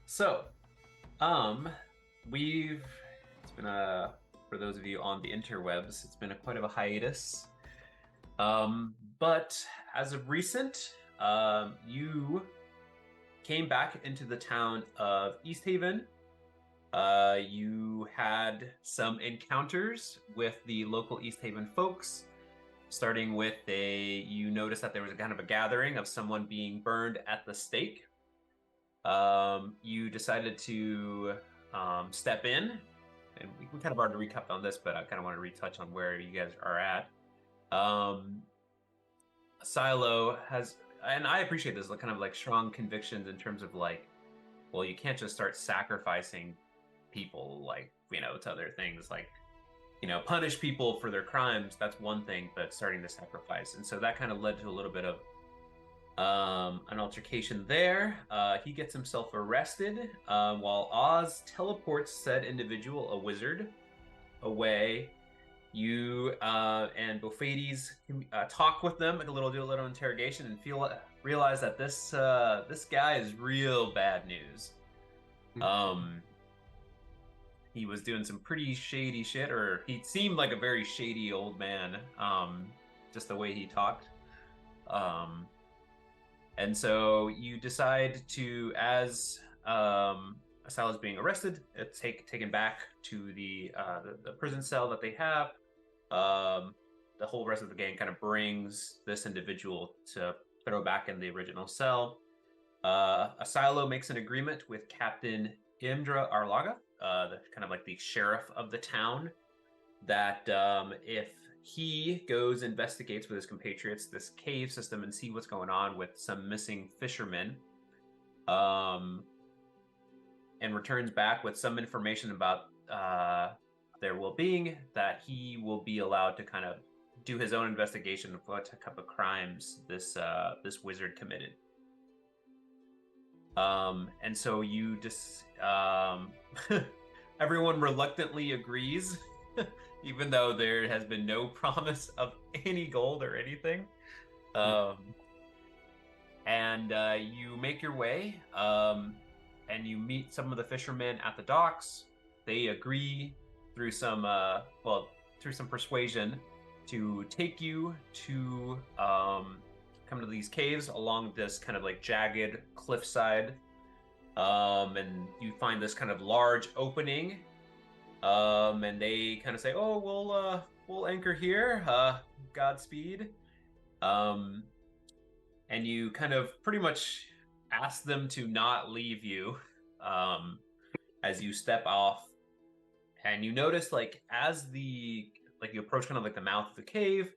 So, um, we've it's been a for those of you on the interwebs, it's been a quite of a hiatus. But as of recent, you came back into the town of East Haven. You had some encounters with the local East Haven folks, starting with you noticed that there was a kind of a gathering of someone being burned at the stake. You decided to step in, and we kind of already recapped on this, but I kind of want to retouch on where you guys are at. Um, Silo has, and I appreciate this, like kind of like strong convictions in terms of like, well, you can't just start sacrificing people like, to other things like, punish people for their crimes. That's one thing, but starting to sacrifice. And so that kind of led to a little bit of an altercation there. He gets himself arrested while Oz teleports said individual, a wizard, away. You and Bofades talk with them, do a little interrogation, and realize that this guy is real bad news. Um, he was doing some pretty shady shit, or he seemed like a very shady old man. Just the way he talked. Um, And so you decide to, as Asal is being arrested, taken back to the prison cell that they have. Um, the whole rest of the gang kind of brings this individual to throw back in the original cell. Asilo makes an agreement with Captain Imdra Arlaga, the kind of like the sheriff of the town, that if he goes investigates with his compatriots this cave system and see what's going on with some missing fishermen, um, and returns back with some information about their well-being, that he will be allowed to kind of do his own investigation of what type of crimes this wizard committed. And so you just everyone reluctantly agrees, even though there has been no promise of any gold or anything. Um, and you make your way, and you meet some of the fishermen at the docks. They agree through through some persuasion to take you to come to these caves along this kind of like jagged cliffside. And you find this kind of large opening, and they kind of say, "Oh, we'll anchor here. Godspeed." Um, and you kind of pretty much ask them to not leave you, um, as you step off, and you notice like as you approach kind of like the mouth of the cave,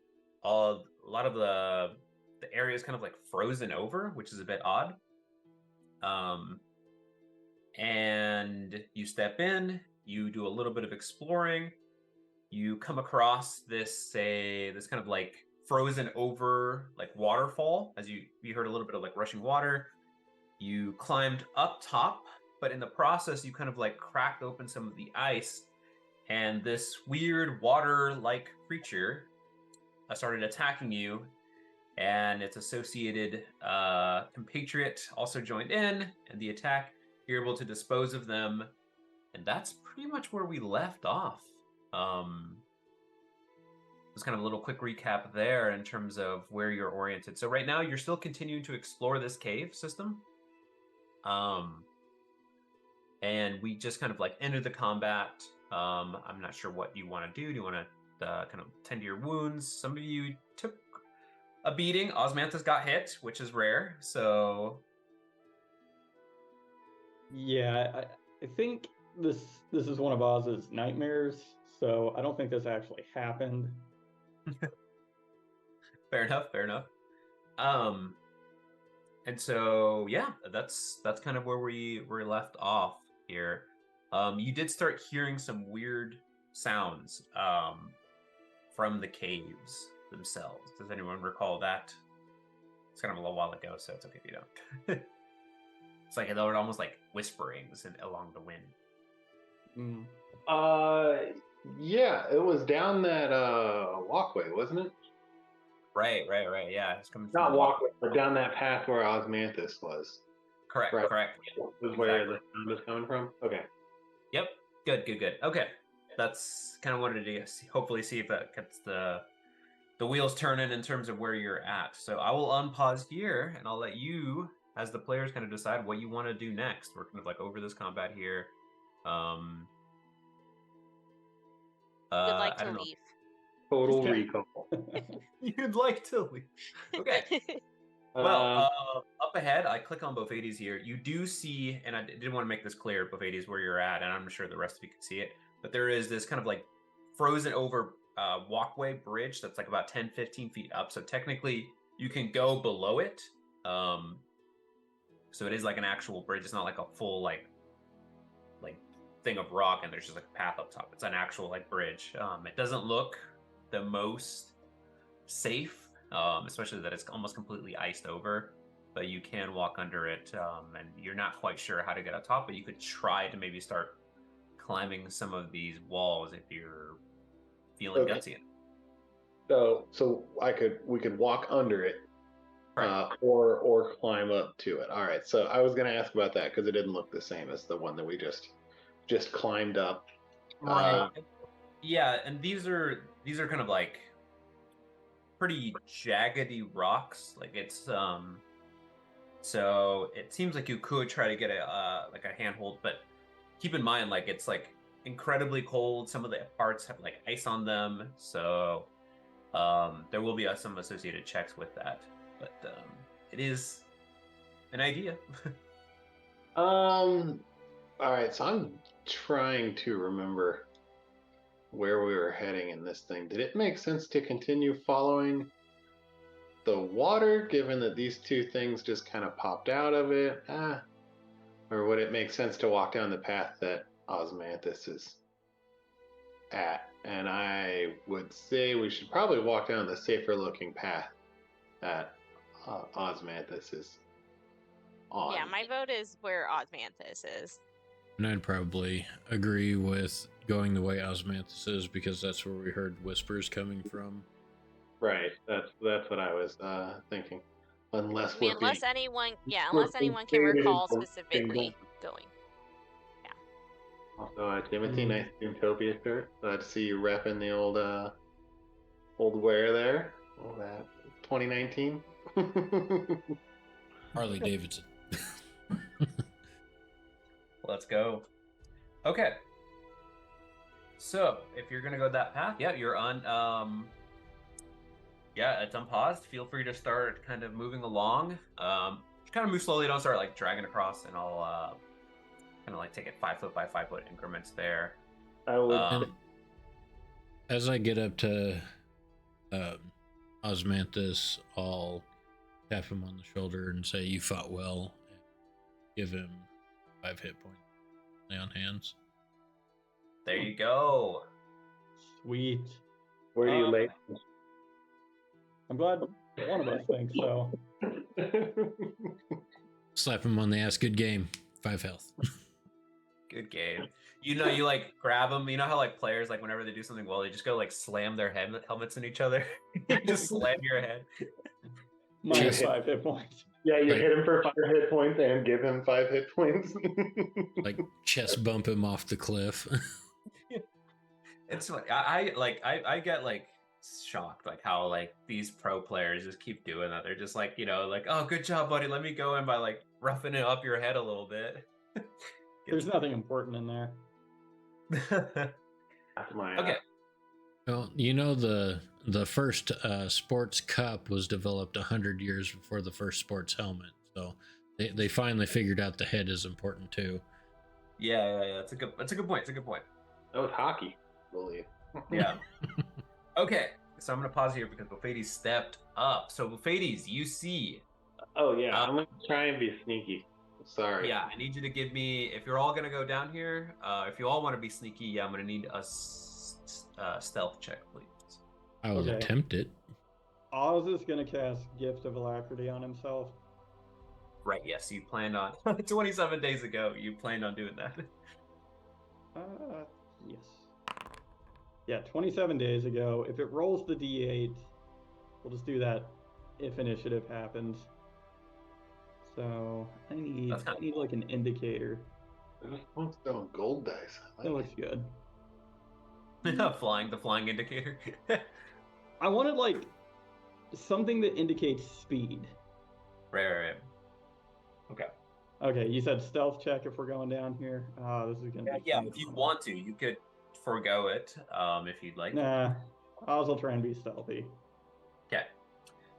a lot of the area is kind of like frozen over, which is a bit odd. Um, and you step in, you do a little bit of exploring, you come across this kind of like frozen over like waterfall. As you heard a little bit of like rushing water. You climbed up top, but in the process you kind of like cracked open some of the ice, and this weird water like creature started attacking you, and its associated compatriot also joined in and the attack. You're able to dispose of them, and that's pretty much where we left off. Um, Just kind of a little quick recap there in terms of where you're oriented. So right now you're still continuing to explore this cave system. Um, and we just kind of like entered the combat. I'm not sure what you want to do. Do you want to kind of tend to your wounds? Some of you took a beating. Osmanthus got hit, which is rare. So I think this is one of Oz's nightmares, so I don't think this actually happened. fair enough, fair enough. Um, and so yeah, that's kind of where we left off here. You did start hearing some weird sounds from the caves themselves. Does anyone recall that? It's kind of a little while ago, so it's okay if you don't. It's like they were almost like whisperings along the wind. Mm. Uh, yeah, it was down that walkway, wasn't it? Right, right, right. Yeah, it's coming from the Not water. walkway, but down that path where Osmanthus was. Correct. Right. Correct. Is where the sound is coming from? Okay. Yep. Good. Okay. That's kind of wanted to hopefully see if that gets the wheels turning in terms of where you're at. So I will unpause here and I'll let you, as the players, kind of decide what you want to do next. We're kind of like over this combat here. Would like I to don't know. leave. Total Okay. recall. You'd like to leave. Okay. Well, up ahead, I click on Bofades here. You do see, and I didn't want to make this clear, Bofades, where you're at, and I'm sure the rest of you can see it, but there is this kind of like frozen over walkway bridge that's like about 10, 15 feet up. So technically, you can go below it. So it is like an actual bridge. It's not like a full like thing of rock, and there's just like a path up top. It's an actual like bridge. It doesn't look the most safe, especially that it's almost completely iced over, but you can walk under it, and you're not quite sure how to get up top, but you could try to maybe start climbing some of these walls if you're feeling Okay. gutsy. So we could walk under it, Right. or climb up to it. All right. So I was gonna ask about that because it didn't look the same as the one that we just climbed up. Right. Yeah, and these are kind of like pretty jaggedy rocks. Like it's so it seems like you could try to get a like a handhold, but keep in mind like it's like incredibly cold. Some of the parts have like ice on them, so there will be some associated checks with that. But it is an idea. All right. So I'm trying to remember where we were heading in this thing. Did it make sense to continue following the water, given that these two things just kind of popped out of it? Or would it make sense to walk down the path that Osmanthus is at? And I would say we should probably walk down the safer looking path that Osmanthus is on. Yeah, my vote is where Osmanthus is. And I'd probably agree with going the way Osmanthus is because that's where we heard whispers coming from. Right. That's what I was thinking. Unless I mean, we're unless anyone can being recall stated or specifically going. Also, Timothy, nice Zoomtopia shirt. Glad to see you repping the old wear there. All that 2019. Harley Davidson. Let's go. Okay. So if you're gonna go that path, yeah, you're on. Yeah, it's unpaused. Feel free to start kind of moving along. Kind of move slowly. Don't start like dragging across, and I'll kind of like take it 5 foot by 5 foot increments there. I would. And as I get up to Osmanthus, I'll tap him on the shoulder and say, "You fought well." And give him 5 hit points. Lay on hands. There you go. Sweet. Where are you late? I'm glad one of us thinks so. Slap him on the ass. Good game. 5 health. Good game. You know, you like grab them. You know how like players like whenever they do something well, they just go like slam their helmets in each other. You just slam your head. Minus Jeez. 5 hit points. Yeah, you Like- hit him for 5 hit points and give him 5 hit points. Like chest bump him off the cliff. It's like I get like shocked like how like these pro players just keep doing that. They're just like, you know, like, oh, good job, buddy. Let me go in by like roughing it up your head a little bit. There's nothing important in there. That's my Okay. Well, you know the first sports cup was developed 100 years before the first sports helmet, so they finally figured out the head is important too. Yeah. That's a good point. It's a good point. That was hockey, I believe. Yeah. Okay. So I'm gonna pause here because Bofades stepped up. So Bofades, you see. Oh yeah, I'm gonna try and be sneaky. Sorry. Yeah, I need you to give me, if you're all gonna go down here, if you all want to be sneaky, yeah, I'm gonna need a stealth check, please. I will Okay. attempt it. Oz is going to cast Gift of Alacrity on himself. Right. Yes, you planned on 27 days ago. You planned on doing that. Yes. Yeah, 27 days ago. If it rolls the d8, we'll just do that if initiative happens. So I need That's kinda like an indicator. There's one stone gold dice. I That like looks good. the flying indicator. I wanted like something that indicates speed. Right. Okay. Okay, you said stealth check if we're going down here. This is gonna be Yeah, fun. if you want to, you could forego it, if you'd like. Nah, I'll still try and be stealthy. Okay.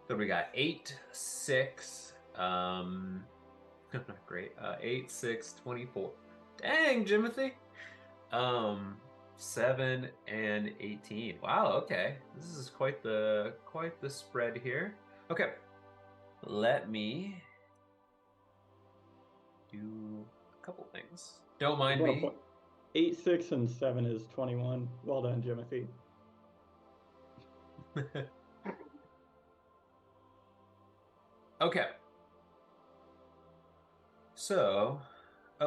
So we got 8, 6, great. 8, 6, 24. Dang, Jimothy. 7 and 18. Wow, okay. This is quite the spread here. Okay. Let me do a couple things. Don't mind Wanna me. point- 8, 6, and 7 is 21. Well done, Jimothy. Okay. So,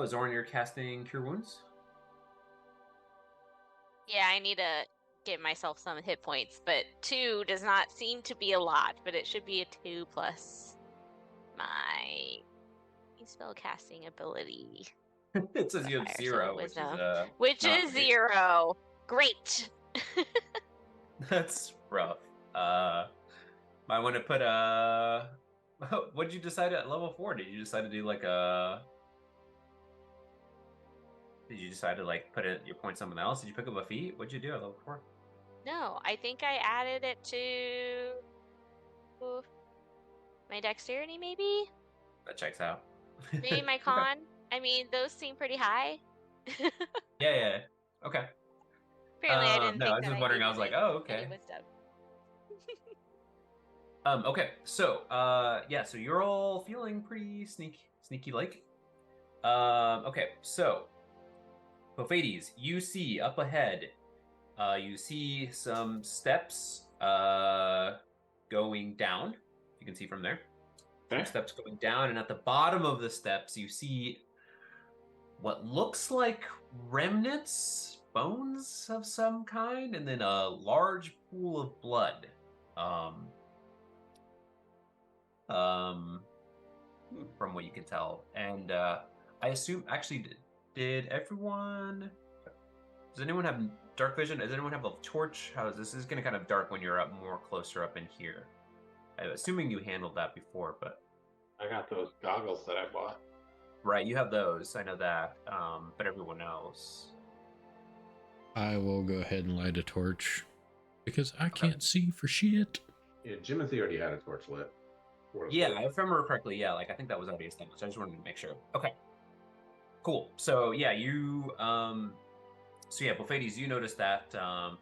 Zoran, you're casting Cure Wounds? Yeah, I need to give myself some hit points, but 2 does not seem to be a lot, but it should be a 2 plus my spell casting ability. It says you have Fire, 0, so which is wisdom. not Which is great. 0. Great. That's rough. Might want to put what did you decide at level 4? Did you decide to do like a? Did you decide to like put it your point something else? Did you pick up a feat? What'd you do at level 4? No, I think I added it to my dexterity, maybe? That checks out. Maybe my Okay. con? I mean, those seem pretty high. Yeah. Okay. Apparently, I didn't No, I think was that just I wondering. I was needed like, oh, any okay. wisdom. Okay. So, yeah. So you're all feeling pretty sneaky like. Okay. So, Pophades, you see up ahead. You see some steps going down. You can see from there. Some Okay. steps going down, and at the bottom of the steps, you see what looks like remnants, bones of some kind, and then a large pool of blood. From what you can tell, and I assume actually, did everyone? Does anyone have dark vision? Does anyone have a torch? How is this? This is going to kind of dark when you're up more closer up in here. I'm assuming you handled that before, but I got those goggles that I bought. right, you have those. I know that. But everyone else. I will go ahead and light a torch because I can't see for shit. Yeah, Jimothy already had a torch lit. Yeah, if I remember correctly, yeah, like I think that was already established. I just wanted to make sure. Okay. Cool. So yeah, you Buffettes, you notice that.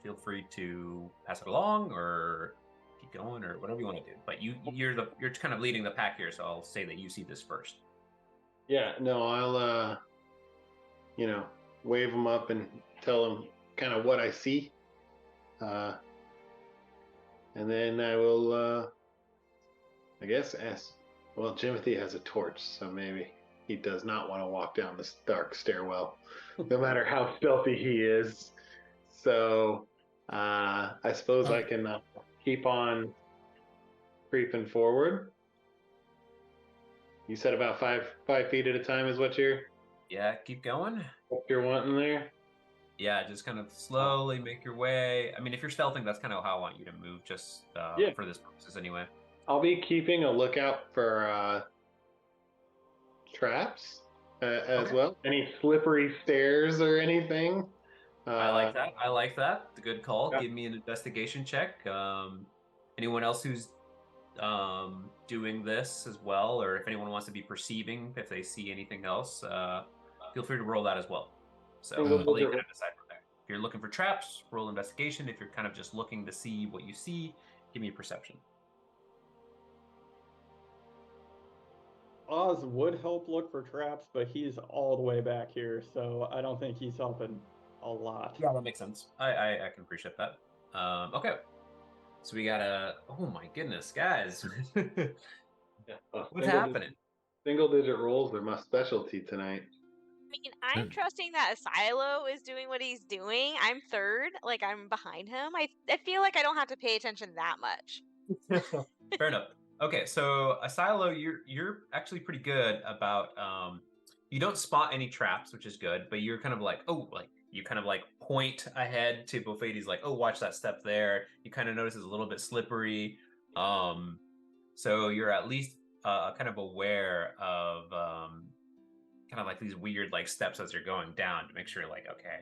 Feel free to pass it along or keep going or whatever you want to do. But you're kind of leading the pack here, so I'll say that you see this first. Yeah, no, I'll wave them up and tell them kind of what I see. And then I will I guess ask, well, Jimothy has a torch, so maybe he does not want to walk down this dark stairwell, no matter how stealthy he is. So I suppose I can keep on creeping forward. You said about 5 feet at a time is what you're Keep going. wanting there. Yeah, just kind of slowly make your way. I mean, if you're stealthing, that's kind of how I want you to move, just for this purposes anyway. I'll be keeping a lookout for traps as well. Any slippery stairs or anything. I like that. I like that. It's a good call. Yeah. Give me an investigation check. Anyone else who's doing this as well, or if anyone wants to be perceiving, if they see anything else, feel free to roll that as well. So I'll let you kind of decide from there. If you're looking for traps, roll investigation. If you're kind of just looking to see what you see, give me a perception. Oz would help look for traps, but he's all the way back here, so I don't think he's helping a lot. Yeah, that makes sense. I can appreciate that. Okay. So we got oh my goodness, guys. What's happening? Single-digit rolls are my specialty tonight. I mean, I'm trusting that Asilo is doing what he's doing. I'm third, like I'm behind him. I feel like I don't have to pay attention that much. Fair enough. Okay, so Asilo, you're actually pretty good about you don't spot any traps, which is good, but you're kind of like, oh, like you kind of like point ahead to Bofades, like, oh, watch that step there. You kind of notice it's a little bit slippery. So you're at least kind of aware of kind of like these weird like steps as you're going down to make sure like, okay.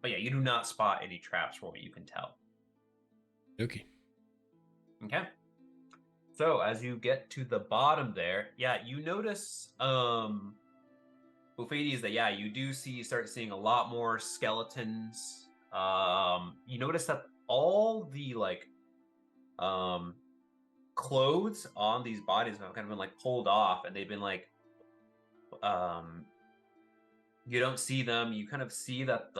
But yeah, you do not spot any traps from what you can tell. Okay. Okay. So as you get to the bottom there, yeah, you notice Bufades that yeah, you do start seeing a lot more skeletons. You notice that all the like clothes on these bodies have kind of been like pulled off and they've been like you don't see them. You kind of see that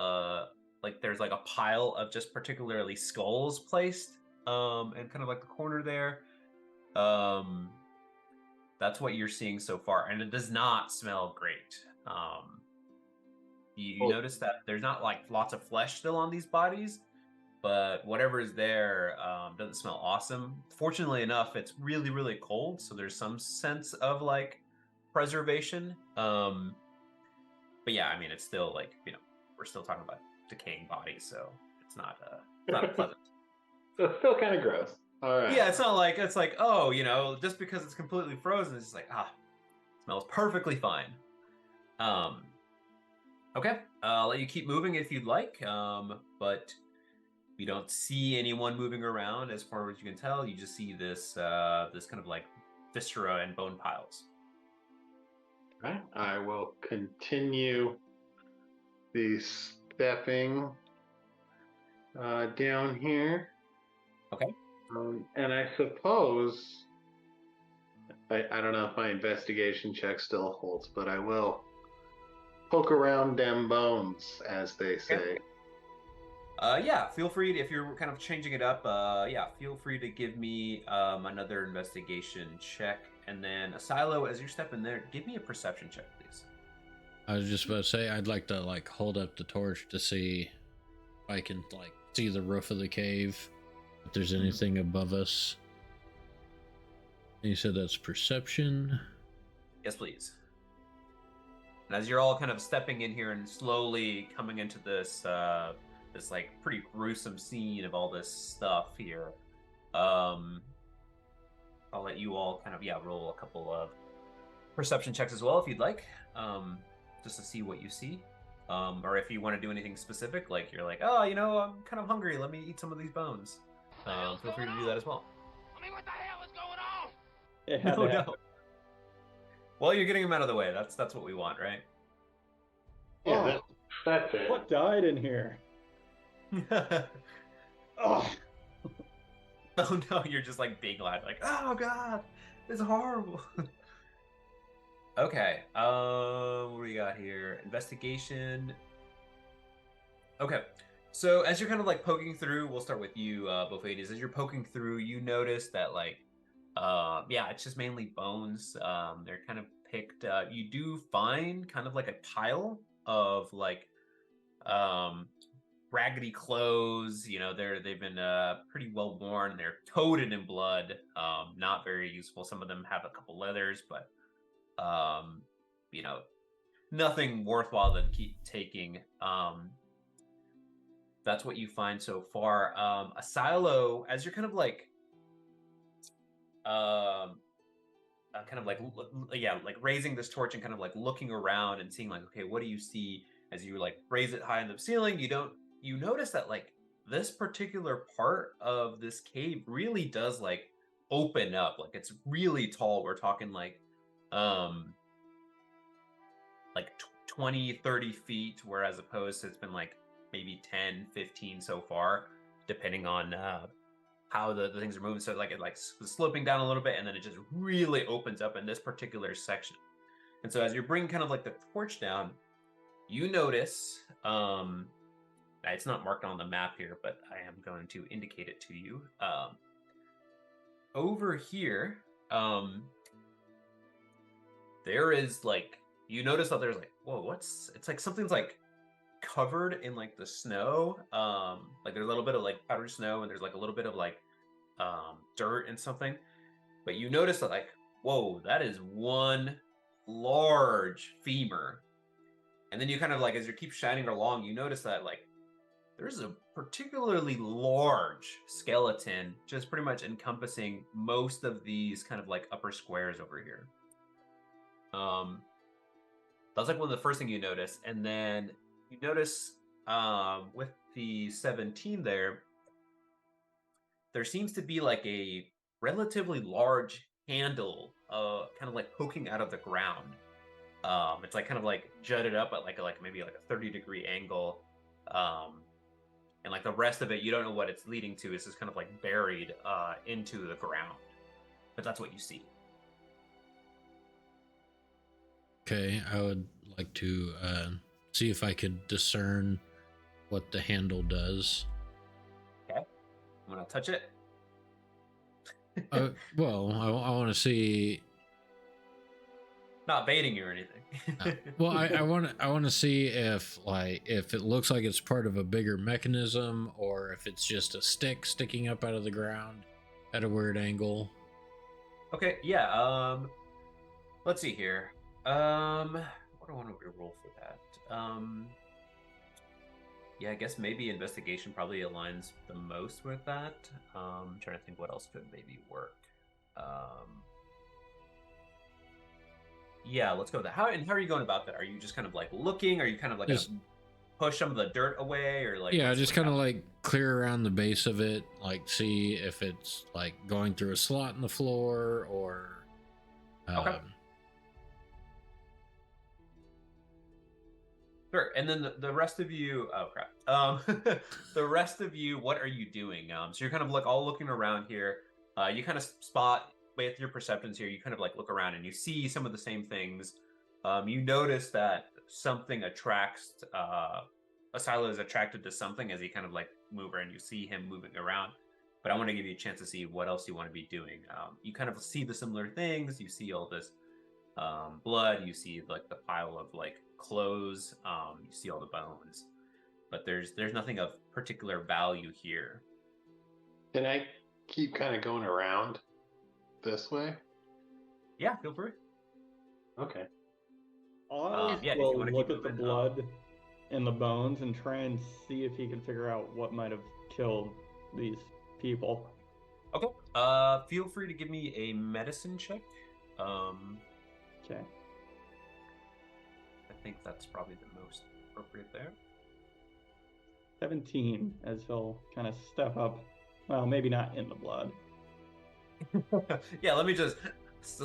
there's like a pile of just particularly skulls placed and kind of like the corner there. That's what you're seeing so far, and it does not smell great. You notice that there's not like lots of flesh still on these bodies, but whatever is there doesn't smell awesome. Fortunately enough, it's really, really cold, so there's some sense of like preservation. But yeah, I mean, it's still like, we're still talking about decaying bodies, so it's not pleasant. So it's still kind of gross. All right. Yeah, it's not like it's like, oh, just because it's completely frozen, it's just like, smells perfectly fine. Okay, I'll let you keep moving if you'd like, but you don't see anyone moving around as far as you can tell. You just see this this kind of like viscera and bone piles. All right. I will continue the stepping down here. Okay. And I suppose I don't know if my investigation check still holds, but I will poke around them bones, as they say. Yeah, feel free to, if you're kind of changing it up, yeah, feel free to give me another investigation check. And then Asilo, as you're stepping there, give me a perception check, please. I was just about to say, I'd like to like hold up the torch to see if I can like see the roof of the cave, if there's anything above us. And you said that's perception. Yes, please. And as you're all kind of stepping in here and slowly coming into this this like pretty gruesome scene of all this stuff here, I'll let you all kind of roll a couple of perception checks as well if you'd like, just to see what you see, or if you want to do anything specific, like you're like, oh, I'm kind of hungry, let me eat some of these bones. Feel free to do that as well. I mean, what the hell is going on? It had No, to happen. no. Well, you're getting them out of the way. That's what we want, right? Yeah, that's it. What died in here? Oh, Oh no, you're just like being loud, like, oh god, it's horrible. Okay, what do we got here? Investigation. Okay, so as you're kind of like poking through, we'll start with you, Bofades. As you're poking through, you notice that like, yeah, it's just mainly bones. They're kind of picked. You do find kind of like a pile of like, raggedy clothes. They've been pretty well worn. They're coated in blood. Not very useful. Some of them have a couple leathers, but nothing worthwhile to keep taking. That's what you find so far. Asilo, as you're kind of like like raising this torch and kind of like looking around and seeing like, okay, what do you see? As you like raise it high in the ceiling, you notice that like this particular part of this cave really does like open up. Like it's really tall. We're talking like 20, 30 feet, whereas opposed to it's been like maybe 10, 15 so far, depending on how the things are moving. So like it like sloping down a little bit, and then it just really opens up in this particular section. And so as you're bringing kind of like the torch down, you notice, it's not marked on the map here, but I am going to indicate it to you. Over here, there is like, you notice that there's like, whoa, it's like something's like covered in like the snow. Like there's a little bit of like powdered snow, and there's like a little bit of like dirt and something. but you notice that like, whoa, that is one large femur. And then you kind of like, as you keep shining along, you notice that like there's a particularly large skeleton just pretty much encompassing most of these kind of like upper squares over here. That's like one of the first thing you notice. And then you notice with the 17 there seems to be like a relatively large handle kind of like poking out of the ground. It's like kind of like jutted up at like maybe like a 30-degree angle. And like the rest of it, you don't know what it's leading to. It's just kind of like buried into the ground. But that's what you see. Okay, I would like to see if I could discern what the handle does. Okay. I'm going to touch it. Well, I want to see. Not baiting you or anything. Well, I want to see if it looks like it's part of a bigger mechanism, or if it's just a stick sticking up out of the ground at a weird angle. Okay, yeah. Let's see here. What do I want to roll for that? Yeah, I guess maybe investigation probably aligns the most with that. I'm trying to think what else could maybe work. Yeah, let's go with that. How are you going about that? Are you just kind of like looking? Are you kind of like Just- gonna push some of the dirt away, or like? Yeah, what's just going kind of on? like clear around the base of it, like see if it's like going through a slot in the floor or. Okay. Sure. And then the rest of you, oh crap. The rest of you, what are you doing? So you're kind of like all looking around here. You kind of spot with your perceptions here. You kind of like look around and you see some of the same things. You notice that something attracts. Asilo is attracted to something as he kind of like move around. You see him moving around. But I want to give you a chance to see what else you want to be doing. You kind of see the similar things. You see all this blood. You see like the pile of like clothes. You see all the bones, but there's nothing of particular value here. Can I keep kind of going around this way? Yeah, feel free. Okay. Oz yeah, if you will wanna look keep at the moving, blood and the bones and try and see if he can figure out what might have killed these people. Okay. Feel free to give me a medicine check. Okay. I think that's probably the most appropriate there. 17, as he'll kind of step up. Well, maybe not in the blood. Yeah, let me just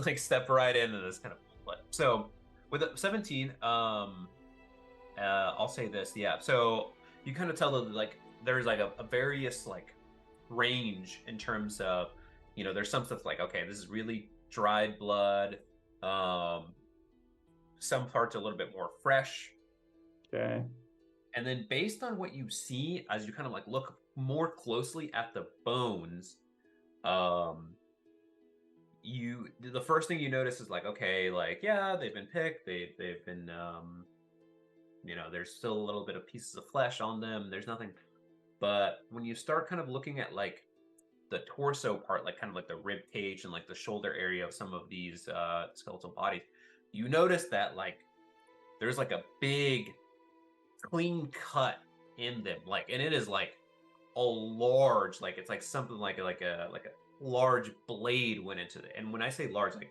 like step right into this kind of blood. So with 17, I'll say this. Yeah, so you kind of tell that like there's like a various like range in terms of, you know, there's some stuff like, okay, this is really dried blood. Some parts a little bit more fresh. Okay. And then based on what you see as you kind of like look more closely at the bones, the first thing you notice is like, okay, like, yeah, they've been picked, they've been you know, there's still a little bit of pieces of flesh on them, there's nothing. But when you start kind of looking at like the torso part, like kind of like the rib cage and like the shoulder area of some of these skeletal bodies, you notice that like there's like a big clean cut in them, like, and it is like a large, like it's like something like a large blade went into it. And when I say large, like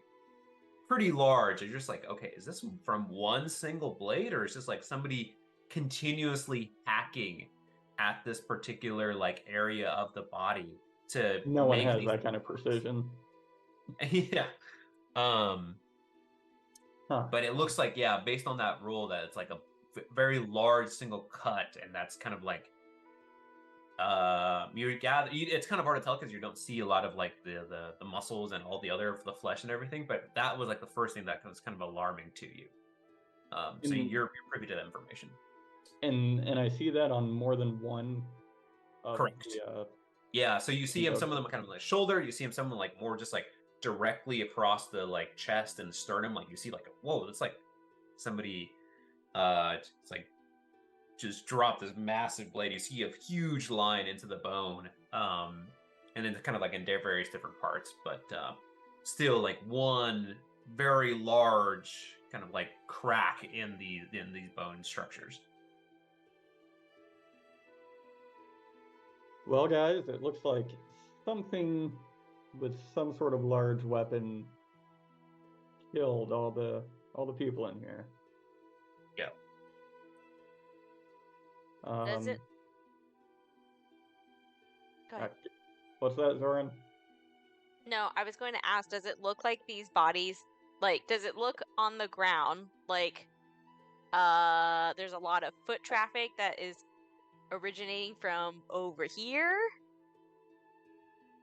pretty large, you're just like, okay, is this from one single blade, or is this like somebody continuously hacking at this particular like area of the body to No one make has these that kind of precision. yeah. Huh. But it looks like, yeah, based on that rule, that it's like a very large single cut, and that's kind of like it's kind of hard to tell because you don't see a lot of like the muscles and all the other the flesh and everything. But that was like the first thing that was kind of alarming to you. So you're privy to that information. And I see that on more than one of Correct. the Yeah, so you see him, some of them kind of like shoulder, you see him, some like more just like directly across the like chest and sternum. Like you see like, whoa, that's like somebody it's like just dropped this massive blade. You see a huge line into the bone. And then kind of like in various different parts. But still like one very large kind of like crack in these bone structures. Well, guys, it looks like something with some sort of large weapon killed all the people in here. Yeah. Does it? Go ahead. What's that, Zoran? No, I was going to ask, does it look like these bodies, like, does it look on the ground like there's a lot of foot traffic that is originating from over here?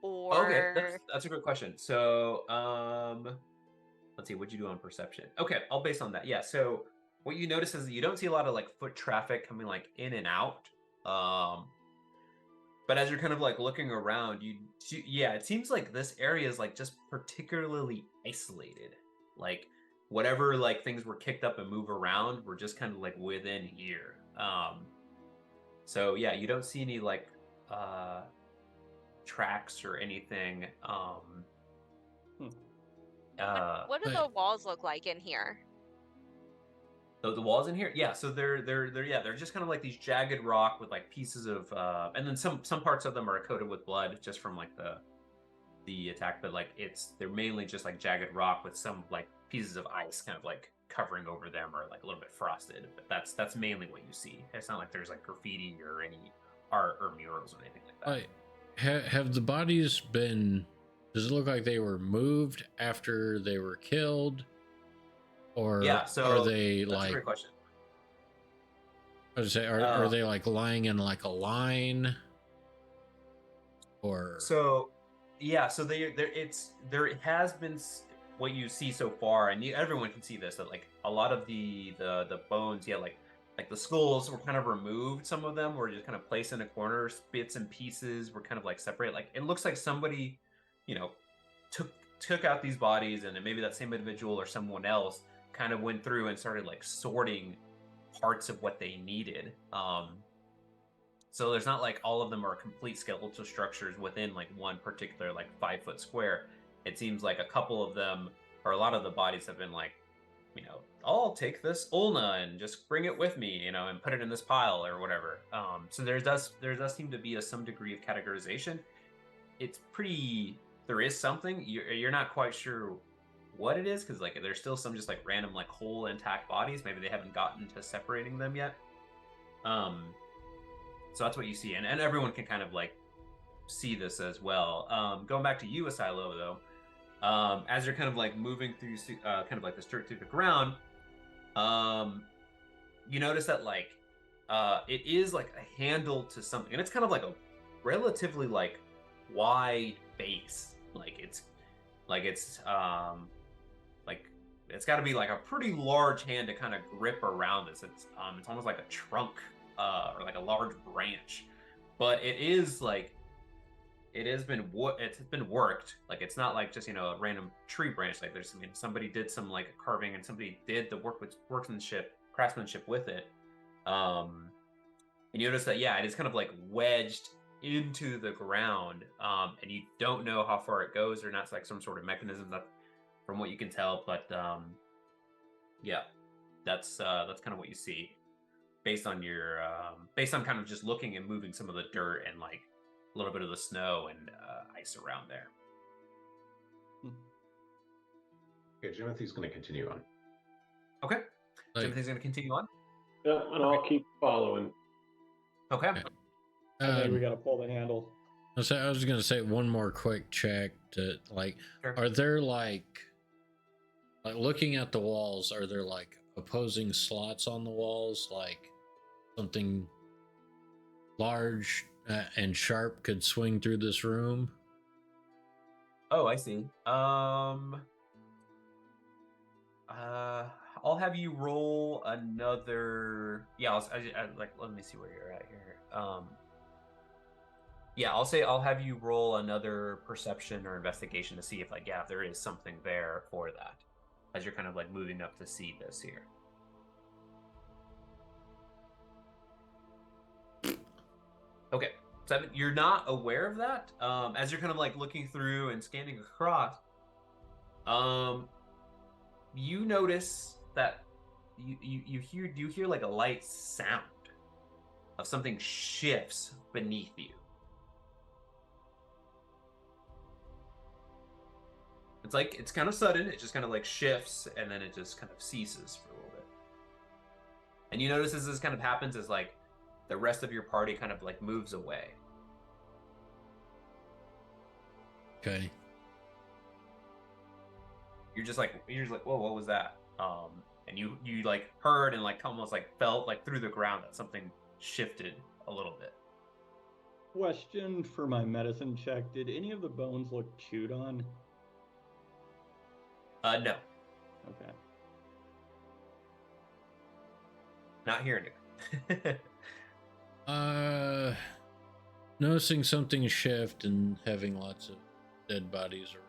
Okay, Or that's a good question. So, let's see, what'd you do on perception? Okay, I'll base on that. Yeah, so what you notice is that you don't see a lot of like foot traffic coming like in and out. But as you're kind of like looking around, yeah, it seems like this area is like just particularly isolated. Like whatever like things were kicked up and move around were just kind of like within here. So yeah, you don't see any like tracks or anything. what do the walls look like in here? The walls in here, yeah. So they're just kind of like these jagged rock with like pieces of, and then some parts of them are coated with blood just from like the attack, but like they're mainly just like jagged rock with some like pieces of ice kind of like covering over them or like a little bit frosted. But that's mainly what you see. It's not like there's like graffiti or any art or murals or anything like that. Have the bodies been? Does it look like they were moved after they were killed? Or Yeah, so are they that's like? a great question. I would say, are they like lying in like a line? Or so, yeah, so there has been what you see so far, and everyone can see this, that like a lot of the bones, yeah, like the skulls were kind of removed. Some of them were just kind of placed in a corner. Bits and pieces were kind of like separate. Like it looks like somebody, took out these bodies, and then maybe that same individual or someone else kind of went through and started like sorting parts of what they needed. So there's not like all of them are complete skeletal structures within like one particular like 5-foot square. It seems like a couple of them, or a lot of the bodies have been like, I'll take this ulna and just bring it with me, and put it in this pile or whatever. So there does seem to be some degree of categorization. It's there is something you're not quite sure what it is, because like there's still some just like random like whole intact bodies. Maybe they haven't gotten to separating them yet. So that's what you see, and everyone can kind of like see this as well. Going back to you, Asilo, though, as you're kind of like moving through kind of like this dirt through the ground, you notice that like it is like a handle to something, and it's kind of like a relatively like wide base. Like it's got to be like a pretty large hand to kind of grip around this. It's almost like a trunk or like a large branch, but it's been worked. Like it's not like just a random tree branch. Like somebody did some like carving, and somebody did the craftsmanship with it. And you notice that it is kind of like wedged into the ground, and you don't know how far it goes or not. It's like some sort of mechanism, that from what you can tell, but that's kind of what you see based on kind of just looking and moving some of the dirt and like a little bit of the snow and ice around there. Okay, Jimothy's going to continue on. Okay, Timothy's going to continue on. Yeah, and I'll keep following. Okay. I think we got to pull the handle. I was going to say one more quick check to like, Sure. Are there like looking at the walls, are there like opposing slots on the walls, like something large and sharp could swing through this room? Oh, I see. I'll have you roll another. Yeah, let me see where you're at here. I'll have you roll another perception or investigation to see if if there is something there for that, as you're kind of like moving up to see this here. Okay, 7. You're not aware of that. As you're kind of like looking through and scanning across, You notice that you hear like a light sound of something shifts beneath you. It's kind of sudden. It just kind of like shifts and then it just kind of ceases for a little bit. And you notice as this kind of happens as like the rest of your party kind of like moves away. Okay. You're just like, whoa, what was that? And you like heard and like almost like felt like through the ground that something shifted a little bit. Question for my medicine check: did any of the bones look chewed on? No, Okay. not hearing it. Noticing something shift and having lots of dead bodies are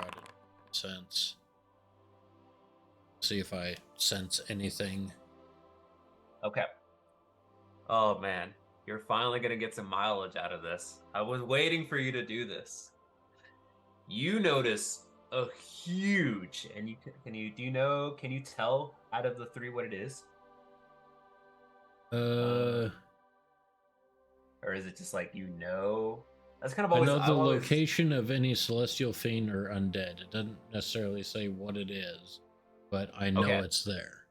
out of sense. See if I sense anything. Okay. Oh man, you're finally gonna get some mileage out of this. I was waiting for you to do this. You notice a huge, and can you tell out of the three what it is? Or is it just like That's kind of I always. know the location of any celestial fiend or undead. It doesn't necessarily say what it is, but I know it's there.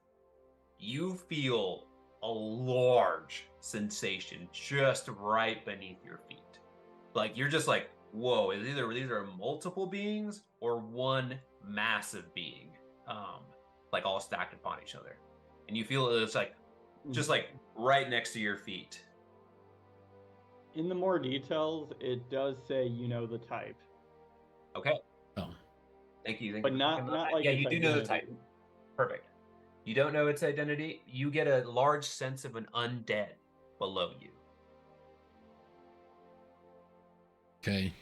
You feel a large sensation just right beneath your feet. Like you're just like, whoa, these are multiple beings or one massive being, like all stacked upon each other. And you feel it's like just like right next to your feet. In the more details, it does say the type. Okay. Oh. Thank you. But not like yeah, its you do know the type. identity. Perfect. You don't know its identity. You get a large sense of an undead below you. Okay.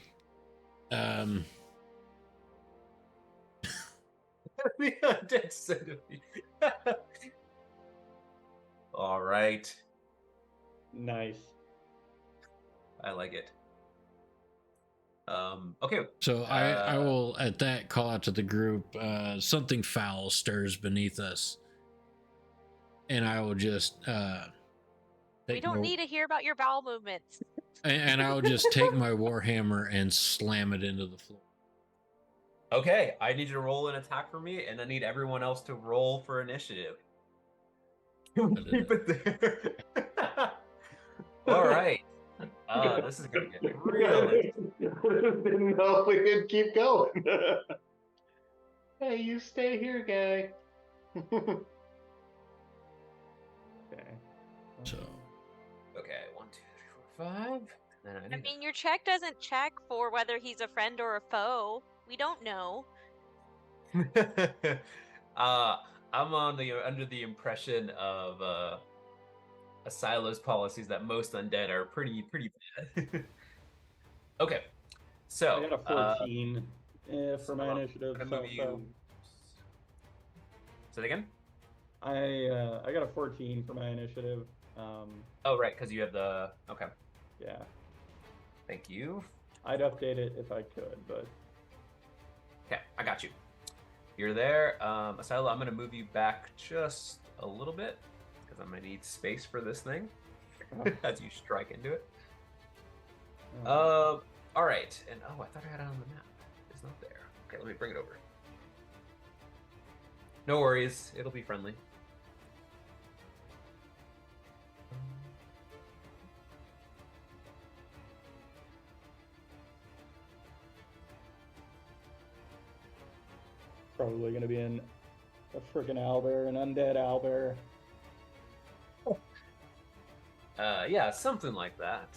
The undead centipede. All right. Nice. I like it. Okay. So I will at that call out to the group. Something foul stirs beneath us, and I will just We don't need to hear about your bowel movements. and I will just take my warhammer and slam it into the floor. Okay, I need you to roll an attack for me, and I need everyone else to roll for initiative. Can we keep it there? All right. This is gonna get really. Didn't know if we could keep going. Hey, you stay here, guy. Okay. So Okay, 1, 2, 3, 4, 5. Then I mean, your check doesn't check for whether he's a friend or a foe. We don't know. I'm under the impression of Asilo's policies that most undead are pretty bad. Okay, so I got a 14 for my initiative. I'm gonna move you. Say that again. I got a 14 for my initiative. Oh right, because you have the okay. Yeah. Thank you. I'd update it if I could, but Okay, I got you. You're there. Asilo, I'm going to move you back just a little bit because I'm going to need space for this thing as you strike into it. All right. And I thought I had it on the map. It's not there. Okay, let me bring it over. No worries. It'll be friendly. probably going to be a freaking owlbear, an undead owlbear. Yeah, something like that.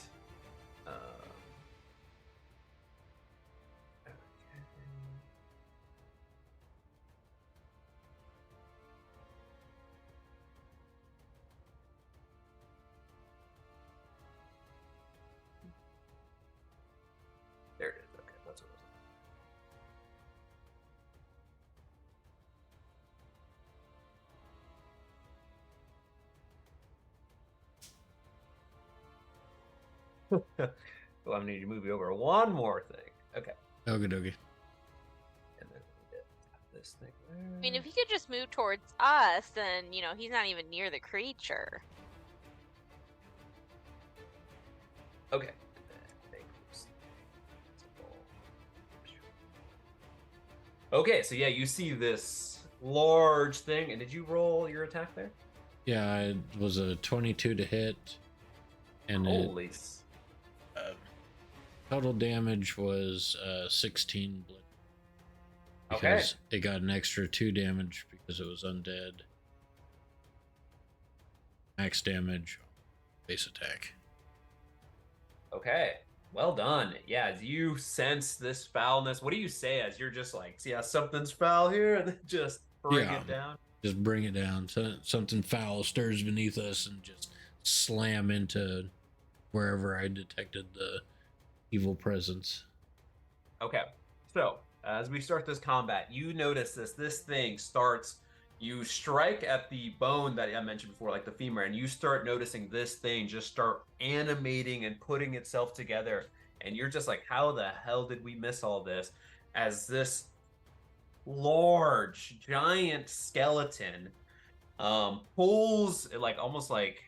There it is. Okay, that's what it was. Well, I'm going to need to move you over one more thing. Okay. Okie dokie. And then we get this thing. I mean, if he could just move towards us, then, he's not even near the creature. Okay. Okay, so yeah, you see this large thing, and did you roll your attack there? Yeah, it was a 22 to hit, and Holy. total damage was 16 blitz. Okay. Because it got an extra 2 damage because it was undead. Max damage, base attack. Okay. Well done. Yeah, as you sense this foulness, what do you say as you're just like, yeah, something's foul here, and then just bring Yeah. it down? Just bring it down. So something foul stirs beneath us and just slam into wherever I detected the evil presence. Okay. So, as we start this combat, you notice this thing starts, you strike at the bone that I mentioned before, like the femur, and you start noticing this thing just start animating and putting itself together. And you're just like, how the hell did we miss all this? As this large, giant skeleton pulls, like, almost like,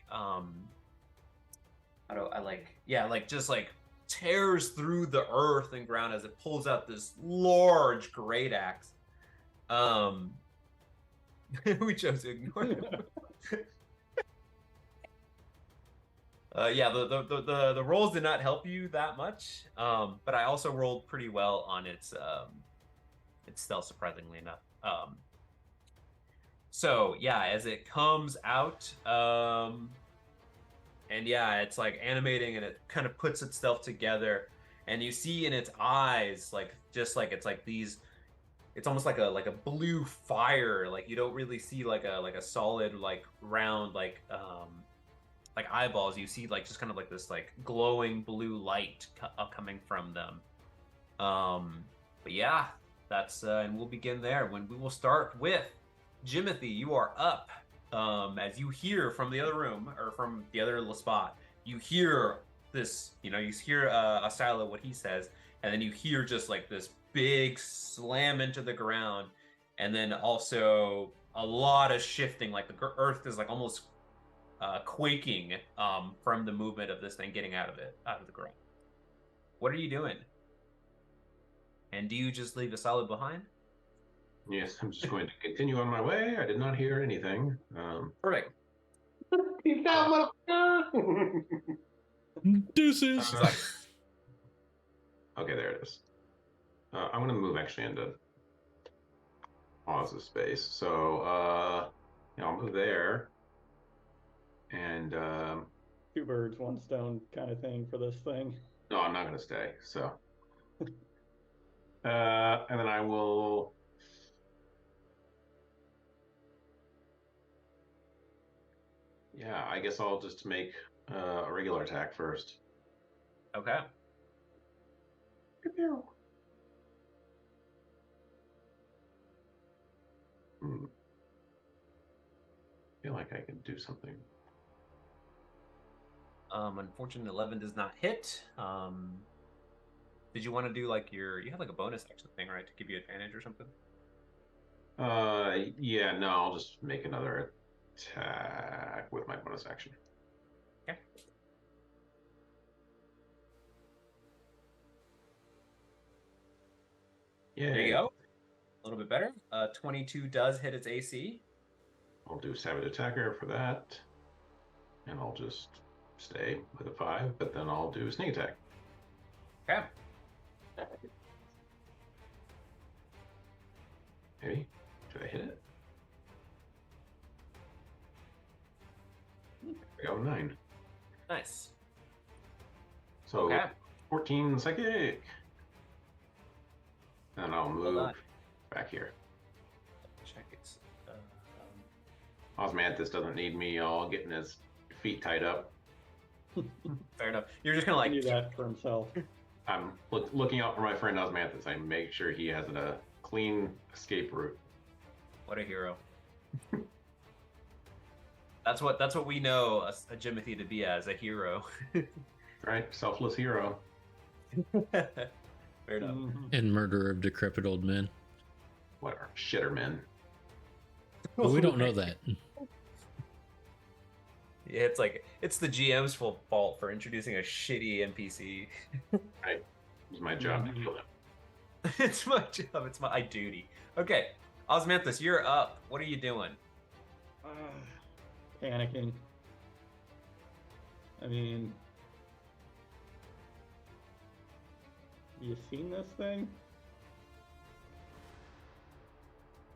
just like tears through the earth and ground as it pulls out this large great axe. We chose to ignore him. Yeah, the rolls did not help you that much, but I also rolled pretty well on its stealth, surprisingly enough. So yeah, as it comes out, and yeah, it's like animating, and it kind of puts itself together, and you see in its eyes, like just like it's like these. It's almost like a blue fire. Like you don't really see like a solid like round like eyeballs. You see like just kind of like this like glowing blue light coming from them. But yeah, that's and we'll begin there. When we will start with Jimothy. You are up. As you hear from the other room or from the other little spot, you hear this. You hear Asilo what he says, and then you hear just like this big slam into the ground, and then also a lot of shifting, like the earth is like almost quaking from the movement of this thing getting out of the ground. What are you doing? And do you just leave Asalo behind? Yes, I'm just going to continue on my way. I did not hear anything. Perfect. He's down, motherfucker! Deuces. Okay, there it is. I'm going to move actually into Oz's space. So, I'll move there. And, 2 birds, 1 stone kind of thing for this thing. no, I'm not going to stay. So, and then I will. Yeah, I guess I'll just make a regular attack first. Okay. Feel like I can do something. Unfortunately, 11 does not hit. Did you want to do like you have like a bonus action thing, right, to give you advantage or something? Yeah, no, I'll just make another attack with my bonus action. Okay. Yeah. There you go. A little bit better. 22 does hit its AC. I'll do Savage Attacker for that. And I'll just stay with a 5, but then I'll do Sneak Attack. Okay. Maybe? Should I hit it? There we go, 9. Nice. So, Okay. 14 Psychic. And I'll Hold move on. back here. Check it. Osmanthus doesn't need me all getting his feet tied up. Fair enough. You're just gonna He like knew that for himself. I'm looking out for my friend Osmanthus. I make sure he has a clean escape route. what a hero. That's what we know a Jimothy to be as, a hero. Right? Selfless hero. Fair enough. Mhm. And murder of decrepit old men. What are shittermen? But we don't know that. Yeah, it's like it's the GM's fault for introducing a shitty NPC. Right? It's my job to kill them. It's my job. It's my duty. Okay, Osmanthus, you're up. What are you doing? Panicking. I mean, you seen this thing?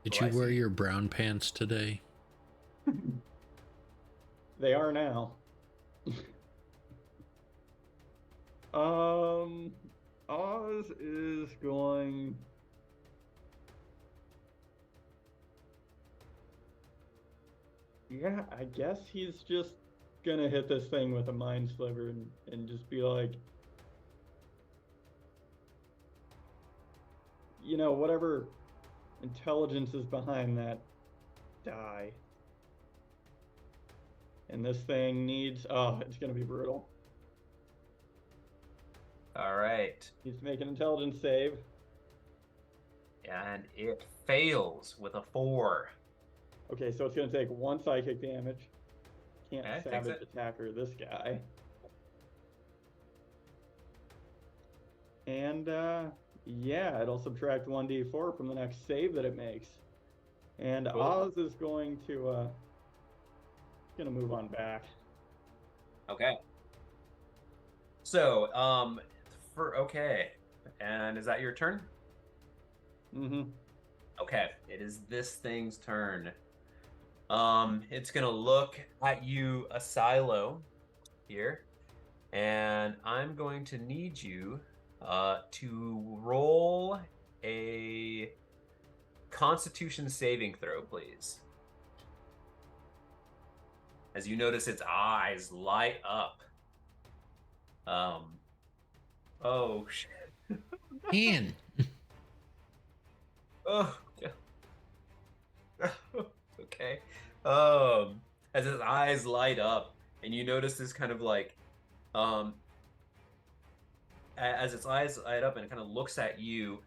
Did Oh, you I wear see. your brown pants today? They are now. Oz is going. Yeah, I guess he's just gonna hit this thing with a mind sliver and just be like, whatever intelligence is behind that, die. And this thing needs, it's gonna be brutal. All right, Needs to make an intelligence save. and it fails with a 4. Okay, so it's gonna take 1 psychic damage. Can't Okay, takes savage it. attacker this guy. And yeah, it'll subtract 1d4 from the next save that it makes. And Cool. Oz is going to gonna move on back. Okay. So, okay, and is that your turn? Mm-hmm. Okay, it is this thing's turn. It's gonna look at you, Asilo, here, and I'm going to need you to roll a Constitution saving throw, please. As you notice its eyes light up. Oh shit. Ian. Oh, yeah. Okay. As his eyes light up, and you notice this kind of like, as its eyes light up and it kind of looks at you,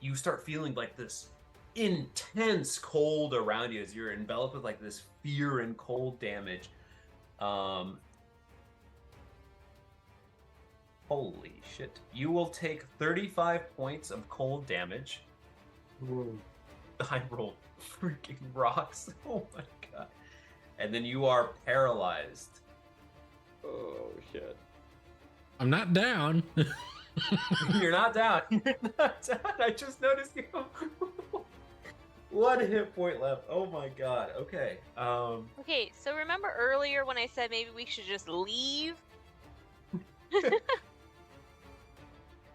you start feeling like this intense cold around you as you're enveloped with like this fear and cold damage. Holy shit. You will take 35 points of cold damage. I rolled freaking rocks. Oh my god. And then you are paralyzed. Oh shit. I'm not down. You're not down. You're not down. I just noticed you. 1 hit point left. Oh my god. Okay. Okay, so remember earlier when I said maybe we should just leave?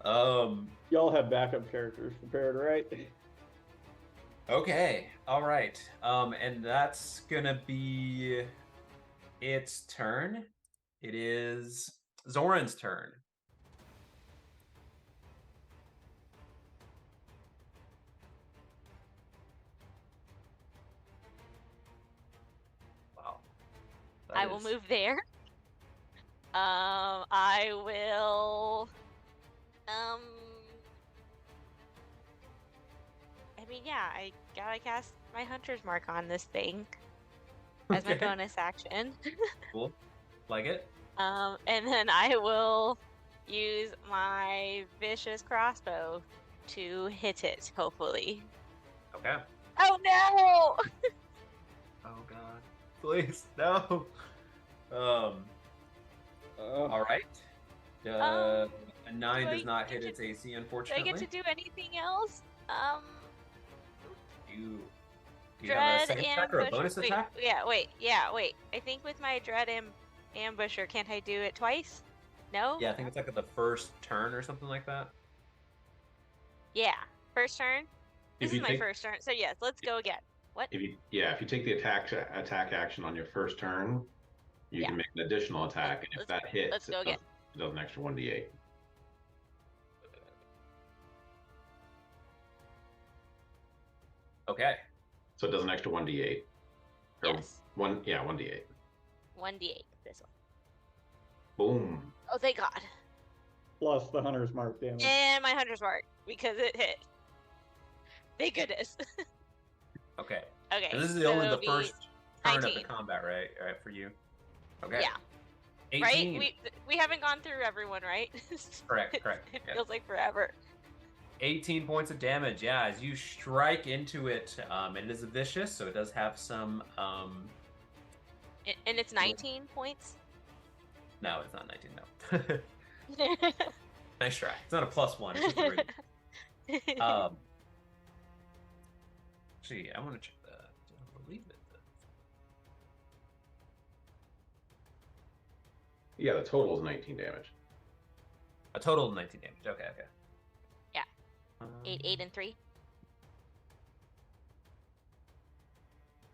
Y'all have backup characters prepared, right? Okay. All right. And that's gonna be its turn. It is Zoran's turn. Wow. That I will is- move there. I will. I mean, yeah, I gotta cast my hunter's mark on this thing as my Okay. bonus action. Cool. Like it? And then I will use my vicious crossbow to hit it, hopefully. Okay. Oh no! Oh god. Please, no. All right. A 9 do does I not get hit to- its AC, Do I unfortunately. get to do anything else? Do you have a Dread second attack or a ambusher. bonus wait, attack? wait. I think with my dread ambusher, can't I do it twice? No? Yeah, I think it's like at the first turn or something like that. Yeah. First turn? If This you is my take- first turn. So yes, let's go again. What? If you take the attack action on your first turn, you Yeah. can make an additional attack, and if that hits, let's go again. It does an extra 1d8. Okay. So it does an extra 1d8. Or Yes. 1d8. 1d8. This one. Boom. Oh, thank God. plus the hunter's mark damage. And my hunter's mark because it hit. Thank goodness. Okay. Okay. And this is so only it'll the be first turn of the 19. combat, right? Right for you. Okay. Yeah. 18. Right? We haven't gone through everyone, right? Correct. It Yeah. feels like forever. 18 points of damage. Yeah, as you strike into it, and it is vicious, so it does have some. And it's 19 points. No, it's not 19. No. Nice try. It's not a +1. It's just a regular. Gee, I want to check that. I believe it. Yeah, the total is 19 damage. A total of 19 damage. Okay. Yeah. 8, and 3.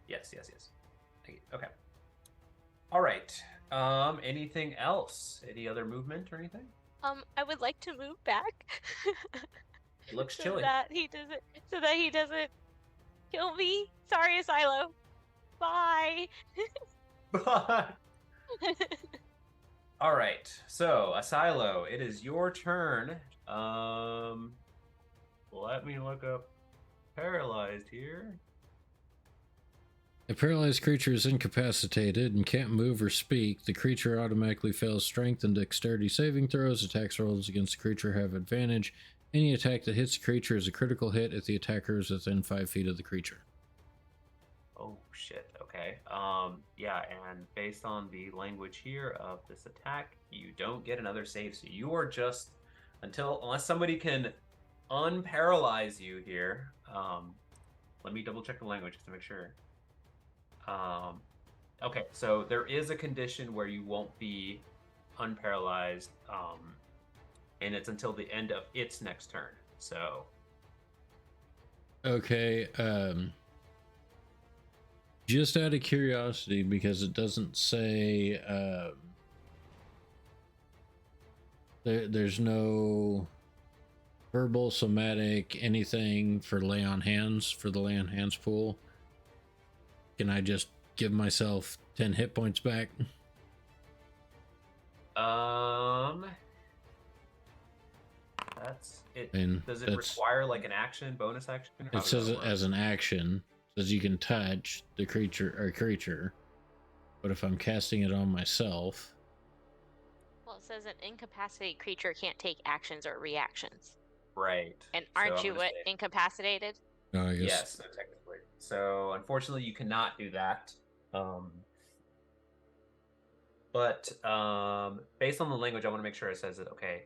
Yes. Okay. All right. Anything else? Any other movement or anything? I would like to move back. It looks so chilly. that he doesn't kill me. Sorry, Asilo. Bye. Bye. All right. So, Asilo, it is your turn. Let me look up paralyzed here. A paralyzed creature is incapacitated and can't move or speak. The creature automatically fails strength and dexterity saving throws. Attacks rolls against the creature have advantage. Any attack that hits the creature is a critical hit if the attacker is within 5 feet of the creature. Oh shit. Okay. Yeah, and based on the language here of this attack, you don't get another save, so you are just unless somebody can unparalyze you here. Let me double check the language just to make sure. Okay, so there is a condition where you won't be unparalyzed, and it's until the end of its next turn. So Okay, just out of curiosity, because it doesn't say, there's no verbal, somatic, anything for lay on hands, for the lay on hands pool. Can I just give myself 10 hit points back? that's it. And Does it that's- require like an action, bonus action? Or how It does says that it work? as an action. It says you can touch the creature, but if I'm casting it on myself, Well, it says an incapacitated creature can't take actions or reactions. Right. And So aren't I'm you gonna what, say- incapacitated? no, I guess. Yes, so technically. So unfortunately, you cannot do that. But based on the language, I want to make sure it says it. Okay,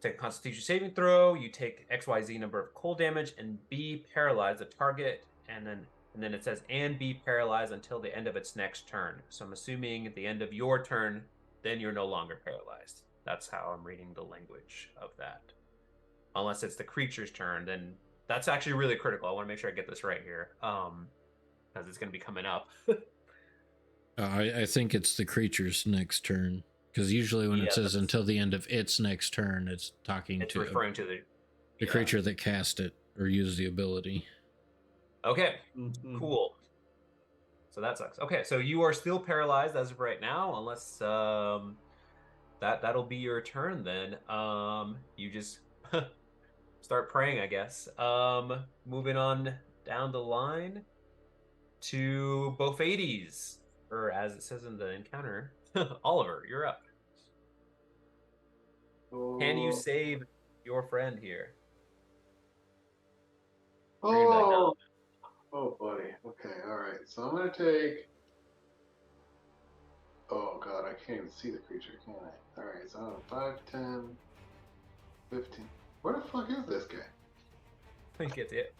take a Constitution saving throw. You take XYZ number of cold damage and be paralyzed. The target, and then it says and be paralyzed until the end of its next turn. So I'm assuming at the end of your turn, then you're no longer paralyzed. That's how I'm reading the language of that. Unless it's the creature's turn, then that's actually really critical. I want to make sure I get this right here, because it's going to be coming up. I think it's the creature's next turn, because usually when Yeah, it says that's- until the end of its next turn, it's talking It's to referring to the the creature that cast it or used the ability. Okay, Mhm. cool. So that sucks. Okay, so you are still paralyzed as of right now, unless that'll be your turn then. You just start praying, I guess. Moving on down the line to Bophades, or as it says in the encounter, Oliver, you're up. Can you save your friend here? Or you're gonna be like, no. Oh, buddy. Okay, all right. So I'm gonna take. Oh God, I can't even see the creature, can I? All right, so I'm 5, 10, 15. Where the fuck is this guy? I think it's it.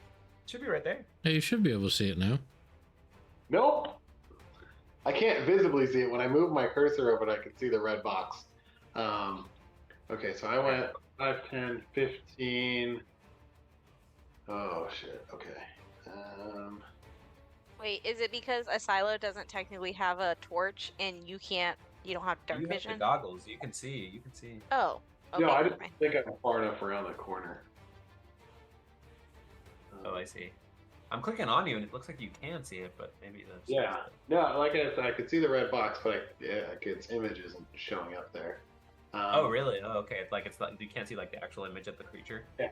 Should be right there. Hey, you should be able to see it now. Nope. I can't visibly see it. When I move my cursor over it, I can see the red box. Okay, so I went 5, 10, 15. Oh shit. Okay. Wait, is it because Asilo doesn't technically have a torch and you don't have dark You have vision? the goggles. You can see. You can see. Oh, okay. No, I never just mind. think I'm far enough around the corner. Oh, I see. I'm clicking on you, and it looks like you can see it, but maybe that's Yeah. No, like I said, I could see the red box, but its image isn't showing up there. Oh, really? Oh, okay. It's like you can't see like the actual image of the creature. Yeah.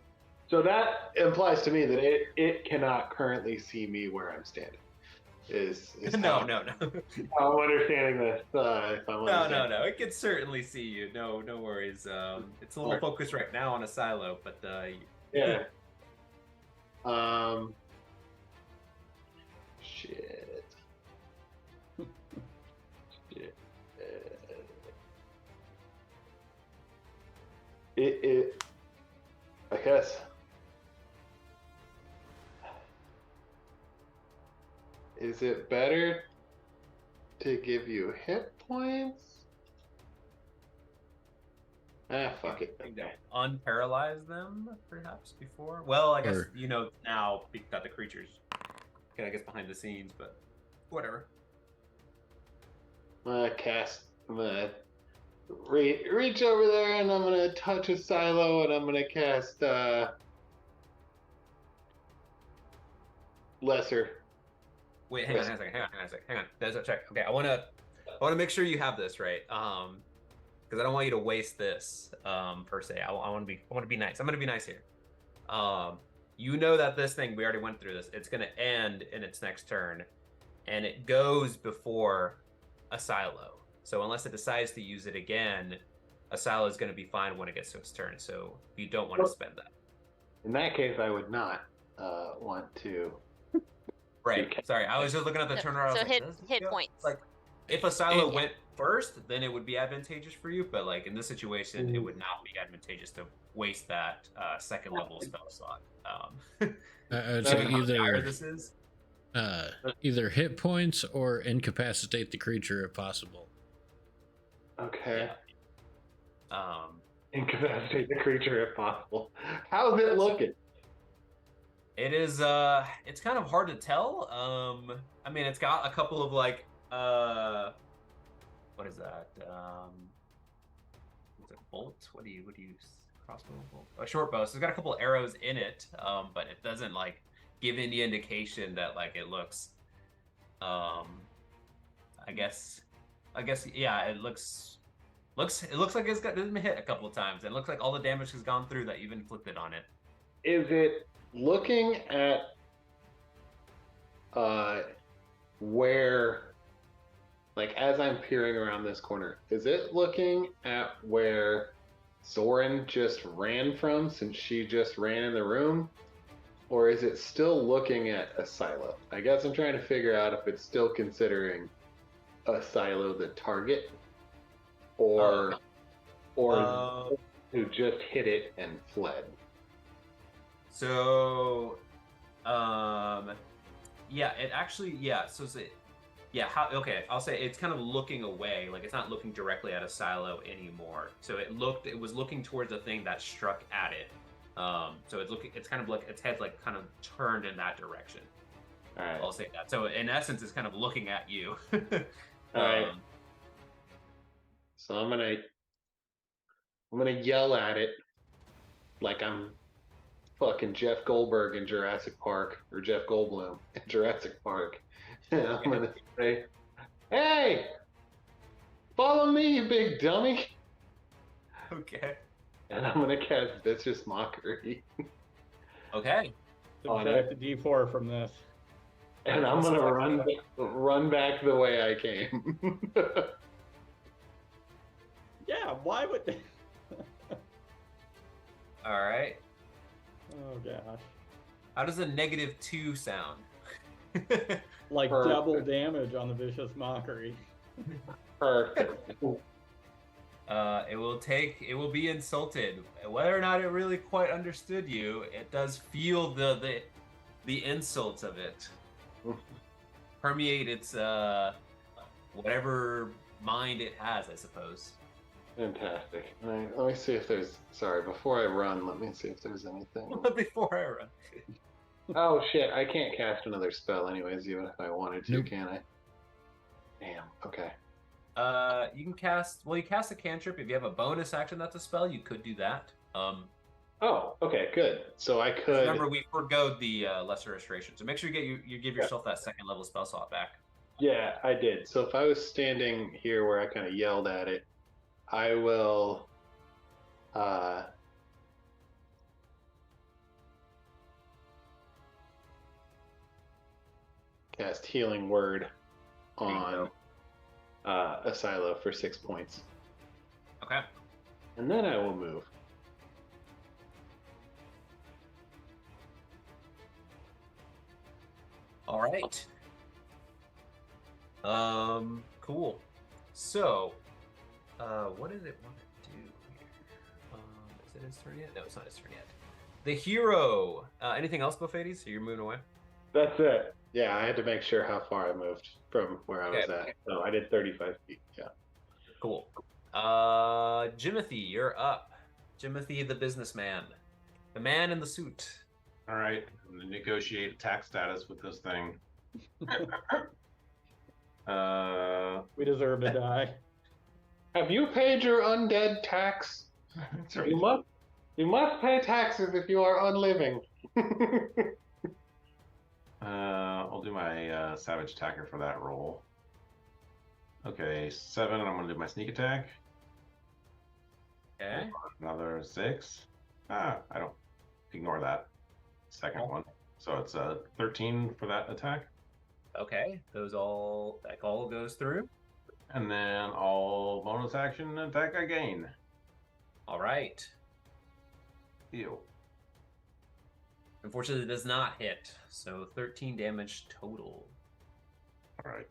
So that implies to me that it cannot currently see me where I'm standing. Is No. how I'm understanding this. If I'm No. It can certainly see you. No worries. It's a little focused right now on a silo, but yeah. Shit. Shit. I guess. Is it better to give you hit points? Fuck it. Okay. Unparalyze them, perhaps before. Well, I guess Or- now that the creature's, I guess behind the scenes, but whatever. I'm gonna reach over there and I'm gonna touch a silo and I'm gonna cast lesser. Wait, hang on a second. Hang on. There's a check. Okay, I want to make sure you have this right. Because I don't want you to waste this. Per se, I want to be nice. I'm gonna be nice here. You know that this thing, we already went through this. It's gonna end in its next turn, and it goes before a silo. So unless it decides to use it again, a silo is gonna be fine when it gets to its turn. So you don't want to spend that. In that case, I would not want to. Right. Sorry, I was just looking at the turnaround. So like, hit points. Like, if a silo went first, then it would be advantageous for you. But like in this situation, it would not be advantageous to waste that second level spell slot. I'd say how dire either this is. either hit points or incapacitate the creature if possible. Okay. Yeah. Incapacitate the creature if possible. How's it looking? It is. It's kind of hard to tell. I mean, it's got a couple of like. What is that? Is it bolt? What do you crossbow bolt? A short bow. So it's got a couple arrows in it. But it doesn't like give any indication that like it looks. I guess. Yeah. It looks like it's been hit a couple of times. And it looks like all the damage has gone through that you've inflicted on it. Is it looking at where, like, as I'm peering around this corner, is it looking at where Zoran just ran from, since she just ran in the room? Or is it still looking at a silo? I guess I'm trying to figure out if it's still considering a silo the target, or who just hit it and fled. So, yeah, it actually, yeah. So, okay. I'll say it's kind of looking away, like it's not looking directly at a silo anymore. So it was looking towards a thing that struck at it. So it's kind of like its head's like kind of turned in that direction. All right. I'll say that. So in essence, it's kind of looking at you. All right. So I'm gonna yell at it like I'm fucking Jeff Goldberg in Jurassic Park, or Jeff Goldblum in Jurassic Park. And I'm gonna say, "Hey, follow me, you big dummy!" Okay. And I'm gonna cast Vicious Mockery. Okay. Subtract the D4 from this. And I'm gonna run back the way I came. Yeah, why would they? All right. Oh gosh. How does a -2 sound? Like Perfect. double damage on the Vicious Mockery. Perfect. It will be insulted. Whether or not it really quite understood you, it does feel the insults of it permeate its whatever mind it has, I suppose. Fantastic. Let me see if there's. Sorry, before I run, let me see if there's anything. Before I run. Oh shit! I can't cast another spell, anyways, even if I wanted to. Nope. Can I? Damn. Okay. You can cast. Well, you cast a cantrip. If you have a bonus action, that's a spell. You could do that. Oh, okay, good. So I could. Remember, we forgoed the lesser restoration. So make sure you give yourself that second level spell slot back. Yeah, I did. So if I was standing here where I kind of yelled at it, I will uh, cast Healing Word There you on Asilo for 6 points. Okay. And then I will move. All right. Cool. So, what did it want to do here? Is it his turn yet? No, it's not his turn yet. The hero. Anything else, Buffettes? So you're moving away? That's it. Yeah, I had to make sure how far I moved from where I was Okay. at. So I did 35 feet. Yeah. Cool. Jimothy, you're up. Jimothy, the businessman, the man in the suit. All right, I'm gonna negotiate attack status with this thing. We deserve to die. Have you paid your undead tax? That's right. You must pay taxes if you are unliving. I'll do my savage attacker for that roll. Okay, 7, and I'm gonna do my sneak attack. Okay. Another 6. I don't ignore that second one. So it's 13 for that attack. Okay. That all goes through. And then I'll bonus action attack again. All right. Ew. Unfortunately, it does not hit. So 13 damage total. All right.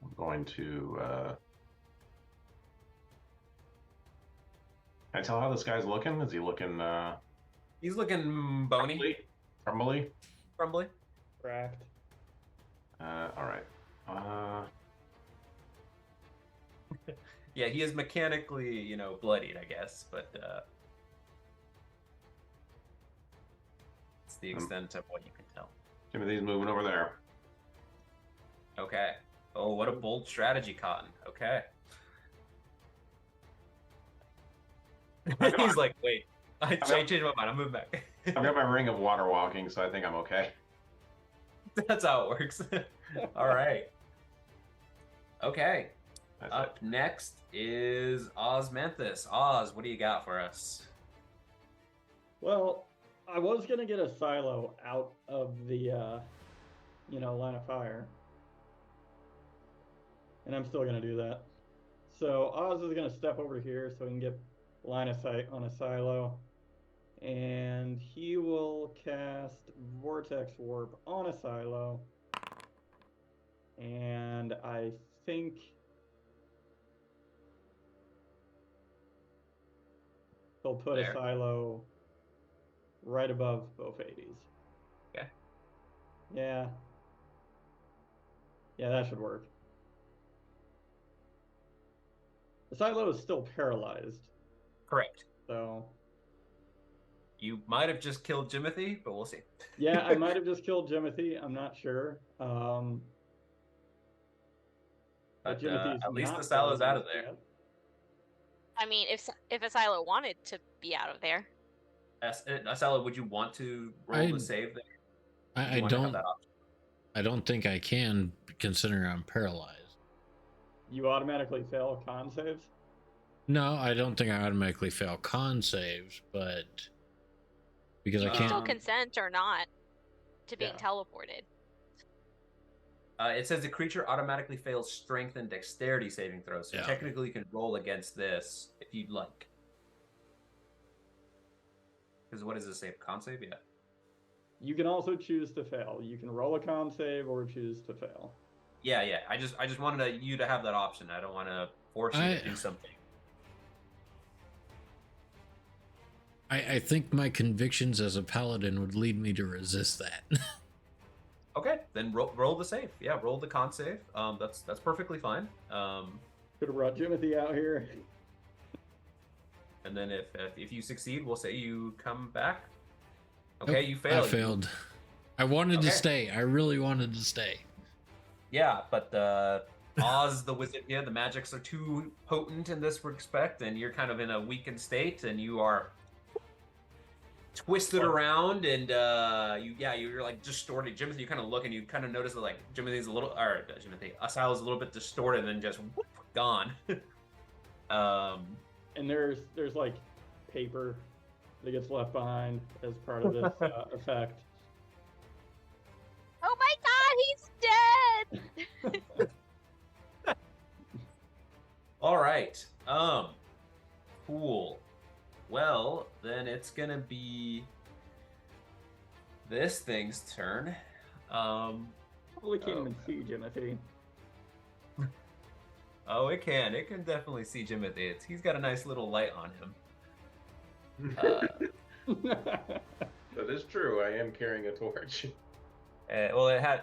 I'm going to. Can I tell how this guy's looking? Is he looking He's looking bony, crumbly? crumbly. Cracked. All right. Yeah, he is mechanically, bloodied, I guess, but it's the extent of what you can tell. Timothy's moving over there. Okay. Oh, what a bold strategy, Cotton. Okay. He's like, wait, I changed my mind. I'm moving back. I've got my ring of water walking, so I think I'm okay. That's how it works. All right. Okay. That's Up next is Osmanthus. Oz, what do you got for us? Well, I was gonna get a silo out of the line of fire. And I'm still gonna do that. So Oz is gonna step over here so he can get line of sight on a silo. And he will cast Vortex Warp on a silo. And I think he'll put There. a silo right above Buffettes. Okay. Yeah. Yeah, that should work. The silo is still paralyzed, Correct. so You might have just killed Jimothy, but we'll see. yeah, I might have just killed Jimothy. I'm not sure. But Jimothy's at least not the silo's out of paralyzed there. yet. I mean, if Asilo wanted to be out of there, Asala, would you want to roll the save there? I You want to have don't. that option? I don't think I can, considering I'm paralyzed. You automatically fail con saves? No, I don't think I automatically fail con saves, but because I you can can't. still consent or not to being Yeah. teleported. It says the creature automatically fails strength and dexterity saving throws. So Yeah. technically you can roll against this if you'd like. Because what is this save? Con save? Yeah. You can also choose to fail. You can roll a con save or choose to fail. Yeah. I just wanted you to have that option. I don't want to force you to do something. I think my convictions as a paladin would lead me to resist that. Okay, then roll the save. Yeah, roll the con save. That's perfectly fine. Could have brought Jimothy out here. And then if you succeed, we'll say you come back. Okay, Nope, you failed. I failed. I wanted Okay. to stay. I really wanted to stay. Yeah, but Oz, the wizard here, the magics are too potent in this respect, and you're kind of in a weakened state, and you are twisted around, and you're like distorted. Jimothy, you kind of look and you kind of notice that like Jimothy's a little, or Jimothy, Asila's a little bit distorted, and just whoop, gone. And there's like paper that gets left behind as part of this effect. Oh my god, he's dead! All right. Cool. Well, then it's gonna be this thing's turn. Probably can't even see Jimothy. Oh, it can. It can definitely see Jimothy. He's got a nice little light on him. That is true. I am carrying a torch. Well,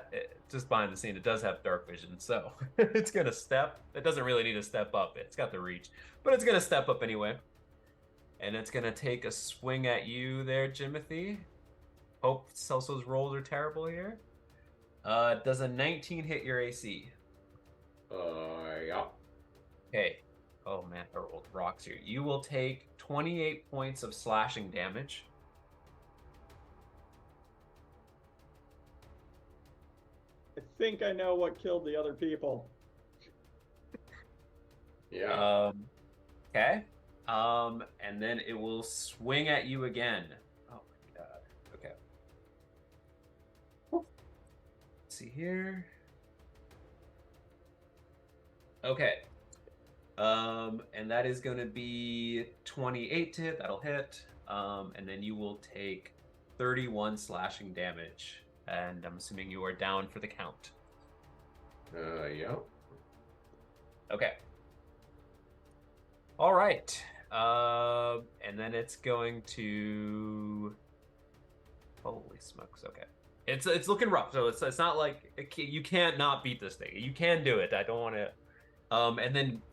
just behind the scene, it does have dark vision, so it's gonna step. It doesn't really need to step up. It's got the reach, but it's gonna step up anyway, and it's gonna take a swing at you there, Jimothy. Hope Celso's rolls are terrible here. Does a 19 hit your AC? Yeah. Okay. Oh man, I rolled rocks here. You will take 28 points of slashing damage. I think I know what killed the other people. Yeah. Okay. And then it will swing at you again. Oh my god. Okay. Let's see here. Okay. And that is going to be 28 to hit. That'll hit. And then you will take 31 slashing damage. And I'm assuming you are down for the count. Yeah. Okay. All right. And then it's going to. Holy smokes! Okay, it's looking rough. So it's not like you can't not beat this thing. You can do it. I don't want to. And then,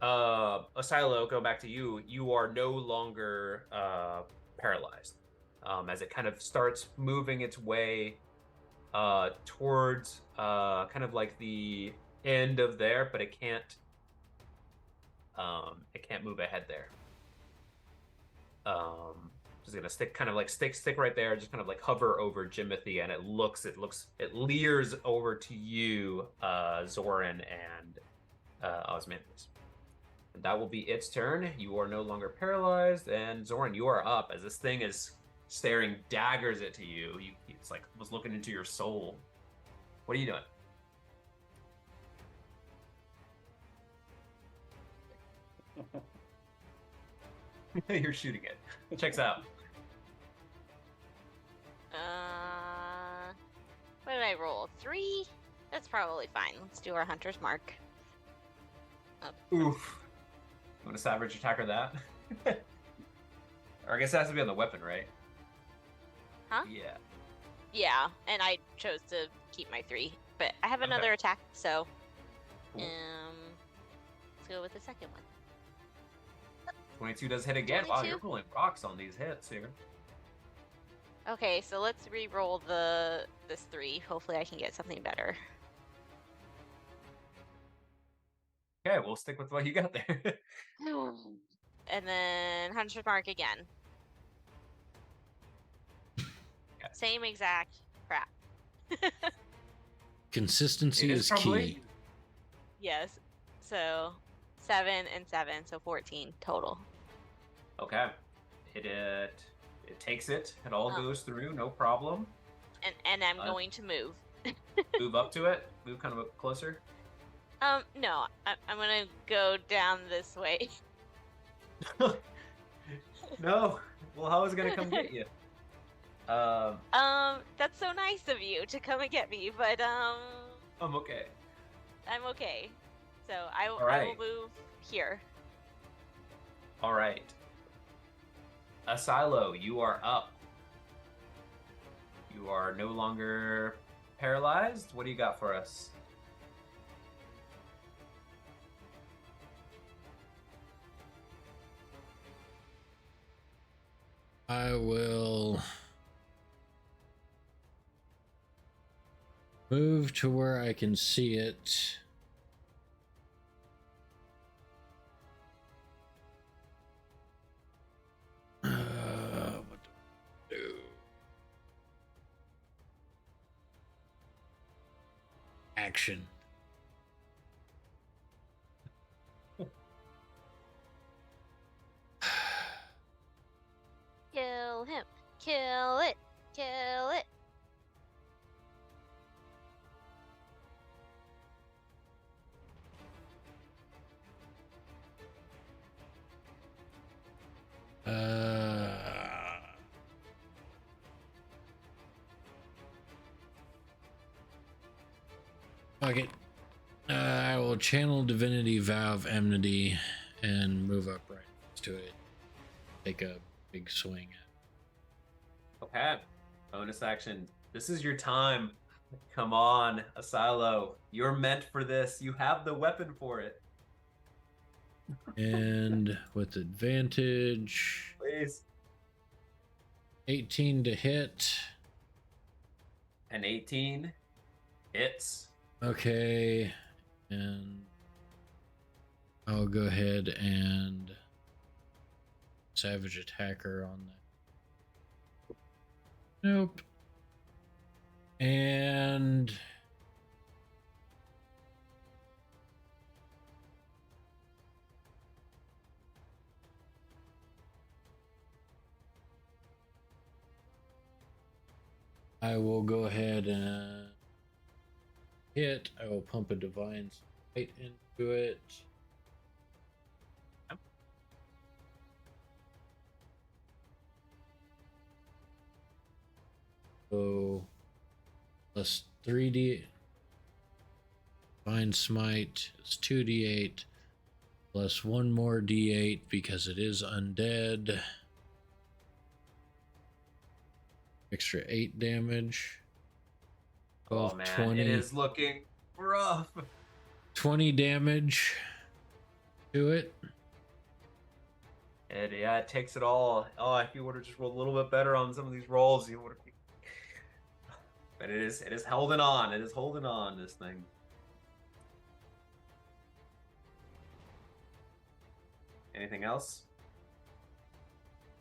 Asilo, go back to you. You are no longer paralyzed. As it kind of starts moving its way towards kind of like the end of there, but it can't move ahead there. Just gonna stick right there, just kind of like hover over Jimothy, and it leers over to you, Zoran and Osmanthus. And that will be its turn. You are no longer paralyzed, and Zoran, you are up as this thing is staring daggers at you. It's like was looking into your soul. What are you doing? You're shooting it. Checks out. What did I roll? 3? That's probably fine. Let's do our hunter's mark. Oh. Oof. You want to savage attacker that? Or I guess it has to be on the weapon, right? Huh? Yeah. Yeah, and I chose to keep my 3, but I have another attack, so Cool. let's go with the second one. 22 does hit again. 22? Wow, you're rolling rocks on these hits here. Okay, so let's re-roll this 3. Hopefully I can get something better. Okay, we'll stick with what you got there. And then hunter's mark again. Okay. Same exact crap. Consistency It is probably- key. Yes. So 7 and 7, so 14 total. Okay. It takes it. It all Oh. goes through, no problem. And I'm going to move. Move up to it. Move kind of up closer. No, I'm gonna go down this way. No. Well, how is it gonna come get you? That's so nice of you to come and get me, but I'm okay. I'm okay. So I will Alright. move here. All right. Asilo, you are up. You are no longer paralyzed. What do you got for us? I will move to where I can see it. What do I do? Action. Kill it. Kill it. Fuck it. I will channel Divinity Vow of Enmity and move up right next to it. Take a big swing at. Okay. Bonus action. This is your time. Come on, Asilo. You're meant for this. You have the weapon for it. And with advantage, Please. 18 to hit. An 18 hits. Okay. And I'll go ahead and Savage Attacker on that. Nope. And I will go ahead and hit. I will pump a Divine Smite into it. So plus 3d. Divine Smite is 2d8 plus one more d8 because it is undead. Extra 8 damage. 12, Oh man, 20, it is looking rough. 20 damage to it. It takes it all. Oh, if you would have just rolled a little bit better on some of these rolls, you would have. But it is holding on. It is holding on, this thing. Anything else?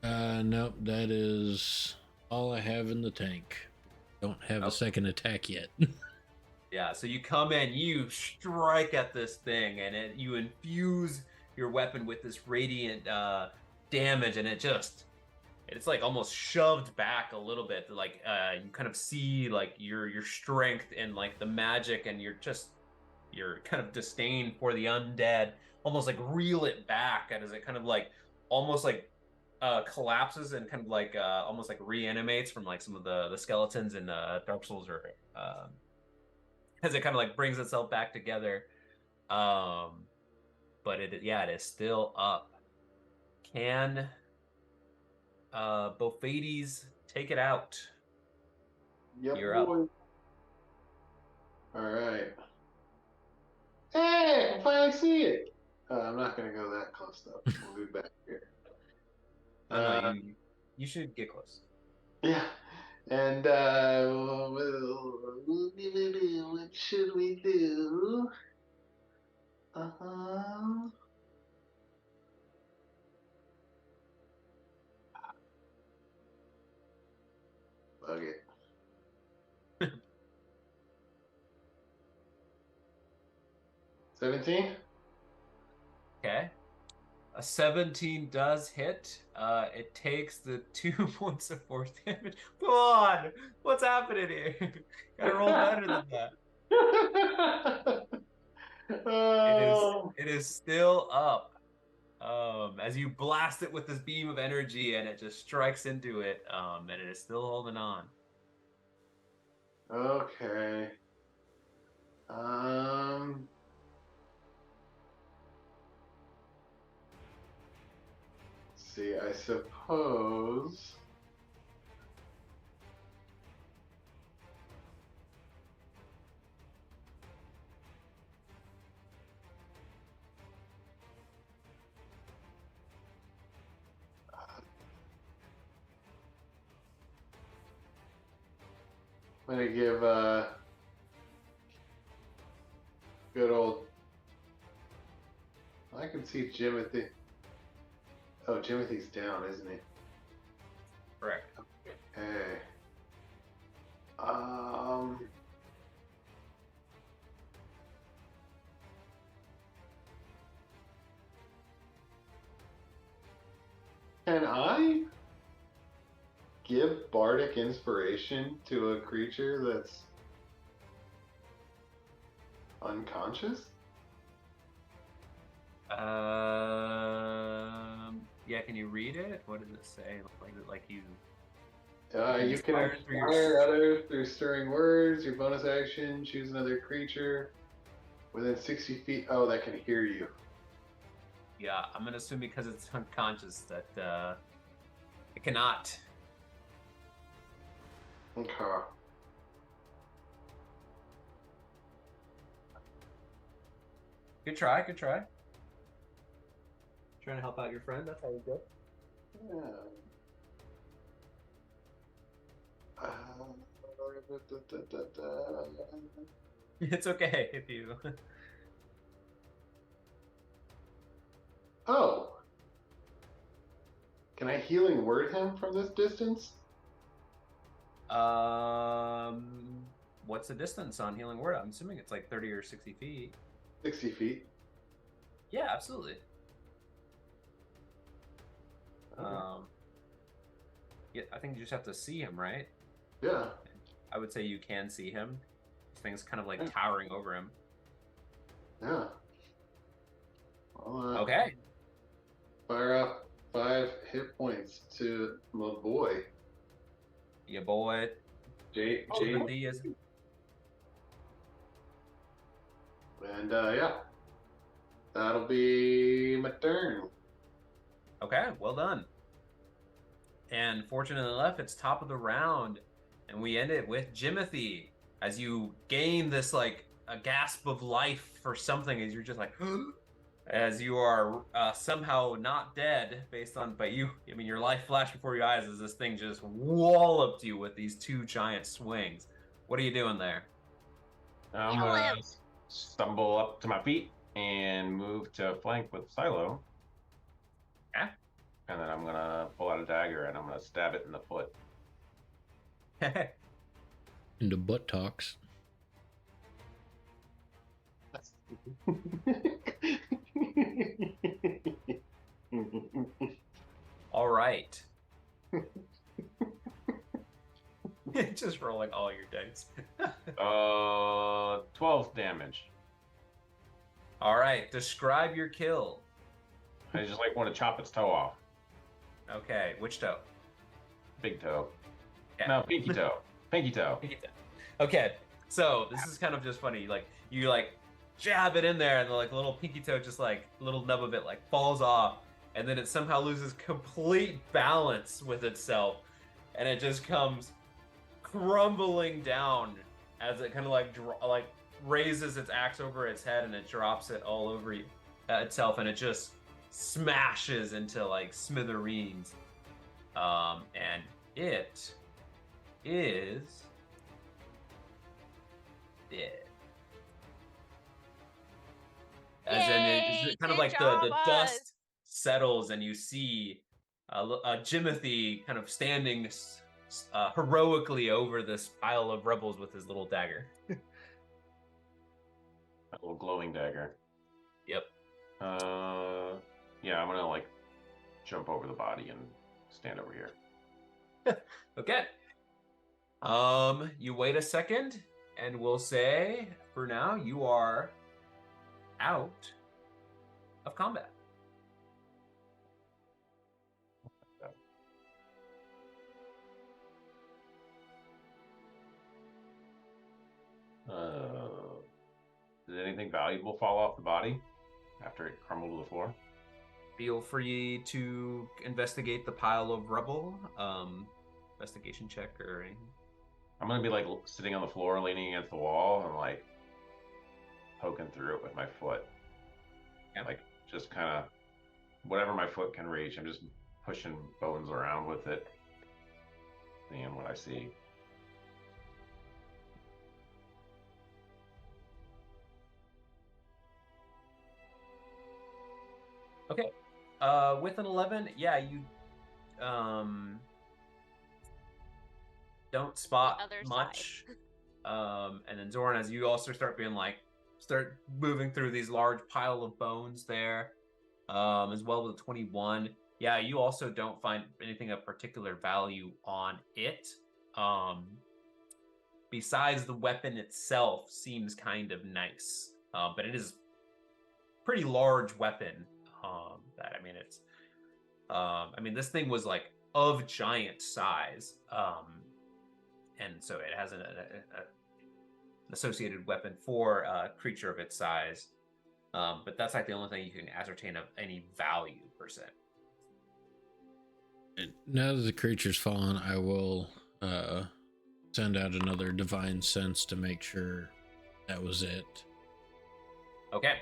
Nope, that is all I have in the tank. Don't have a second attack yet. Yeah, so you come in, you strike at this thing, and you infuse your weapon with this radiant damage, and it's like almost shoved back a little bit. Like you kind of see like your strength and like the magic, and your kind of disdain for the undead almost like reel it back, and as it kind of like almost like collapses and kind of like almost like reanimates from like some of the skeletons in Dark Souls, or as it kind of like brings itself back together. But it is still up. Can Bophades take it out? Yep, You're up. boy. All right. Hey, I can finally see it. I'm not gonna go that close though. We'll be back here. No, you should get close. Yeah. And what should we do? Uh-huh. Bug it. $17? Okay. A 17 does hit. It takes the 2 points of force damage. Come on! What's happening here? Gotta roll better than that. Oh. It is still up. As you blast it with this beam of energy, and it just strikes into it, and it is still holding on. Okay. Let's see, I suppose. I'm gonna give good old. I can see Jimothy. Oh, Jimothy's down, isn't he? Correct. Okay. Can I give bardic inspiration to a creature that's unconscious? Yeah, can you read it? What does it say? Like you You can inspire through your inspire others through stirring words. Your bonus action, choose another creature within 60 feet. Oh, that can hear you. Yeah, I'm gonna assume because it's unconscious that it cannot. Okay. Good try, good try. Trying to help out your friend, that's always good. Yeah. It's okay if you Oh. Can I healing word him from this distance? what's the distance on healing word? I'm assuming it's like 30 or 60 feet. 60 feet. Yeah, absolutely. Okay. Yeah, I think you just have to see him, right? Yeah. I would say you can see him. This thing's kind of like Yeah. towering over him. Yeah. Well, Okay. Fire up 5 hit points to my boy. Yeah, boy. Jimothy is. And yeah, that'll be my turn. Okay, well done. And fortunately enough, it's top of the round, and we end it with Jimothy as you gain this like a gasp of life for something, as you're just like, as you are somehow not dead based on, but you, I mean, your life flashed before your eyes as this thing just walloped you with these 2 giant swings. What are you doing there? I'm Kill gonna him. stumble up to my feet and move to flank with Silo. Okay. And then I'm gonna pull out a dagger and I'm gonna stab it in the foot. Into butt talks. All right. Just rolling all your dice. 12 damage. All right, describe your kill. I just like want to chop its toe off. Okay, which toe? Big toe. Yeah. No, pinky toe. Pinky toe. Pinky toe. Okay, so this is kind of just funny. Like you like jab it in there, and the like little pinky toe, just like little nub of it, like falls off, and then it somehow loses complete balance with itself, and it just comes crumbling down as it kind of like raises its axe over its head, and it drops it all over itself, and it just smashes into like smithereens. And it is dead. As in, Yay, it's kind of good like the job, us. dust settles, and you see Jimothy kind of standing heroically over this pile of rebels with his little dagger. That little glowing dagger. Yep. Yeah, I'm gonna like jump over the body and stand over here. Okay. You wait a second, and we'll say for now you are out of combat. Did anything valuable fall off the body after it crumbled to the floor? Feel free to investigate the pile of rubble. Investigation check or anything. I'm gonna be like sitting on the floor, leaning against the wall, and like poking through it with my foot. Yeah. Like just kind of whatever my foot can reach. I'm just pushing bones around with it, seeing what I see. Okay. With an 11, yeah, you don't spot other much. And then Zoran, as you also start moving through these large pile of bones there, as well with 21. Yeah, you also don't find anything of particular value on it. Besides the weapon itself seems kind of nice, but it is pretty large weapon. That I mean, it's I mean, this thing was like of giant size, and so it has an associated weapon for a creature of its size. But that's like the only thing you can ascertain of any value per se. Now that the creature's fallen, I will send out another divine sense to make sure that was it. Okay.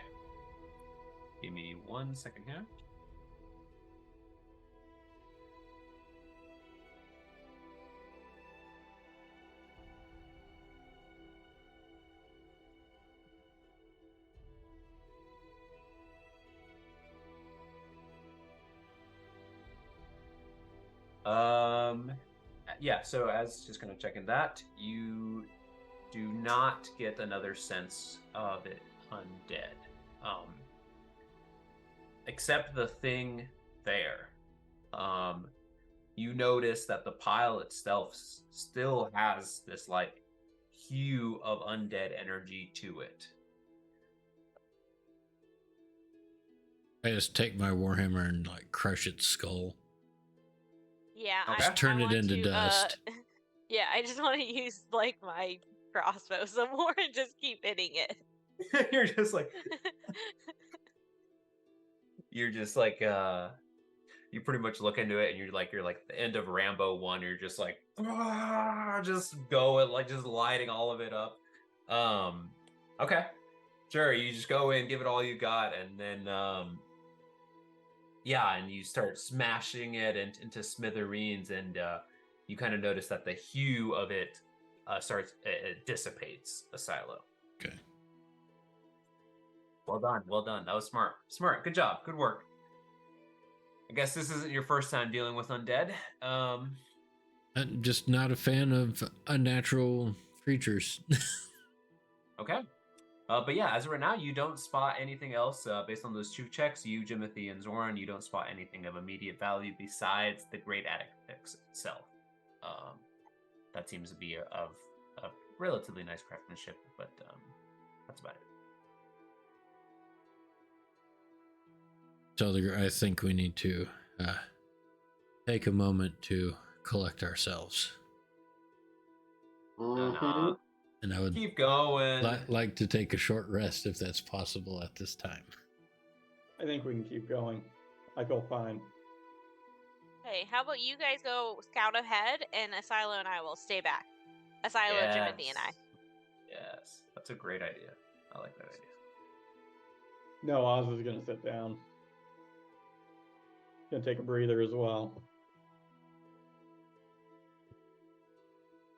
Give me 1 second here. Yeah, so as just gonna check in that, you do not get another sense of it undead. Except the thing there. You notice that the pile itself still has this like hue of undead energy to it. I just take my warhammer and like crush its skull. Yeah, Okay. Just turn it want into to, dust. Yeah, I just want to use like my crossbow some more and just keep hitting it. You're just like you pretty much look into it and you're like the end of Rambo 1. You're just like just going like just lighting all of it up. Okay, sure. You just go in, give it all you got, and then yeah, and you start smashing it into smithereens, and you kind of notice that the hue of it it dissipates. A silo. Okay. Well done. That was smart. Good job. Good work. I guess this isn't your first time dealing with undead. I'm just not a fan of unnatural creatures. Okay. But yeah, as of right now, you don't spot anything else based on those 2 checks. You, Jimothy, and Zoran, you don't spot anything of immediate value besides the Great Attic itself. That seems to be of relatively nice craftsmanship, but that's about it. So I think we need to take a moment to collect ourselves. Mhm. And I would Keep going. like to take a short rest if that's possible at this time. I think we can keep going. I feel fine. Hey, how about you guys go scout ahead and Asilo and I will stay back. Asilo, Jimothy, and I. Yes, that's a great idea. I like that idea. No, Oz is gonna sit down. Gonna take a breather as well.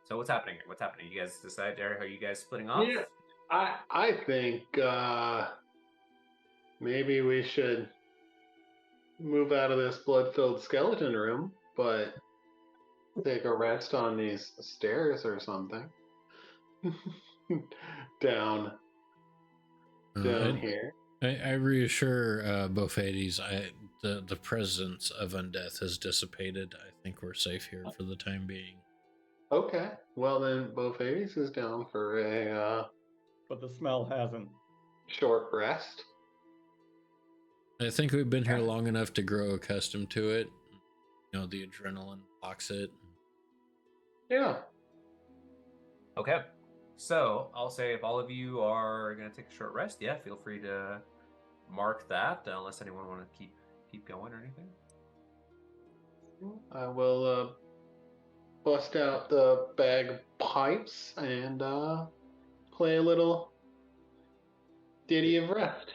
So what's happening here? What's happening? You guys decide, are you guys splitting off? Yeah, I think maybe we should move out of this blood-filled skeleton room, but take a rest on these stairs or something. down here. I reassure Bofades, the presence of undeath has dissipated. I think we're safe here for the time being. Okay, well then Bofades is down for a But the smell hasn't. short rest. I think we've been here long enough to grow accustomed to it. You know, the adrenaline blocks it. Yeah. Okay. So I'll say if all of you are going to take a short rest, yeah, feel free to mark that unless anyone want to keep going or anything. I will bust out the bagpipes and play a little ditty of rest.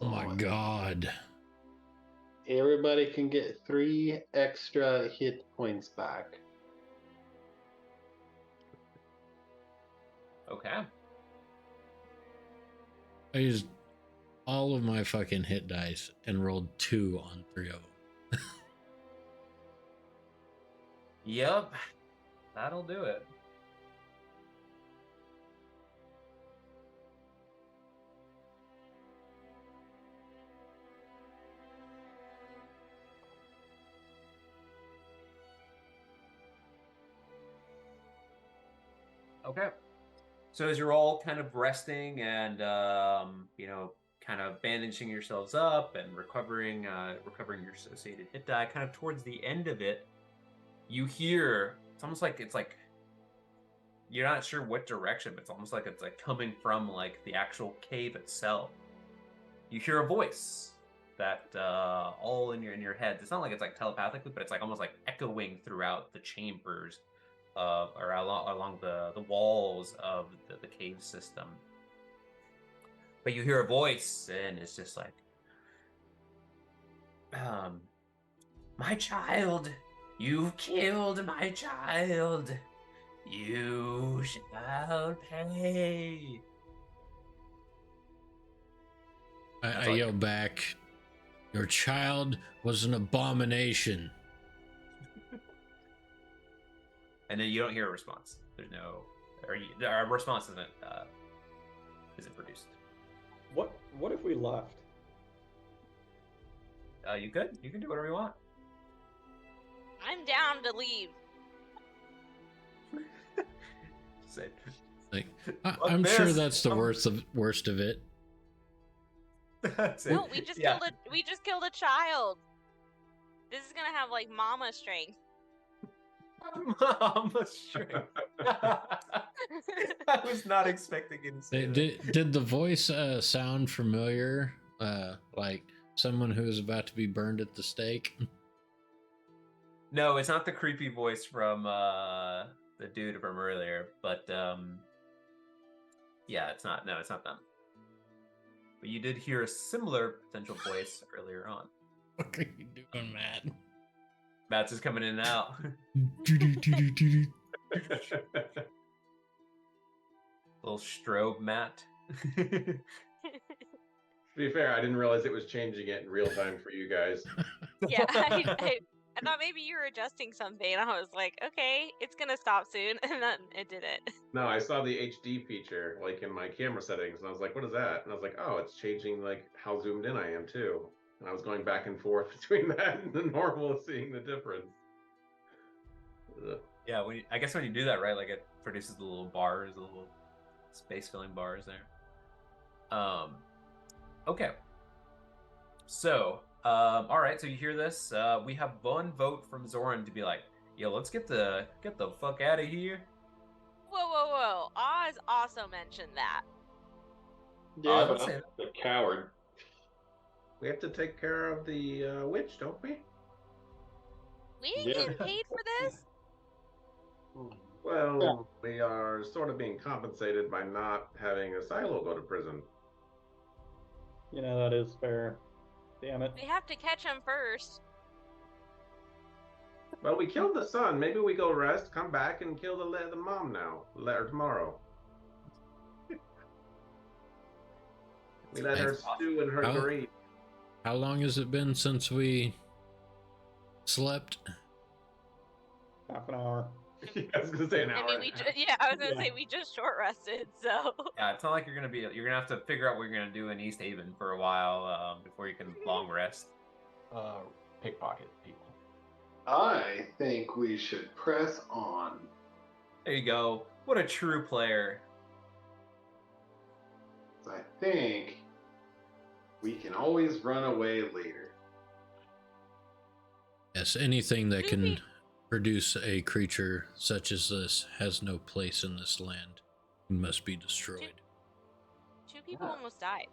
Oh my god. Everybody can get 3 extra hit points back. Okay. I used all of my fucking hit dice and rolled 2 on 3 of them. Yep. That'll do it. Okay. So as you're all kind of resting and kind of bandaging yourselves up and recovering your associated hit die, kind of towards the end of it, you hear it's almost like you're not sure what direction, but it's almost like it's like coming from like the actual cave itself. You hear a voice that all in your head. It's not like it's like telepathically, but it's like almost like echoing throughout the chambers or along the walls of the cave system. But you hear a voice, and it's just like, my child, you've killed my child. You shall pay. I yell back, your child was an abomination. And then you don't hear a response. There's no, our response isn't produced. What if we left? You could. You can do whatever you want. I'm down to leave. Say, Like, I'm sure that's the worst of it. That's No, it. we just Yeah. killed a child. This is gonna have like mama strength. Mama strength. I was not expecting you to say that. Did the voice sound familiar? Like someone who is about to be burned at the stake? No, it's not the creepy voice from the dude from earlier, but yeah, it's not. No, it's not them. But you did hear a similar potential voice earlier on. What are you doing, Matt? Matt's is coming in and out. Little strobe Matt. To be fair, I didn't realize it was changing it in real time for you guys. Yeah, I thought maybe you were adjusting something, and I was like, okay, it's gonna stop soon, and then it didn't. No, I saw the HD feature like in my camera settings, and I was like, "What is that?" And I was like, "Oh, it's changing like how zoomed in I am too." And I was going back and forth between that and the normal, seeing the difference. Ugh. Yeah, I guess when you do that, right, like it produces the little bars, the little space filling bars there. Okay. So, all right. So you hear this? We have one vote from Zoran to be like, "Yo, let's get the fuck out of here." Whoa! Oz also mentioned that. Yeah, don't but say I'm a coward. We have to take care of the witch, don't we? We ain't Yeah. getting paid for this. Well, we are sort of being compensated by not having a silo go to prison. You know, that is fair. Damn it. We have to catch him first. Well, we killed the son. Maybe we go rest, come back, and kill the mom now, or tomorrow. We let her stew in her How- grave. How long has it been since we slept? Half an hour. I was gonna say an hour. I mean, I was gonna say we just short rested, so. Yeah, it's not like you're gonna have to figure out what you're gonna do in East Haven for a while before you can long rest. Pickpocket people. I think we should press on. There you go. What a true player. I think we can always run away later. Yes, anything that can produce a creature such as this has no place in this land and must be destroyed. Two people almost died.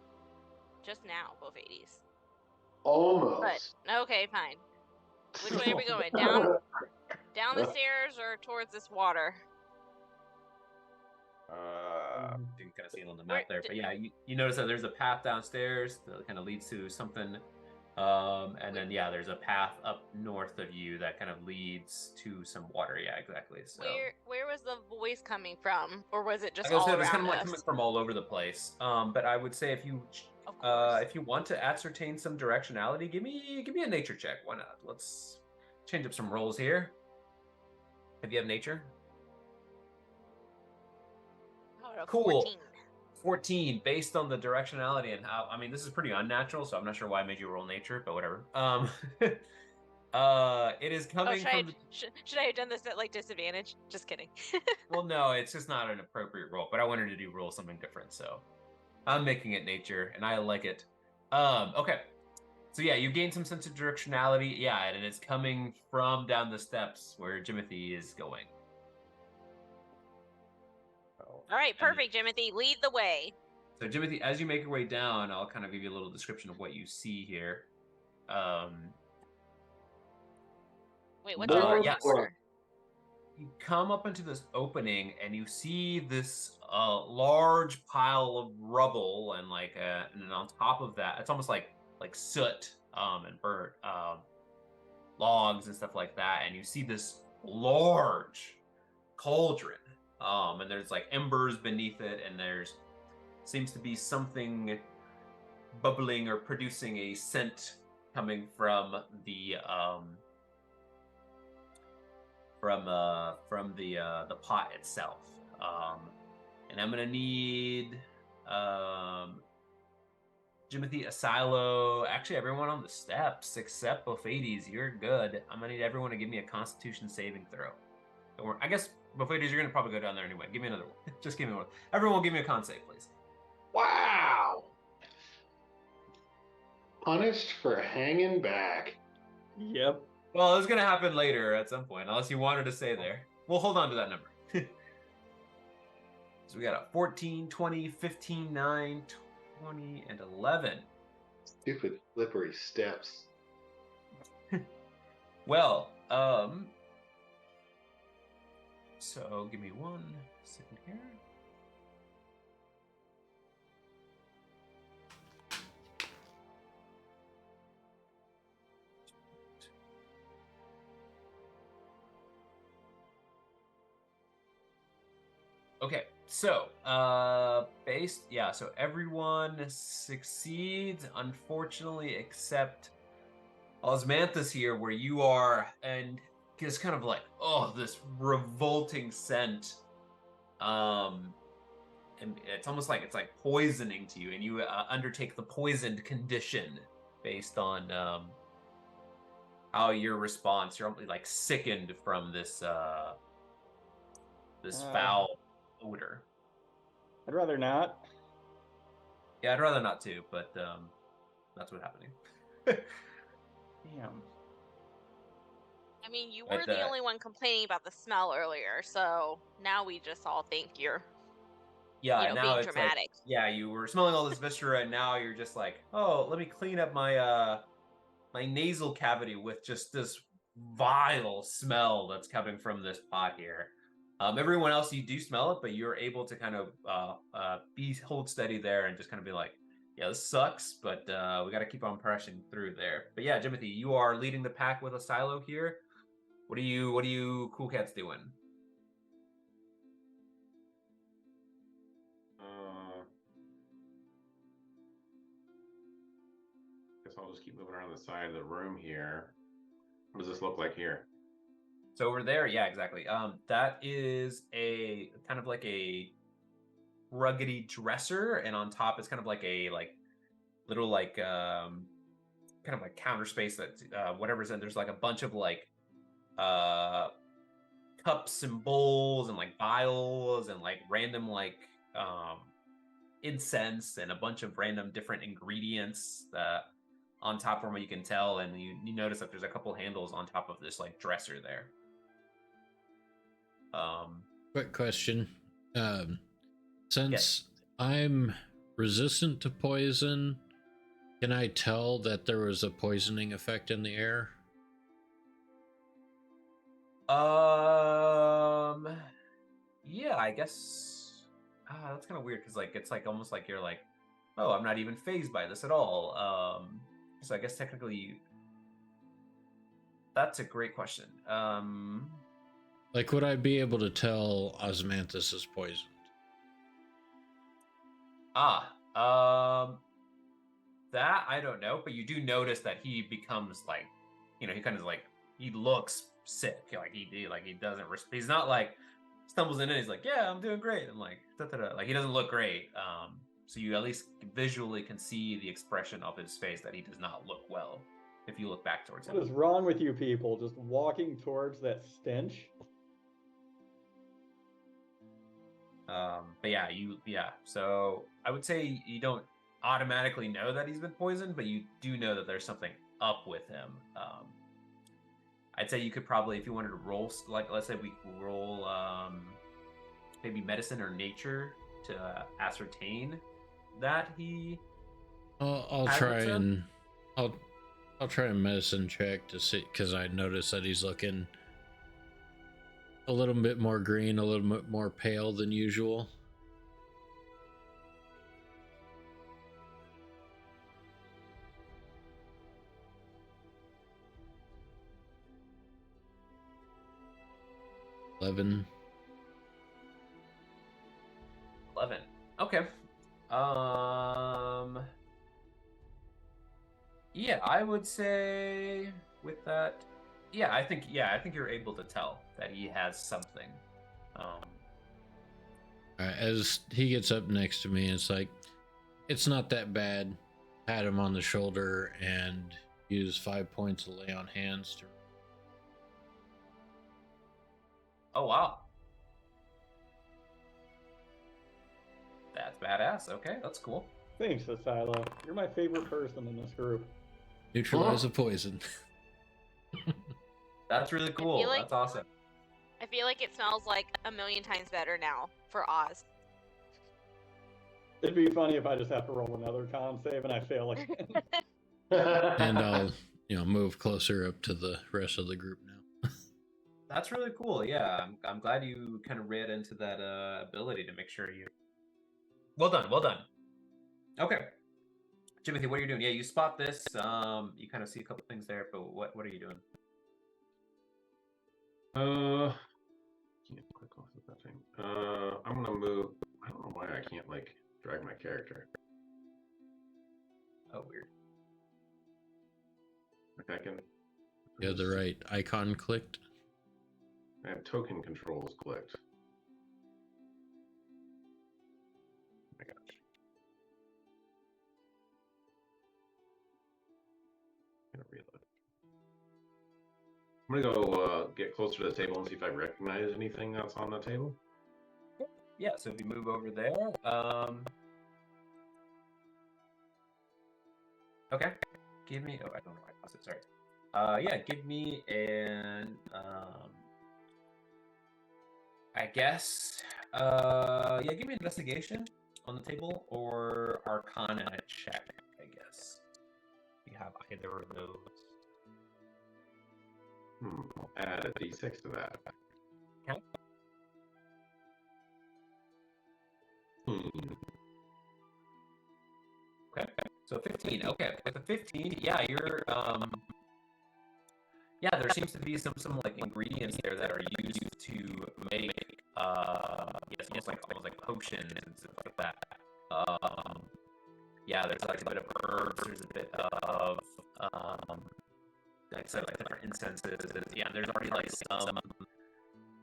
Just now, both 80s. Almost. But, okay, fine. Which way are we going? Down the stairs or towards this water? You can kind of see it on the map there, but yeah, you notice that there's a path downstairs that kind of leads to something, and then yeah, there's a path up north of you that kind of leads to some water. Yeah, exactly. So Where was the voice coming from, or was it just like I all said, around it's kind of like us? coming from all over the place. But I would say if you want to ascertain some directionality, give me a nature check. Why not? Let's change up some rolls here. Have you have nature? Oh, Cool. 14. 14 based on the directionality and how, I mean, this is pretty unnatural, so I'm not sure why I made you roll nature, but whatever. It is Oh, coming from the. should I have done this at like disadvantage? Just kidding. Well, no, it's just not an appropriate roll. But I wanted to roll something different, so I'm making it nature, and I like it. Okay. So yeah, you gain some sense of directionality. Yeah, and it's coming from down the steps where Jimothy is going. All right, perfect, Jimothy. Lead the way. So Jimothy, as you make your way down, I'll kind of give you a little description of what you see here. Wait, what's in More the blood. order? You come up into this opening, and you see this large pile of rubble, and and on top of that, it's almost like soot and burnt logs and stuff like that. And you see this large cauldron, and there's like embers beneath it, and there's seems to be something bubbling or producing a scent coming from the pot itself. And I'm gonna need Jimothy, Asilo, actually everyone on the steps except Bofades. You're good. I'm gonna need everyone to give me a Constitution saving throw. Or I guess Bofades, you're gonna probably go down there anyway. Give me another one. Just give me one. Everyone, give me a con save, please. Wow. Punished for hanging back. Yep. Well, it's gonna happen later at some point, unless you wanted to stay there. We'll hold on to that number. So we got a 14, 20, 15, 9, 20, and 11. Stupid slippery steps. Well, so give me 1 second here. Okay, so so everyone succeeds, unfortunately, except Osmanthus here, where you are, and it's kind of like, oh, this revolting scent, and it's almost like it's like poisoning to you, and you undertake the poisoned condition based on how your response. You're like sickened from this foul odor. I'd rather not. Yeah, I'd rather not too, but that's what's happening. Damn. I mean, you were the only one complaining about the smell earlier, so now we just all think you're now being dramatic. Like, you were smelling all this viscera, and now you're just like, oh, let me clean up my my nasal cavity with just this vile smell that's coming from this pot here. Everyone else, you do smell it, but you're able to kind of hold steady there and just kind of be like, yeah, this sucks, but we got to keep on pressing through there. But yeah, Jimothy, you are leading the pack with Asilo here. What are you cool cats doing? Guess I'll just keep moving around the side of the room here. What does this look like here? So over there, yeah, exactly. That is a kind of like a ruggedy dresser, and on top it's kind of like a little kind of like counter space that whatever's in. There's like a bunch of like cups and bowls and like vials and like random like incense and a bunch of random different ingredients that on top from what you can tell, and you notice that there's a couple handles on top of this like dresser there. Quick question. Since yes. I'm resistant to poison, can I tell that there was a poisoning effect in the air? Yeah, I guess that's kind of weird because like it's like almost like you're like, oh, I'm not even phased by this at all. So I guess technically that's a great question. Like, would I be able to tell Osmanthus is poisoned? That I don't know, but you do notice that he becomes like, he kind of like, he looks sick, like he doesn't. He's not like stumbles in and he's like, yeah, I'm doing great. I'm like, da-da-da. Like he doesn't look great. So you at least visually can see the expression of his face that he does not look well. if you look back towards What him. is wrong with you people? Just walking towards that stench? But yeah. So I would say you don't automatically know that he's been poisoned, but you do know that there's something up with him. I'd say you could probably, if you wanted to roll, like let's say we roll maybe medicine or nature to ascertain that he. I'll has try it, and I'll try a medicine check to see, because I noticed that he's looking a little bit more green, a little bit more pale than usual. $11. 11. Okay. Yeah, I would say with that, I think you're able to tell that he has something. As he gets up next to me, it's like, it's not that bad. Pat him on the shoulder and use 5 points of lay on hands to. Oh wow. That's badass. Okay, that's cool. Thanks, Asilo. You're my favorite person in this group. Neutralize the poison. That's really cool. like- That's awesome. I feel like it smells like a million times better now for Oz. It'd be funny if I just have to roll another con save and I fail again. And I'll, move closer up to the rest of the group now. That's really cool. Yeah, I'm glad you kind of read into that ability to make sure you. Well done. Okay, Timothy, what are you doing? Yeah, you spot this. You kind of see a couple things there, but what are you doing? Can't click off of that thing. I'm gonna move. I don't know why I can't like drag my character. Oh, weird. Like I can. You have the right icon clicked. I have token controls clicked. Oh my gosh. I'm gonna reload. I'm gonna go get closer to the table and see if I recognize anything that's on the table. Yeah, so if you move over there, okay, give me. Oh, I don't know why I paused it. Sorry. Yeah, give me an. I guess. Give me an investigation on the table or Arcana check. I guess. You have either of those. I'll add a d6 to that. Okay. Okay. So 15. Okay. With a 15, yeah, you're there seems to be some like ingredients there that are used to make almost like potions and stuff like that. There's like a bit of herbs, there's a bit of like I said, like different incenses. And there's already like some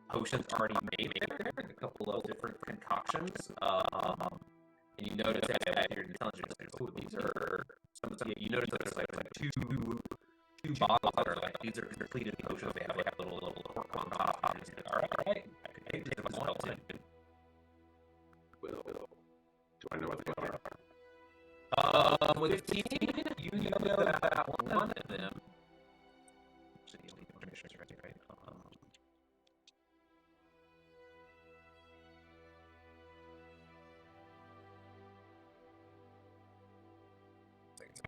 potions already made there, a couple of different concoctions. And you notice that your intelligence, these are you notice that there's like two bottles that are like these are completed potions. They have like a little cork on top. And it's like, all right, I can take this as well. Do I know what they are? With 15, you know that one of them. Actually, let me make sure it's right.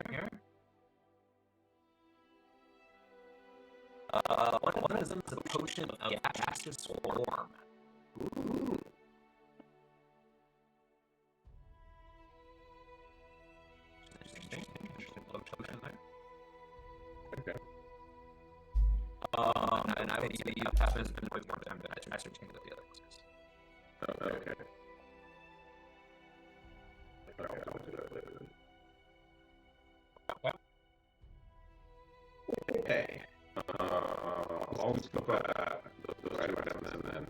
Here. One of them is a potion of gaseous form. Ooh. Interesting little potion there. Okay. And I would say you have to spend a bit more time to ascertain what the other ones is. Okay. I'll do that later then. Okay. I'll just go back those items and then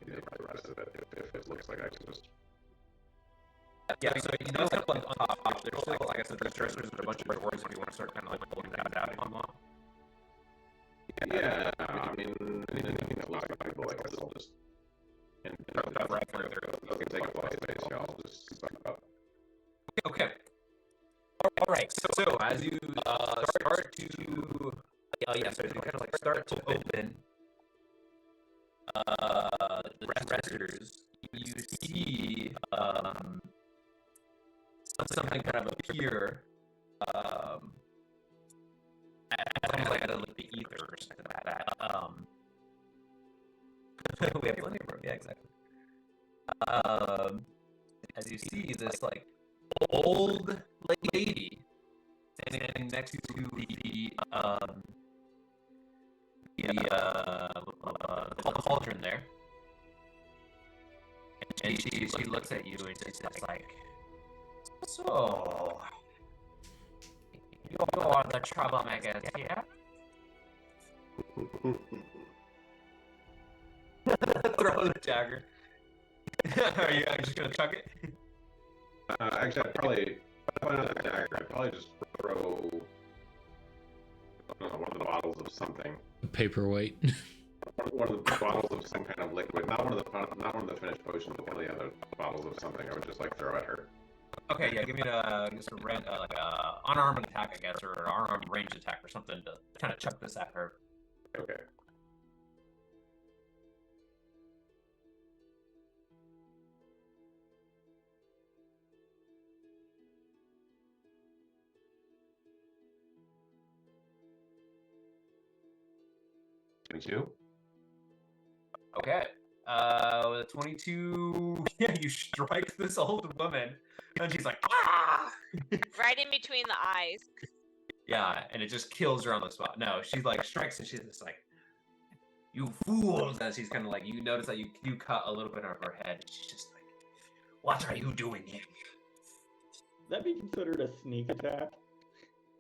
maybe the rest of it if it looks like I can just Yeah, so you know, up on top, there's still, like I said, there's dressers and a bunch of doors if you want to start kind of like pulling that out if you want. Yeah, I mean, anything that looks like people, like, I'll just. And Right further. I can take up a lot of space, so I'll just back up. Okay. All right. So as you start to, so as you kind of like start to open the dressers, you see something kind of appear. Almost like out of the ether or something like that. We have plenty of room. Yeah, exactly. As you see this like old lady standing next to the cauldron there, and she looks at you and she's just like, "So, you are the troublemakers here?" Throw the dagger. Are you just gonna chuck it? Actually, I'd probably not the dagger. I'd probably just throw one of the bottles of something. A paperweight. One of the bottles of some kind of liquid. Not one of the finished potions, but one of the other bottles of something. I would just like throw at her. Okay, yeah, give me a like a unarmed attack, I guess, or an unarmed ranged attack or something to kind of chuck this at her. Okay. $22. Okay. With a 22, yeah, you strike this old woman, and she's like, ah! Right in between the eyes. Yeah, and it just kills her on the spot. No, she like strikes and she's just like, you fools! As she's kind of like, you notice that you cut a little bit of her head. And she's just like, what are you doing here? Would that be considered a sneak attack?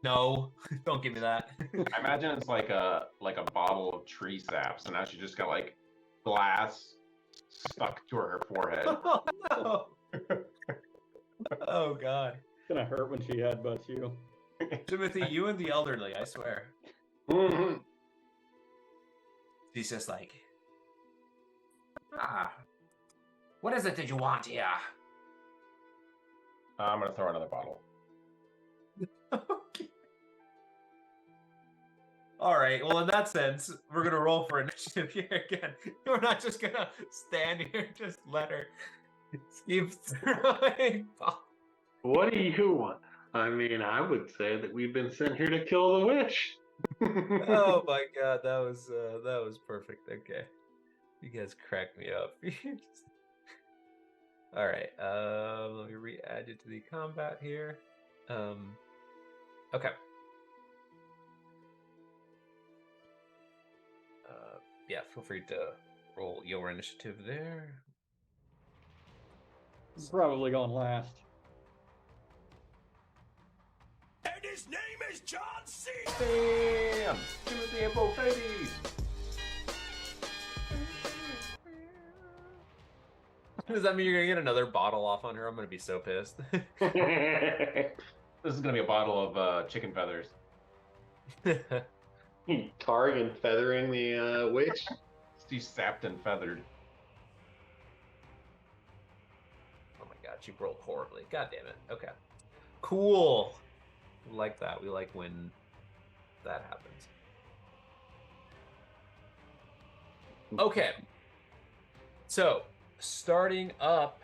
No, don't give me that. I imagine it's like a bottle of tree sap, so now she just got like glass stuck to her forehead. Oh no! Oh god. It's gonna hurt when she headbutts you. Timothy, you and the elderly, I swear. Mm-hmm. She's just like, what is it that you want here? I'm gonna throw another bottle. Okay. All right. Well, in that sense, we're gonna roll for initiative here again. We're not just gonna stand here and just let her keep throwing. What do you want? I mean, I would say that we've been sent here to kill the witch. Oh my god, that was perfect. Okay, you guys cracked me up. All right. Let me re-add you to the combat here. Okay. Yeah, feel free to roll your initiative there. I'm probably going last. And his name is John C. Bam! Timothy and both ladies! Does that mean you're gonna get another bottle off on her? I'm gonna be so pissed. This is gonna be a bottle of chicken feathers. Tarring and feathering the witch. She's sapped and feathered. Oh my god, she rolled horribly. God damn it. Okay. Cool. We like that. We like when that happens. Okay. So, starting up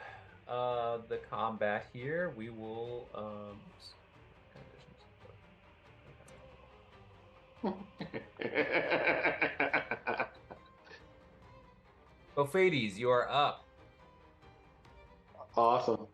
the combat here, we will Ophades, you are up. Awesome.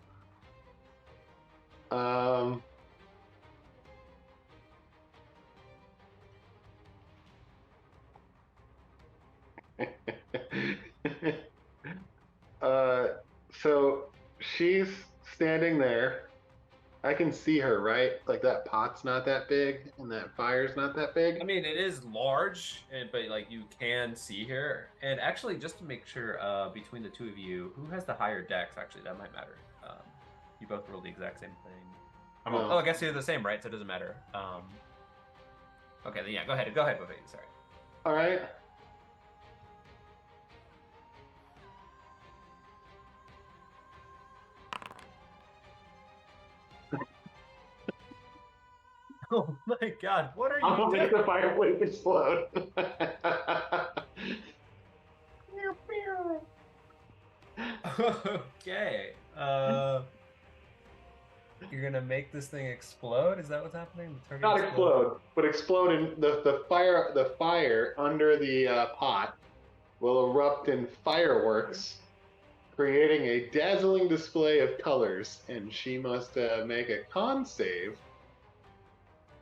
So she's standing there. I can see her, right? Like that pot's not that big and that fire's not that big. I mean, it is large, but like you can see her. And actually, just to make sure, between the two of you, who has the higher dex? Actually, that might matter. You both rolled the exact same thing. Well, Oh, I guess you're the same, right? So it doesn't matter. Okay, then yeah, go ahead, Buffet. Sorry. all right. Oh my God, what are I'm you gonna make doing? the fireplace explode. Okay. You're gonna make this thing explode? Is that what's happening? The target Not explode, but explode in the fire under the pot will erupt in fireworks, creating a dazzling display of colors, and she must make a con save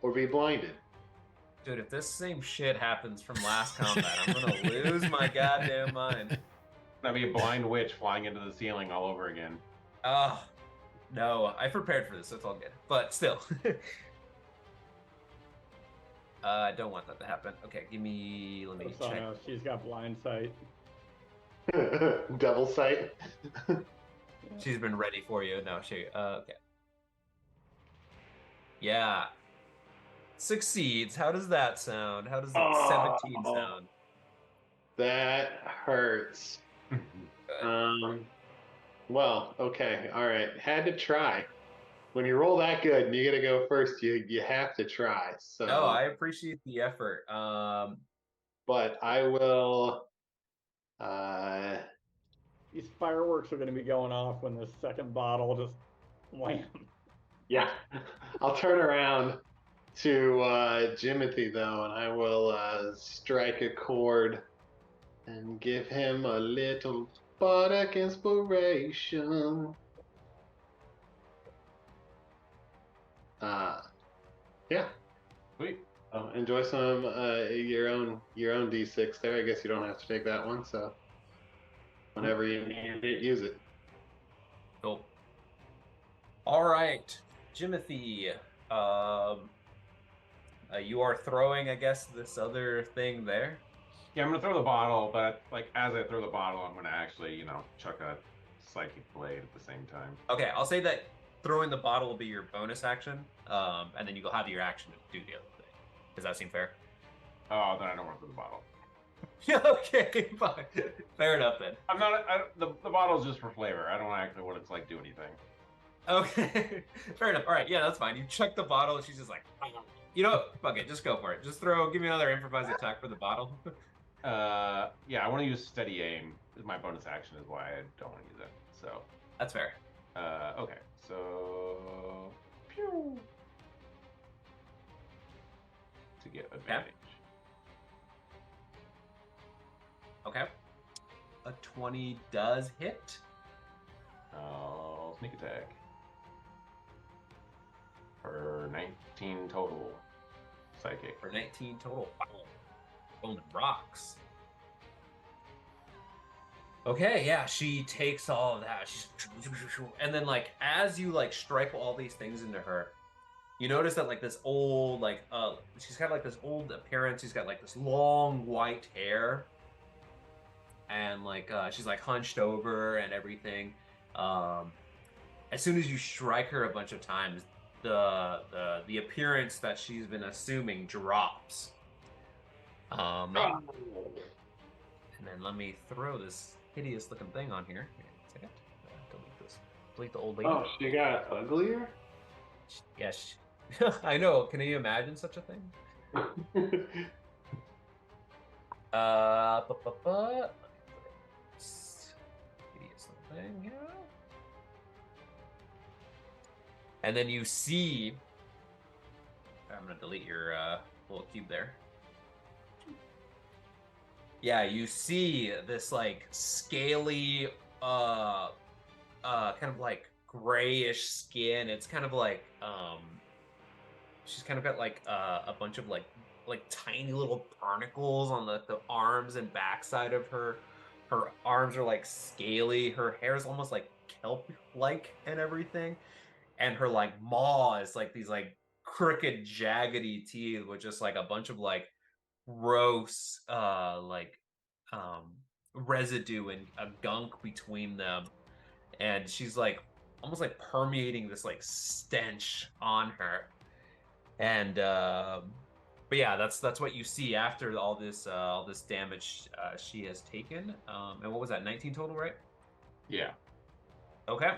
or be blinded. Dude, if this same shit happens from last combat, I'm gonna lose my goddamn mind. That'd be a blind witch flying into the ceiling all over again. Oh, no, I prepared for this, so it's all good. But still. I don't want that to happen. Okay, let me check. no, she's got blind sight. Devil sight. She's been ready for you. No, okay. Yeah. Succeeds. How does that sound? How does 17 sound? That hurts. Well, okay, all right. Had to try. When you roll that good and you get to go first, you have to try. So. No, I appreciate the effort. But I will. These fireworks are going to be going off when this second bottle just wham. Yeah, I'll turn around to Jimothy though, and I will strike a chord and give him a little bardic inspiration. Yeah. Sweet. Enjoy some your own D6 there. I guess you don't have to take that one, so whenever you need it, use it. Cool. All right, Jimothy. You are throwing, I guess, this other thing there. Yeah, I'm gonna throw the bottle, but like as I throw the bottle, I'm gonna actually, chuck a psychic blade at the same time. Okay, I'll say that throwing the bottle will be your bonus action, and then you'll have your action to do the other thing. Does that seem fair? Oh, then I don't want to throw the bottle. Yeah, okay, fine. Fair enough then. The bottle's just for flavor. I don't actually want it to do anything. Okay, fair enough. All right, yeah, that's fine. You chuck the bottle, and she's just like, fuck it, just go for it. Just give me another improvised attack for the bottle. Yeah, I want to use steady aim. My bonus action is why I don't want to use it. So that's fair. Okay, so pew, to get advantage. Okay. A 20 does hit. Sneak attack. For 19 total. Psychic. For 19 total. Wow. Golden rocks. Okay, yeah, she takes all of that. And then as you strike all these things into her, you notice that this old she's got this old appearance. She's got this long white hair. And she's hunched over and everything. As soon as you strike her a bunch of times, the appearance that she's been assuming drops. And then let me throw this hideous looking thing on here. Here, a second. Delete this. Delete the old lady. Oh, she got uglier? Yes. I know. Can you imagine such a thing? Hideous little thing here. And then you see, I'm gonna delete your little cube there. Yeah, you see this scaly, kind of grayish skin. It's kind of she's kind of got a bunch of tiny little barnacles on the arms and backside of her. Her arms are scaly. Her hair is almost kelp-like and everything. And her maw is these crooked, jaggedy teeth with just a bunch of gross residue and a gunk between them. And she's almost like permeating this like stench on her. And but yeah, that's what you see after all this damage she has taken. And what was that? 19 total, right? Yeah. Okay.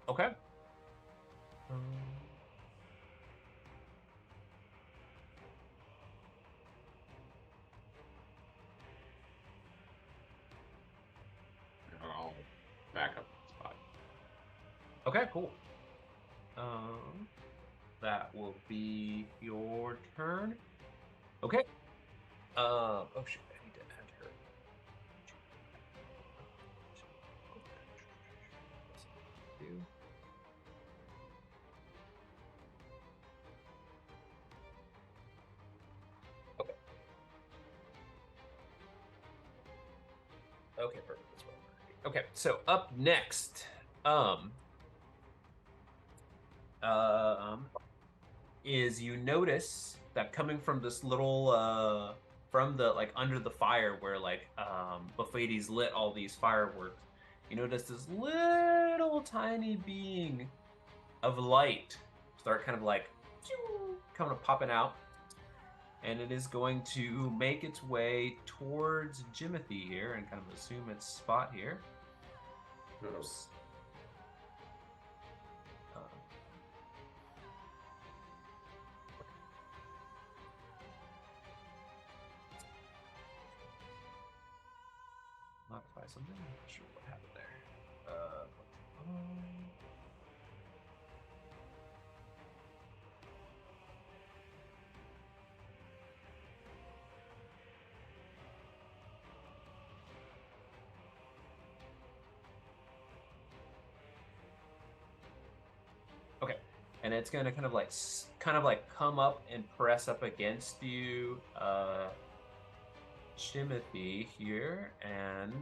Okay. I'll back up the spot. Okay, cool. That will be your turn. Okay. Oh shit, I need to add her. Okay. Okay, perfect. That's what I'm gonna do. Okay, so up next, is you notice that coming from this little from the like under the fire where like Buffettes lit all these fireworks, you notice this little tiny being of light start kind of like kind of popping out, and it is going to make its way towards Jimothy here and kind of assume its spot here. Oops. Modify something. I'm not sure what happened there. Okay, and it's gonna kind of like come up and press up against you, Timothy here, and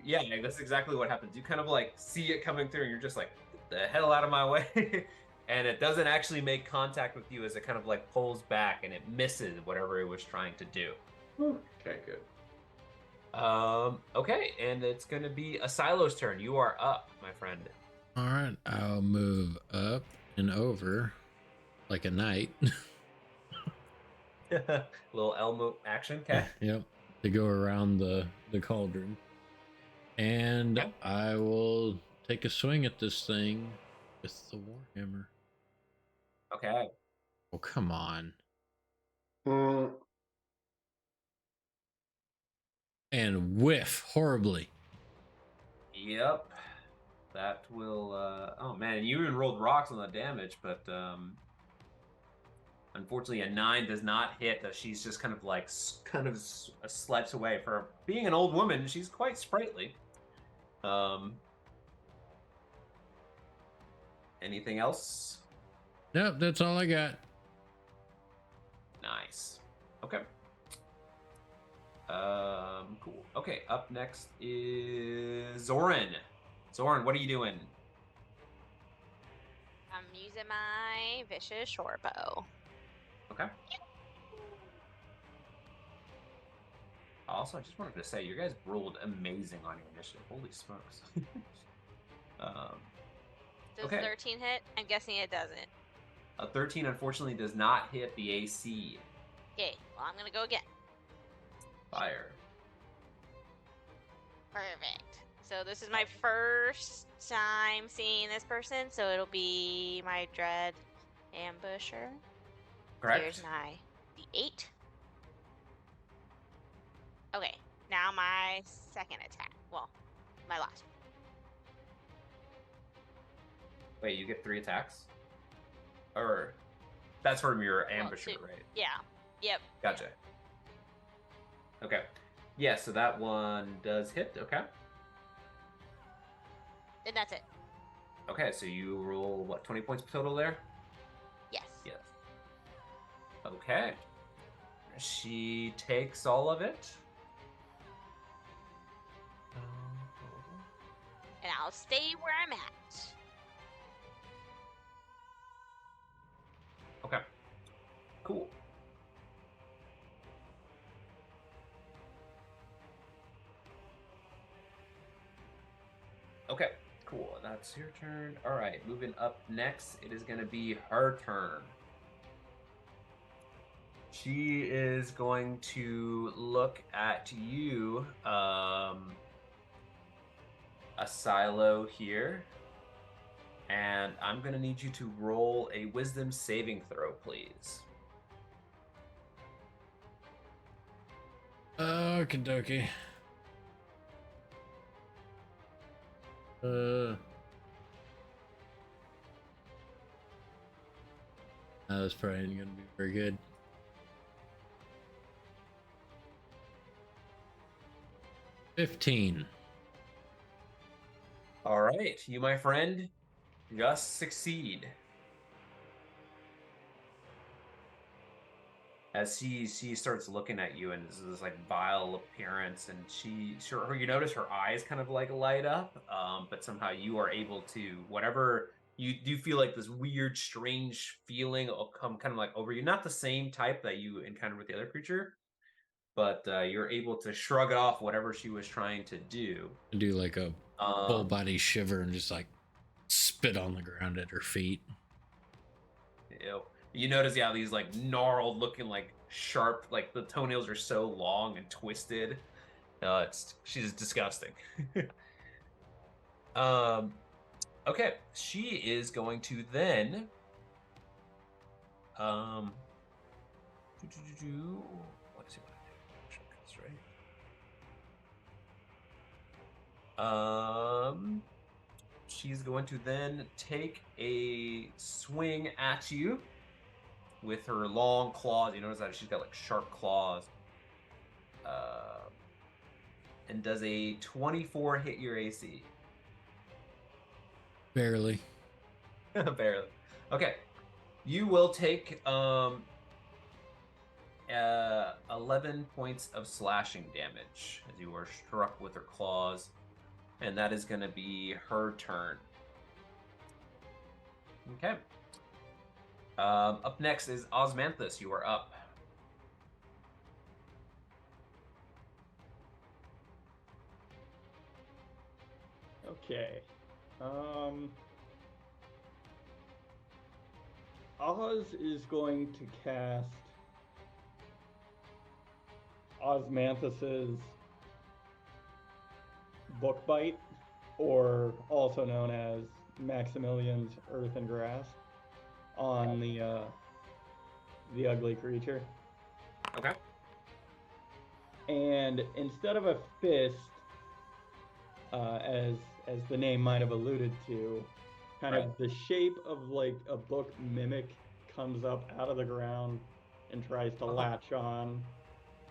yeah, that's exactly what happens. You kind of like see it coming through, and you're just like, get the hell out of my way. And it doesn't actually make contact with you as it kind of like pulls back and it misses whatever it was trying to do. Okay, good. Okay, and it's gonna be a Silo's turn. You are up, my friend. All right, I'll move up and over like a knight. Little Elmo action, okay? Yep, to go around the cauldron. And Okay. I will take a swing at this thing with the warhammer. Okay. Oh, come on. And whiff horribly. Yep. That will oh man, you even rolled rocks on the damage, but unfortunately a 9 does not hit. She's just kind of slides away. For being an old woman, she's quite sprightly. Anything else? Nope, that's all I got. Nice. Okay. Cool. Okay, up next is Zoran. Zoran, what are you doing? I'm using my vicious short bow. Okay. Also, I just wanted to say, you guys rolled amazing on your initiative. Holy smokes. Does okay. 13 hit? I'm guessing it doesn't. A 13 unfortunately does not hit the AC. Okay, well, I'm going to go again. Fire. Perfect. So this is my first time seeing this person, so it'll be my dread ambusher. Correct. Here's my D8. Okay, now my second attack. Well, my last. Wait, you get 3 attacks? Or that's from your ambusher, Well, right? Yeah. Yep. Gotcha. Okay. Yeah, so that one does hit. Okay. And that's it. Okay, so you roll, what, 20 points total there? Yes. Yes. Okay. She takes all of it. And I'll stay where I'm at. Cool. Okay, cool. That's your turn. All right, moving up next, it is going to be her turn. She is going to look at you, a silo here, and I'm going to need you to roll a wisdom saving throw, please. Okie dokie. That's probably ain't gonna be very good. $15. All right, you, my friend, just succeed. As she starts looking at you, and this like vile appearance, and you notice her eyes kind of like light up, but somehow you are able to, whatever you do, feel like this weird, strange feeling will come kind of like over you. Not the same type that you encountered with the other creature, but you're able to shrug it off, whatever she was trying to do. Do like a full body shiver and just like spit on the ground at her feet. You notice, yeah, these like gnarled looking, like sharp, like the toenails are so long and twisted. She's disgusting. Okay, she is going to then let's see what I do. Shortcuts, right? She's going to then take a swing at you with her long claws. You notice that she's got like sharp claws. And does a 24 hit your AC? Barely. Barely. Okay. You will take 11 points of slashing damage as you are struck with her claws. And that is going to be her turn. Okay. Up next is Osmanthus. You are up. Okay. Oz is going to cast Osmanthus's Book Bite, or also known as Maximilian's Earth and Grass, on the ugly creature. Okay. And instead of a fist, as the name might have alluded to, kind of the shape of like a book mimic comes up out of the ground and tries to latch on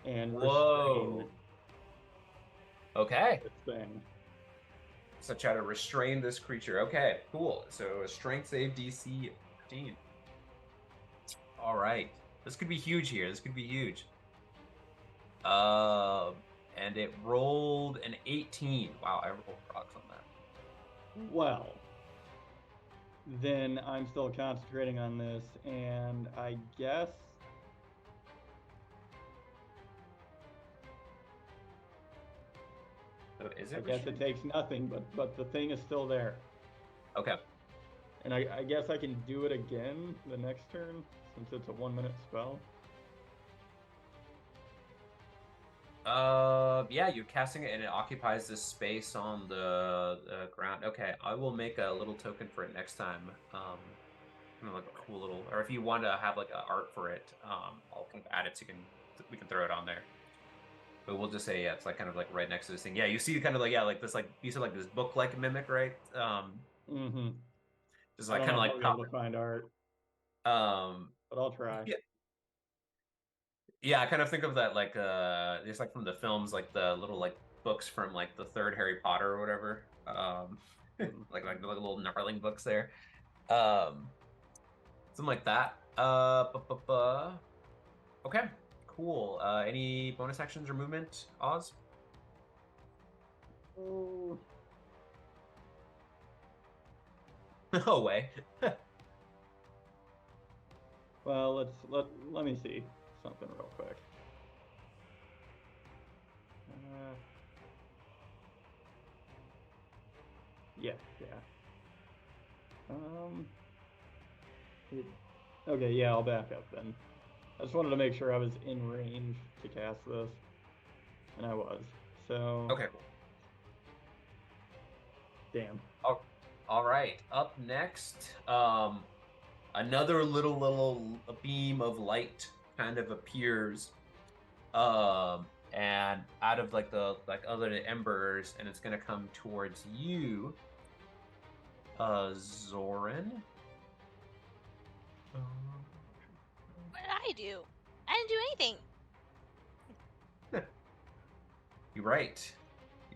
and restrain Okay. this thing. So try to restrain this creature. Okay, cool. So a strength save DC 15. All right. This could be huge here. This could be huge. And it rolled an 18. Wow, I rolled rocks on that. Well, then I'm still concentrating on this, and I guess So is it? I guess it takes nothing, but the thing is still there. Okay. And I guess I can do it again the next turn, since it's a 1-minute spell. Yeah, you're casting it and it occupies this space on the ground. Okay, I will make a little token for it next time. Kind of like a cool little, or if you want to have like an art for it, I'll kind of add it so we can throw it on there. But we'll just say, yeah, it's like kind of like right next to this thing. Yeah, you see kind of like, yeah, like this, like you said, like this book-like mimic, right? Mm-hmm. Just like kind of like I'll be able to find art, but I'll try. Yeah. Yeah, I kind of think of that like just like from the films, like the little like books from like the third Harry Potter or whatever. Like the little gnarling books there. Something like that. Okay, cool. Any bonus actions or movement, Oz? Oh, No way. Well, let me see something real quick. Yeah. It, okay, yeah, I'll back up then. I just wanted to make sure I was in range to cast this, and I was. So, Okay, cool. damn. All right. Up next, another little beam of light kind of appears, and out of like the other embers, and it's gonna come towards you, Zoran. What did I do? I didn't do anything. You're right.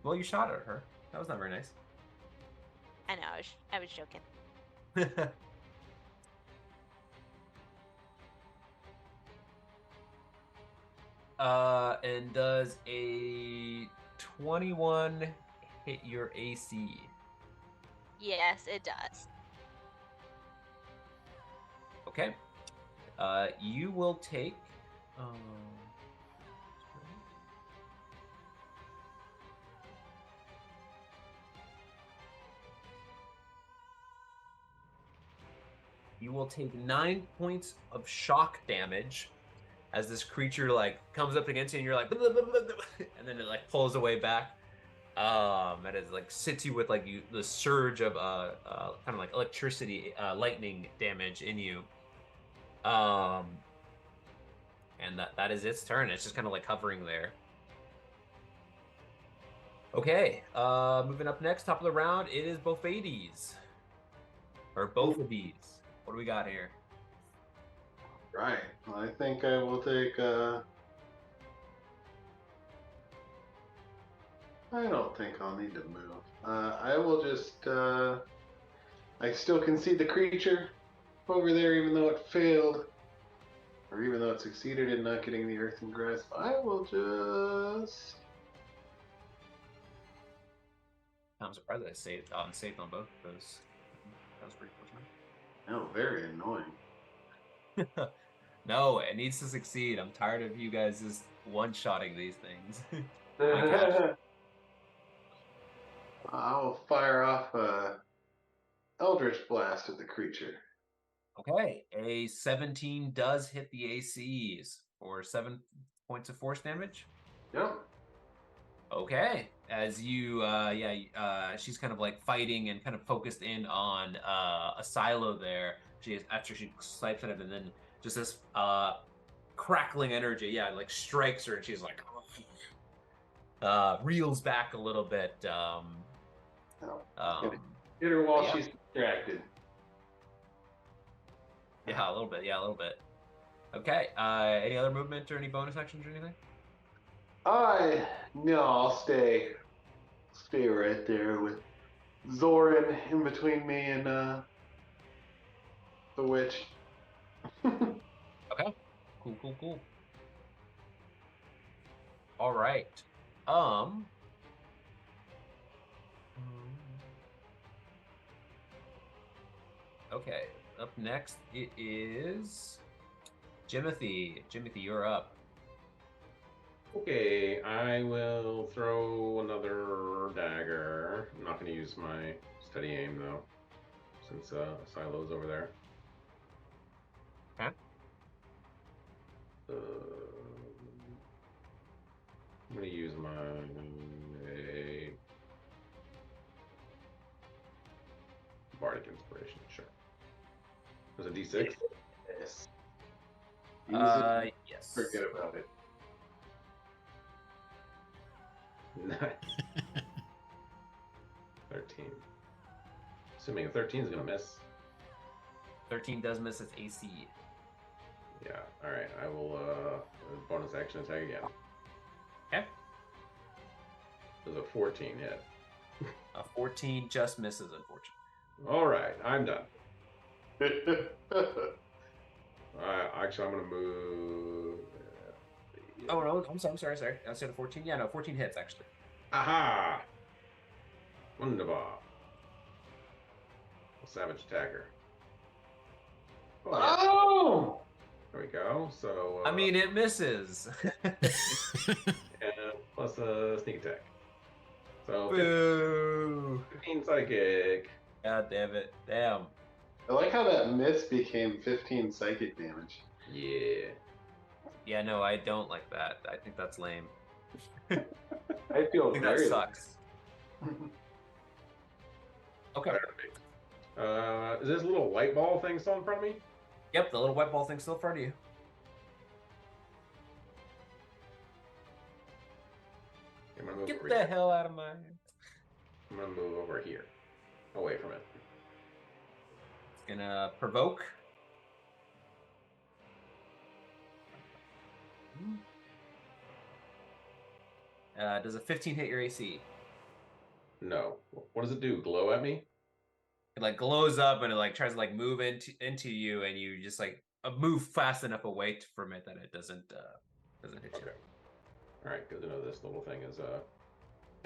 Well, you shot at her. That was not very nice. I know. I was joking. And does a 21 hit your AC? Yes, it does. Okay. You will take. You will take 9 points of shock damage as this creature like comes up against you, and you're like, and then it like pulls away back. And it like hits you with like the surge of kind of like electricity, lightning damage in you. And that is its turn. It's just kind of like hovering there. Okay, moving up next, top of the round, it is Bofades. Or both of these. What do we got here? Right. I think I will take. I don't think I'll need to move. I will just. I still can see the creature over there, even though it failed, or even though it succeeded in not getting the earthen grasp. I will just. I'm surprised I saved on both of those. That was pretty fortunate. No, very annoying. No, it needs to succeed. I'm tired of you guys just one-shotting these things. I'll fire off a Eldritch Blast at the creature. Okay, a 17 does hit the ACs for 7 points of force damage. Yep. Okay, as you, she's kind of like fighting and kind of focused in on a silo there. After she swipes at it, and then just this crackling energy, like strikes her, and she's like reels back a little bit. Hit her while yeah. she's distracted. Yeah, a little bit. Okay. Any other movement or any bonus actions or anything? No, I'll stay right there with Zoran in between me and the witch. Okay. Cool. All right. Okay. Up next, it is Jimothy. Jimothy, you're up. Okay, I will throw another dagger. I'm not going to use my steady aim though, since Silo's over there. Okay. I'm going to use my Bardic Inspiration, sure. Was it D6? Yes. Yes. Forget about it. Nice. 13. Assuming a 13 is going to miss. 13 does miss its AC. Yeah, alright. I will bonus action attack again. Okay. Does a 14 hit? A 14 just misses, unfortunately. Alright, I'm done. Actually, I'm going to move. Oh, no. I'm sorry. I said a 14. Yeah, no, 14 hits, actually. Aha! Wunderbar. A savage attacker. Oh! though, so. I mean, it misses. And plus a sneak attack. So Boo! 15 psychic. God damn it! Damn. I like how that miss became 15 psychic damage. Yeah. Yeah, no, I don't like that. I think that's lame. I feel I think that very sucks. Okay. Is this little light ball thing still in front of me? Yep, the little white ball thing's still in front of you. I'm gonna move Get over the here. hell out of my. I'm gonna move over here, away from it. It's gonna provoke. Does a 15 hit your AC? No. What does it do? Glow at me? It like glows up and it like tries to like move into you, and you just like move fast enough away from it that it doesn't hit you. Okay. All right. Good to know this little thing is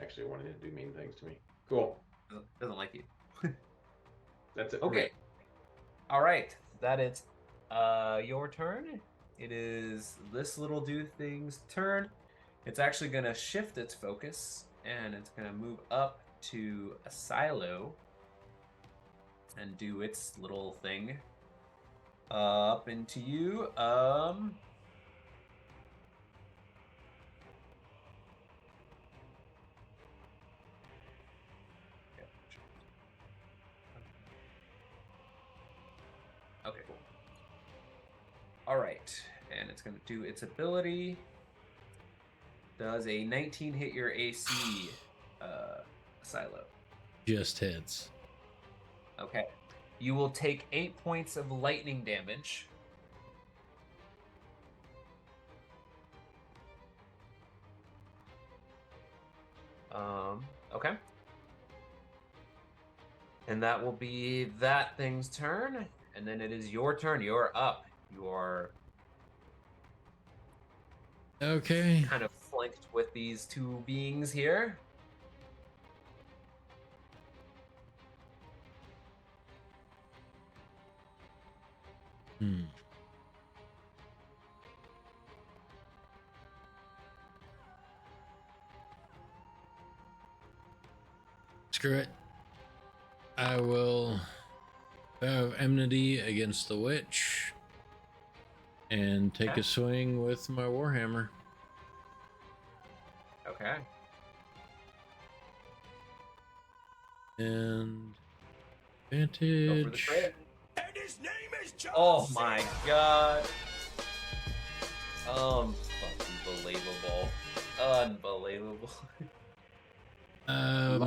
actually wanting to do mean things to me. Cool. Doesn't like you. That's it. for Okay. me. All right. That is your turn. It is this little dude thing's turn. It's actually going to shift its focus, and it's going to move up to a silo and do its little thing up into you. Okay, cool. All right, and it's going to do its ability. Does a 19 hit your AC, Silo? Just hits. Okay. You will take 8 points of lightning damage. Okay. And that will be that thing's turn. And then it is your turn. You're up. You are Okay. kind of flanked with these two beings here. Screw it. I will have enmity against the witch and take a swing with my warhammer. Okay. And Go for the advantage. crit. And his name is John Oh C. my god. Unbelievable. Unbelievable. And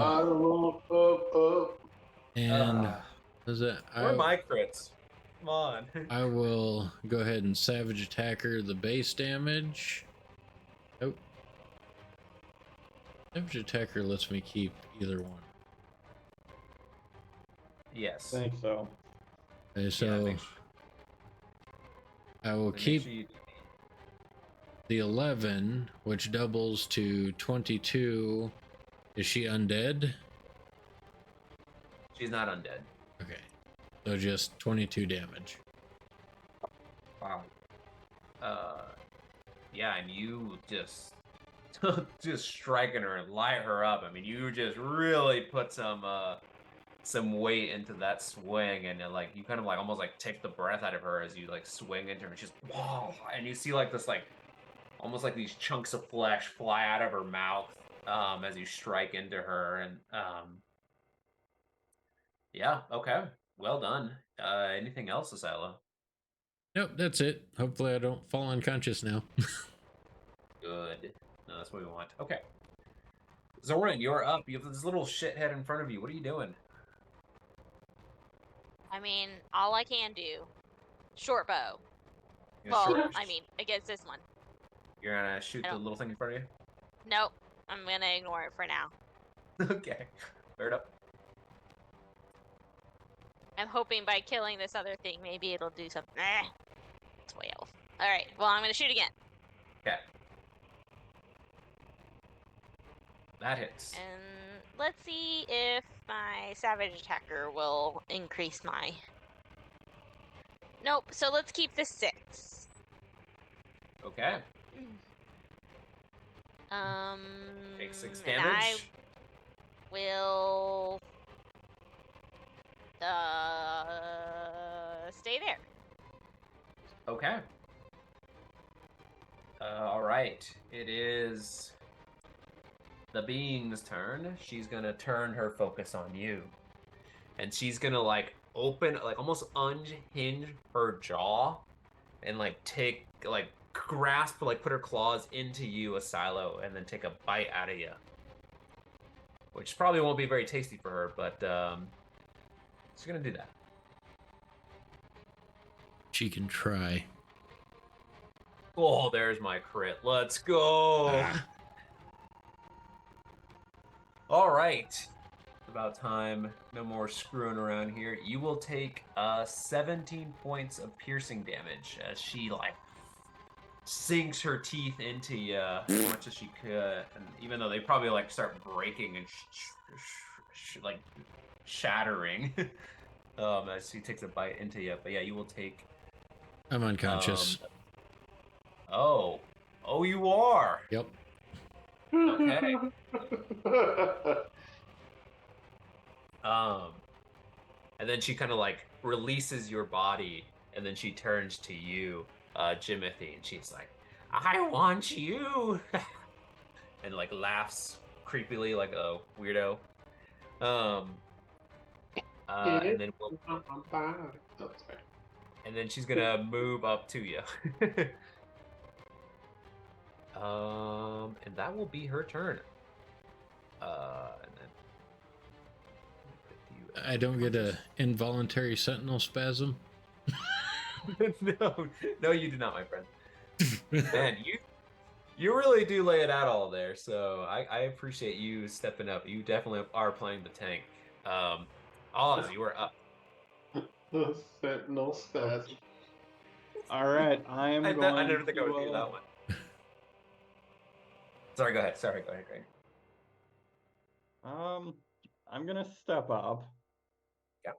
is it? Where are my crits? Come on. I will go ahead and savage attacker the base damage. Oh. Savage attacker lets me keep either one. Yes. I think so. Okay, so Yeah, I will make keep sure you- the 11, which doubles to 22. Is she undead? She's not undead. Okay. So just 22 damage. Wow. Yeah, and you just striking her and light her up. I mean, you just really put some weight into that swing, and like you kind of like almost like take the breath out of her as you like swing into her. And she's whoa, and you see like this like almost like these chunks of flesh fly out of her mouth as you strike into her, and yeah, okay, well done. Anything else, Asila? Nope, that's it. Hopefully I don't fall unconscious now. Good. No, that's what we want. Okay. Zoran, you're up. You have this little shithead in front of you. What are you doing? I mean, all I can do. Short bow. You're gonna Well, shoot- I mean, against this one. You're gonna shoot I the don't- little thing in front of you? Nope. I'm gonna ignore it for now. Okay. Fair enough. I'm hoping by killing this other thing, maybe it'll do something. It's way off. Alright, well, I'm gonna shoot again. Okay. That hits. And let's see if my savage attacker will increase my... Nope, so let's keep the 6. Okay. Take 6 damage. And I will stay there. Okay. All right. It is the being's turn. She's gonna turn her focus on you, and she's gonna like open, like almost unhinge her jaw, and like take, like grasp, like put her claws into you, Asilo, and then take a bite out of you. Which probably won't be very tasty for her, but she's gonna do that. She can try. Oh, there's my crit. Let's go. Ah. All right. It's about time. No more screwing around here. You will take 17 points of piercing damage as she like sinks her teeth into you as much as she could, and even though they probably like start breaking and like shattering as she takes a bite into you. But yeah, you will take. I'm unconscious. Oh, you are. Yep. Okay. And then she kind of like releases your body, and then she turns to you, Jimothy, and she's like, "I want you," and like laughs creepily like a weirdo. And then and then she's gonna move up to you. And that will be her turn. And then I don't get a involuntary sentinel spasm. no, you do not, my friend. Man, you really do lay it out all there. So I appreciate you stepping up. You definitely are playing the tank. Oz, you are up. The sentinel spasm. All right, I am going. I never think I would do that one. Sorry, go ahead. Sorry, go ahead, Greg. I'm gonna step up. Yeah.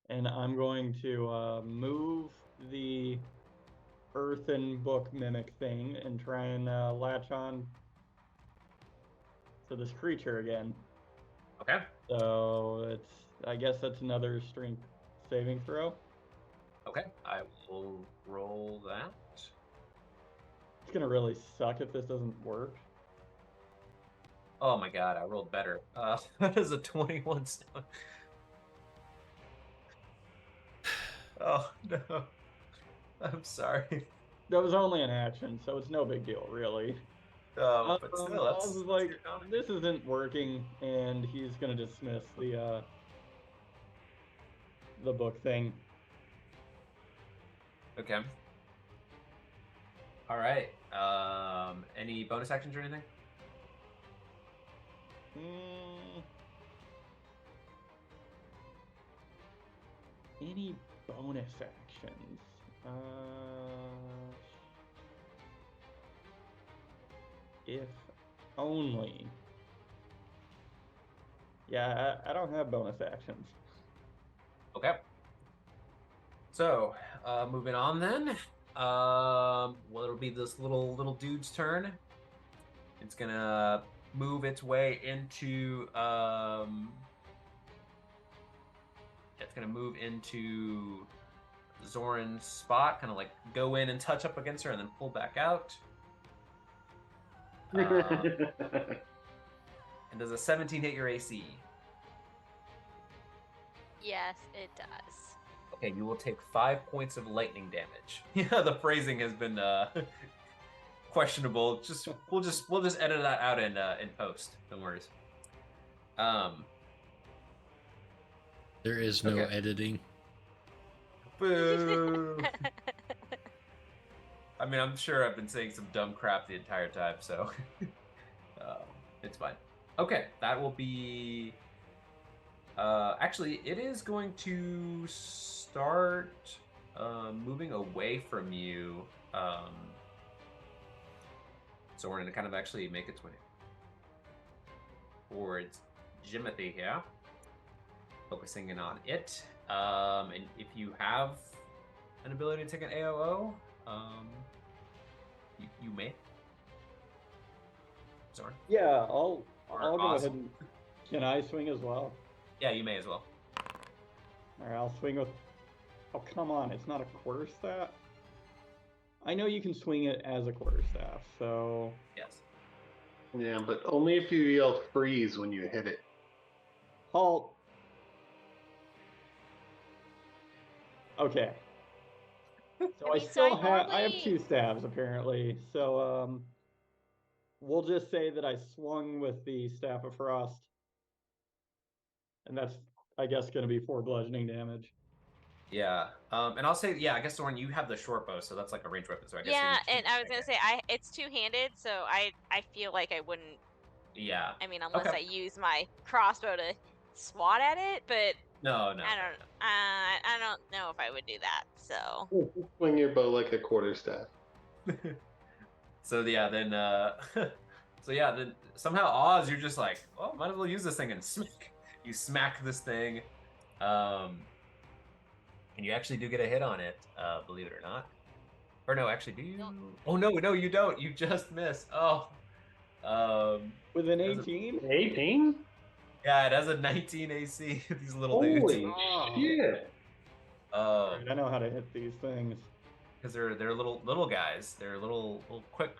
And I'm going to move the earthen book mimic thing and try and latch on to this creature again. Okay. So I guess that's another strength saving throw. Okay, I will roll that. It's gonna really suck if this doesn't work. Oh my god, I rolled better. That is a 21 stone. Oh no. I'm sorry. That was only an action, so it's no big deal, really. But still, Oz is like, your counter. this isn't working, and he's gonna dismiss the book thing. Okay. All right. Any bonus actions or anything? Any bonus actions? If only. Yeah, I don't have bonus actions. Okay. So, moving on then. Well, it'll be this little dude's turn. It's gonna move its way into it's gonna move into Zoran's spot, kind of like go in and touch up against her and then pull back out. And does a 17 hit your AC? Yes, it does. Okay, you will take 5 points of lightning damage. Yeah, the phrasing has been questionable. We'll just edit that out in post. Don't worry. There is no editing. Boo. I mean, I'm sure I've been saying some dumb crap the entire time, so it's fine. Okay, that will be. Actually, it is going to start moving away from you. So we're going to kind of actually make its way towards Jimothy here, focusing in on it. And if you have an ability to take an AOO, you may. Sorry. Yeah, I'll Or go Oz. ahead and. Can I swing as well? Yeah, you may as well. All right, I'll swing with. Oh, come on! It's not a quarterstaff. I know you can swing it as a quarterstaff, so Yes. Yeah, but only if you yell freeze when you hit it. halt. Okay. So I mean, still I have. I have normally- 2 stabs apparently. So we'll just say that I swung with the staff of frost, and that's, I guess, going to be 4 bludgeoning damage. Yeah. And I'll say, yeah, I guess Soren, you have the short bow, so that's like a ranged weapon. So I guess Yeah, maybe and I was gonna say it's two-handed, so I feel like I wouldn't. Yeah. I mean, unless Okay. I use my crossbow to swat at it, but No. I don't know if I would do that. So Swing your bow like a quarterstaff. So yeah, then then somehow Oz, you're just like, well, might as well use this thing and smack. You smack this thing, and you actually do get a hit on it, believe it or not. Or no, actually, do you? No. Oh no, you don't. You just miss. Oh, With an Does it- 18? 18? yeah, it has a 19 AC. These little Holy dudes. Oh. shit! Alright, I know how to hit these things. Because they're little guys. They're little quick.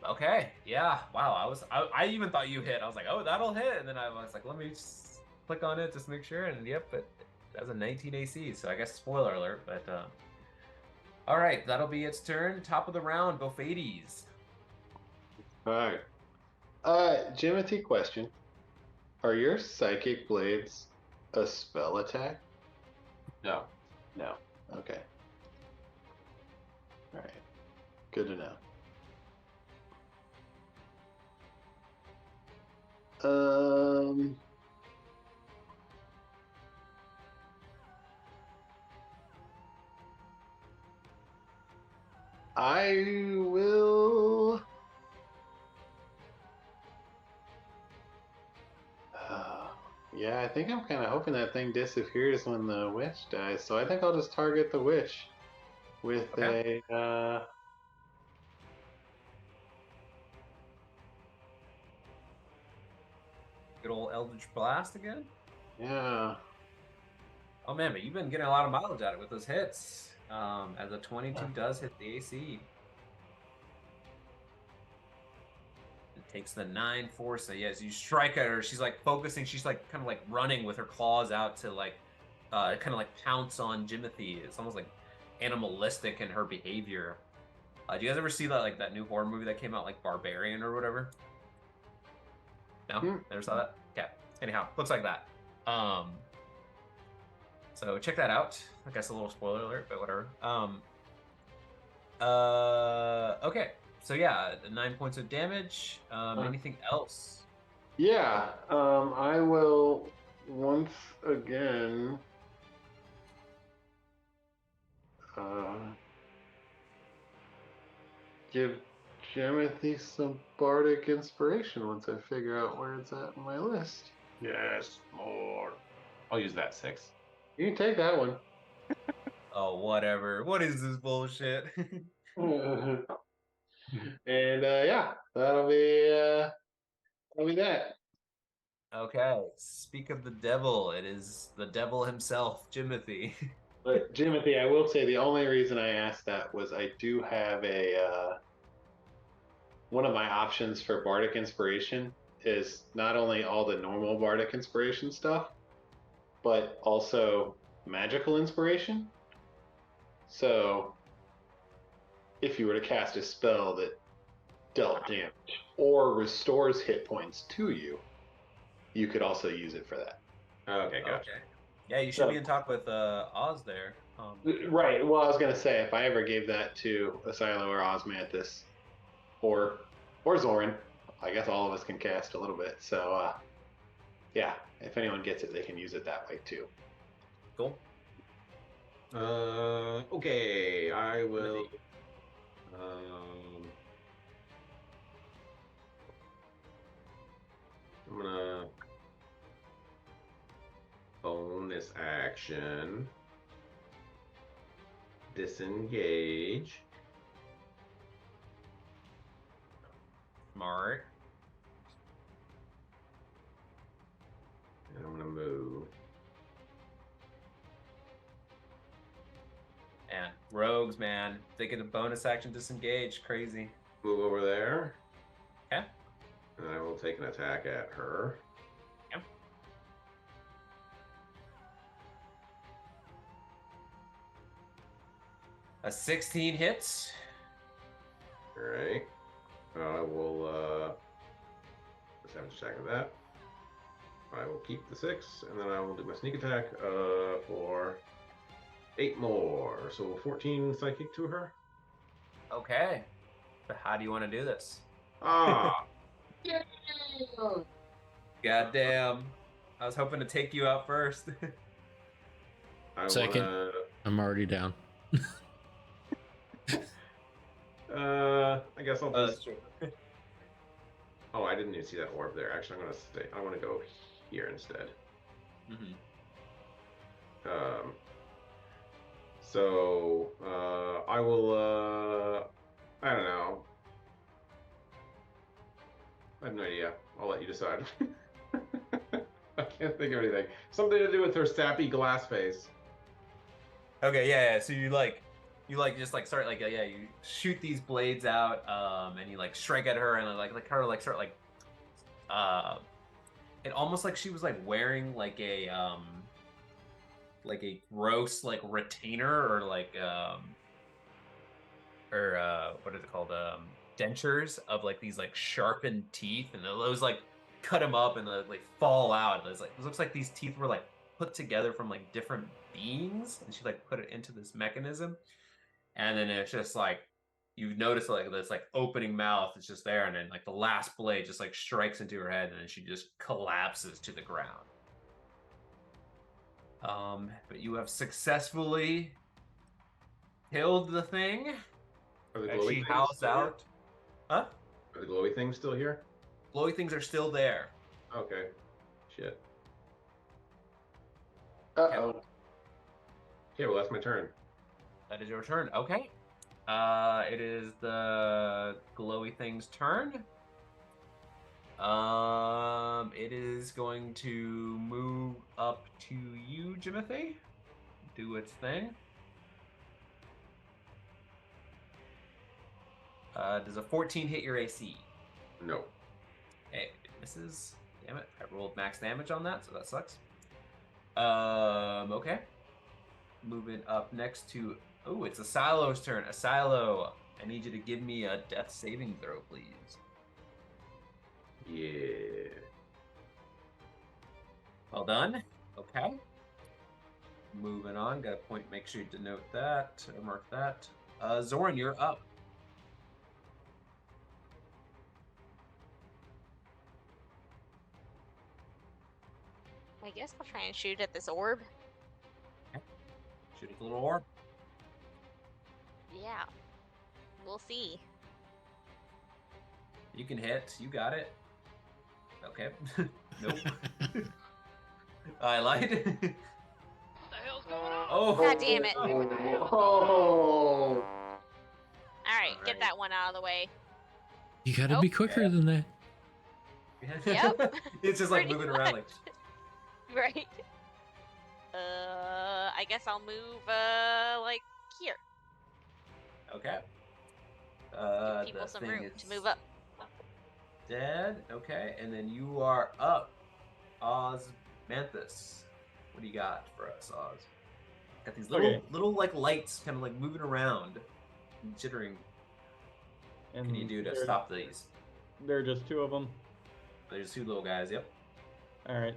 Okay, yeah, wow. I even thought you hit. I was like, oh, that'll hit, and then I was like, let me just click on it just to make sure, and yep, it has a 19 AC. So I guess spoiler alert, but all right, that'll be its turn. Top of the round, Bofades. Alright. Jimothy, question. Are your psychic blades a spell attack? No. No. Okay. Alright. Good to know. I will. Yeah, I think I'm kind of hoping that thing disappears when the witch dies. So I think I'll just target the witch with Okay. a. Good old Eldritch Blast again. Yeah. Oh man, but you've been getting a lot of mileage out of it with those hits. As a 22 does hit the AC. It takes the 9 force. So yes, you strike at her. She's like focusing. She's like kind of like running with her claws out to like, kind of like pounce on Jimothy. It's almost like animalistic in her behavior. Do you guys ever see that new horror movie that came out, like Barbarian or whatever? No, never saw that. Okay. Anyhow, looks like that. So check that out. I guess a little spoiler alert, but whatever. Okay. So yeah, 9 points of damage. Anything else? Yeah. I will once again. Give Jimothy some bardic inspiration once I figure out where it's at in my list. Yes, more. I'll use that 6. You can take that one. Oh, whatever. What is this bullshit? And yeah, that'll be that. Okay. Speak of the devil. It is the devil himself, Jimothy. But Jimothy, I will say the only reason I asked that was I do have one of my options for bardic inspiration is not only all the normal bardic inspiration stuff, but also magical inspiration. So if you were to cast a spell that dealt damage or restores hit points to you, you could also use it for that. Okay, gotcha. Okay. Yeah, you should So- be in talk with Oz there. Right. Well, I was gonna say if I ever gave that to Asilo or Osmanthus or Zoran, I guess all of us can cast a little bit. So yeah, if anyone gets it, they can use it that way too. Cool. Okay, I will. I'm gonna bonus action. disengage. Smart. And I'm gonna move. And rogues, man. They get a bonus action disengage. Crazy. Move over there. Okay. And I will take an attack at her. Yep. A 16 hits. Alright. I will just have to check with that. I will keep the 6, and then I will do my sneak attack for 8 more. So 14 psychic to her. Okay. But how do you want to do this? Ah! Goddamn. I was hoping to take you out first. I Second. wanna, I'm already down. I guess I'll just. Sure. Oh, I didn't even see that orb there. Actually, I'm gonna stay. I want to go here instead. Mm-hmm. So I will. I don't know. I have no idea. I'll let you decide. I can't think of anything. Something to do with her sappy glass face. Okay, yeah. So you just like start like yeah, you shoot these blades out, and you like strike at her, and like her like start like, it almost like she was like wearing like a gross like retainer or like what is it called, dentures of like these like sharpened teeth, and those like cut them up and like fall out. It's like it looks like these teeth were like put together from like different beings, and she like put it into this mechanism, and then it's just like you notice like this like opening mouth is just there, and then like the last blade just like strikes into her head, and then she just collapses to the ground. But you have successfully killed the thing. Are the And glowy she things howls still here? out. Huh? Are the glowy things still here? Glowy things are still there. Okay. Shit. Uh-oh. Okay, well that's my turn. That is your turn. Okay. It is the glowy thing's turn. It is going to move up to you, Jimothy. Do its thing. Does a 14 hit your AC? No. Hey, this is damn it. I rolled max damage on that, so that sucks. Okay. Moving up next to it's Asilo's turn. Asilo, I need you to give me a death saving throw, please. Yeah. Well done. Okay. Moving on. Got a point. Make sure you denote that or mark that. Zoran, you're up. I guess I'll try and shoot at this orb. Shoot at the little orb. Yeah. We'll see. You can hit. You got it. Okay. Nope. I lied. What the hell's going on? Oh. God damn it. Oh. Alright, get Alright. that one out of the way. You gotta Oh. be quicker than that. Yep. It's just like Pretty moving around like. Right. I guess I'll move like here. Okay. Give people The some thing room is to move up. dead. Okay, and then you are up. Osmanthus. What do you got for us, Oz? Got these little Okay. little like lights kind of like moving around and jittering. What And can you do to there- stop these? There are just two of them. There's two little guys, yep. All right.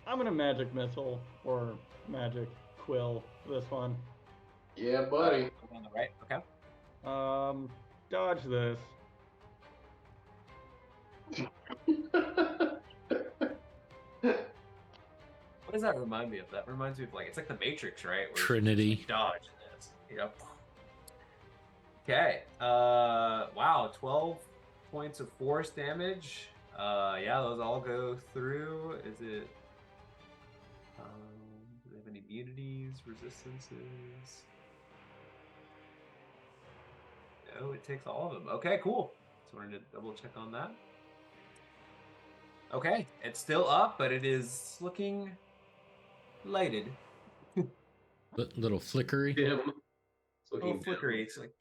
I'm gonna magic missile or magic quill this one. Yeah, buddy. On the right, okay. Dodge this. What does that remind me of? That reminds me of like it's like the Matrix, right? Where it's Trinity. just, like, dodge this. Yep. Okay. Wow, 12 points of force damage. Yeah, those all go through. Is it do they have any immunities, resistances? Oh, it takes all of them. Okay, cool. So we're going to double check on that. Okay, it's still up, but it is looking lighted. Little flickery. Dim. It's Oh, looking flickery. It's like.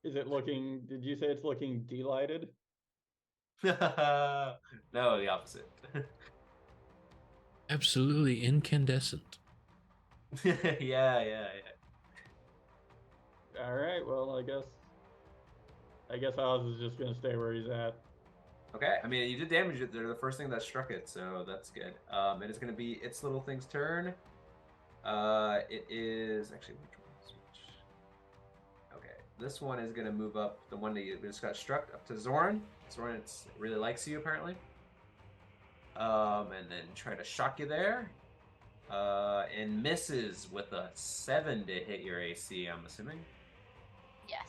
Is it looking? Did you say it's looking delighted? No, the opposite. Absolutely incandescent. Yeah. All right. Well, I guess Oz is just gonna stay where he's at. Okay, I mean, you did damage it. They're the first thing that struck it, so that's good. It is going to be its little thing's turn. It is actually which one? Switch. Okay, this one is going to move up. The one that you just got struck up to Zoran. Zoran, it really likes you apparently. And then try to shock you there. And misses with a 7 to hit your AC. I'm assuming. Yes,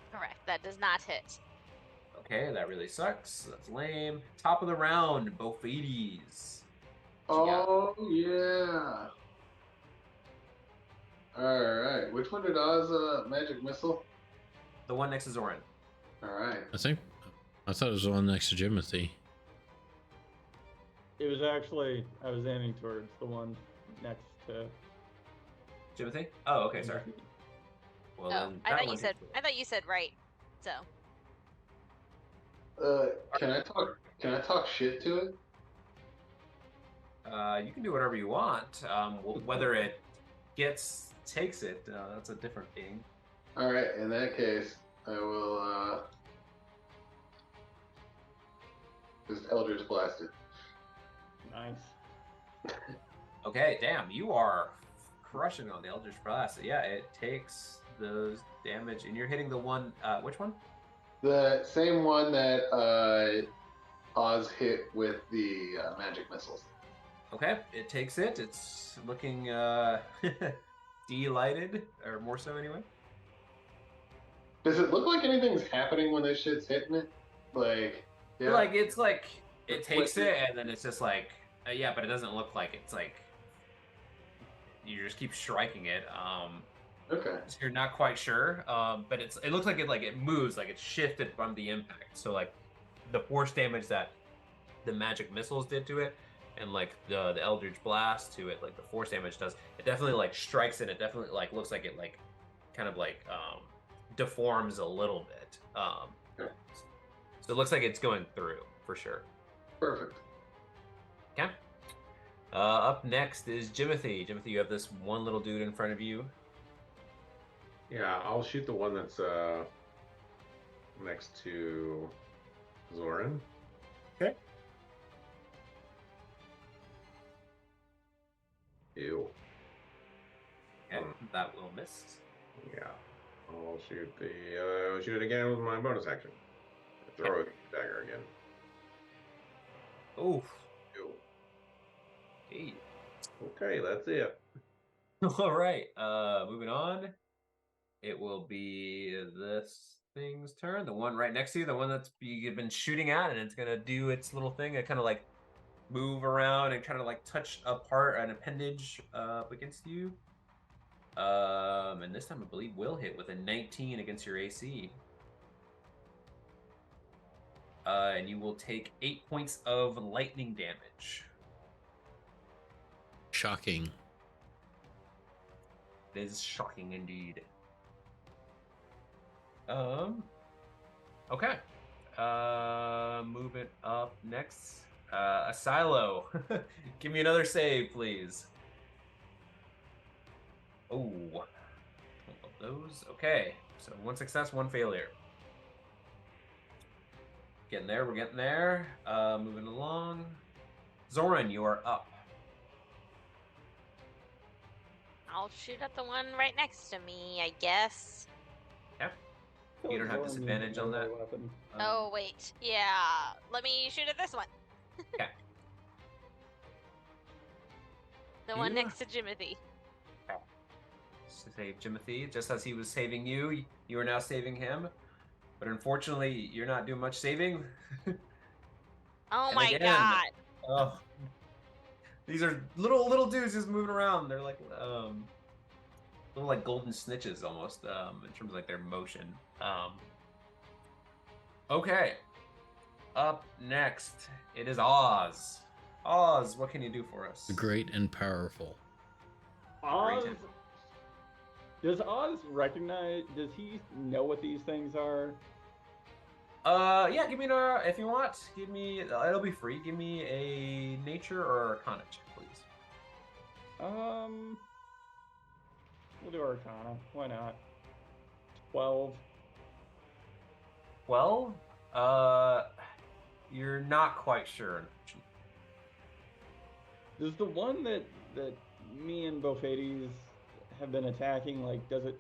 correct. That does not hit. Okay, that really sucks. That's lame. Top of the round, Bofides. Oh yeah. All right. Which one did Oz magic missile? The one next to Zoran. All right. I thought it was the one next to Jimothy. It was actually I was aiming towards the one next to. Jimothy? Oh, okay, sorry. Well, Oh, then I that thought one you said. hits I thought you said right. So. Can I talk? Can I talk shit to it? you can do whatever you want. Whether it takes it, that's a different thing. All right. In that case, I will just Eldritch Blast it. Nice. Okay, damn, you are crushing on the Eldritch Blast. Yeah, it takes those damage, and you're hitting the one. Which one? The same one that Oz hit with the magic missiles. Okay, it takes it. It's looking delighted, or more so anyway. Does it look like anything's happening when this shit's hitting it? Like, yeah. Like it's like it takes it, and then it's just like yeah, but it doesn't look like it's like you just keep striking it. Okay. So you're not quite sure, but it looks like it moves, like it's shifted from the impact. So like the force damage that the magic missiles did to it, and like the Eldritch Blast to it, like the force damage does, it definitely like strikes it. It definitely like looks like it like kind of like deforms a little bit. Okay. So it looks like it's going through for sure. Perfect. Okay. Up next is Jimothy. Jimothy, you have this one little dude in front of you. Yeah, I'll shoot the one that's next to Zoran. Okay. Ew. Okay, that will miss. Yeah. I'll shoot it again with my bonus action. Throw a dagger again. Oof. Ew. Hey. Okay, that's it. All right. Moving on. It will be this thing's turn. The one right next to you, the one that's you've been shooting at, and it's gonna do its little thing. It kind of like move around and kind of like touch an appendage up against you. And this time I believe will hit with a 19 against your AC. And you will take 8 points of lightning damage. Shocking. It is shocking indeed. Okay. Moving up next. Asilo. Give me another save, please. Oh. Those. Okay. So one success, one failure. Getting there, we're getting there. Moving along. Zoran, you are up. I'll shoot at the one right next to me, I guess. Yeah. You don't have disadvantage on that. Weapon. Oh, wait. Yeah. Let me shoot at this one. Okay. The one You- next to Jimothy. Save Jimothy, just as he was saving you, you are now saving him. But unfortunately, you're not doing much saving. Oh And my again, god. Oh, these are little dudes just moving around. They're like, little like golden snitches almost, in terms of like their motion. Okay. Up next, it is Oz. Oz, what can you do for us? The great and powerful. Oz. Does Oz recognize? Does he know what these things are? Yeah, give me if you want, give me, it'll be free. Give me a nature or arcana check, please. We'll do Arcana. Why not? 12. 12? You're not quite sure. Does the one that me and Bofades have been attacking, like, does it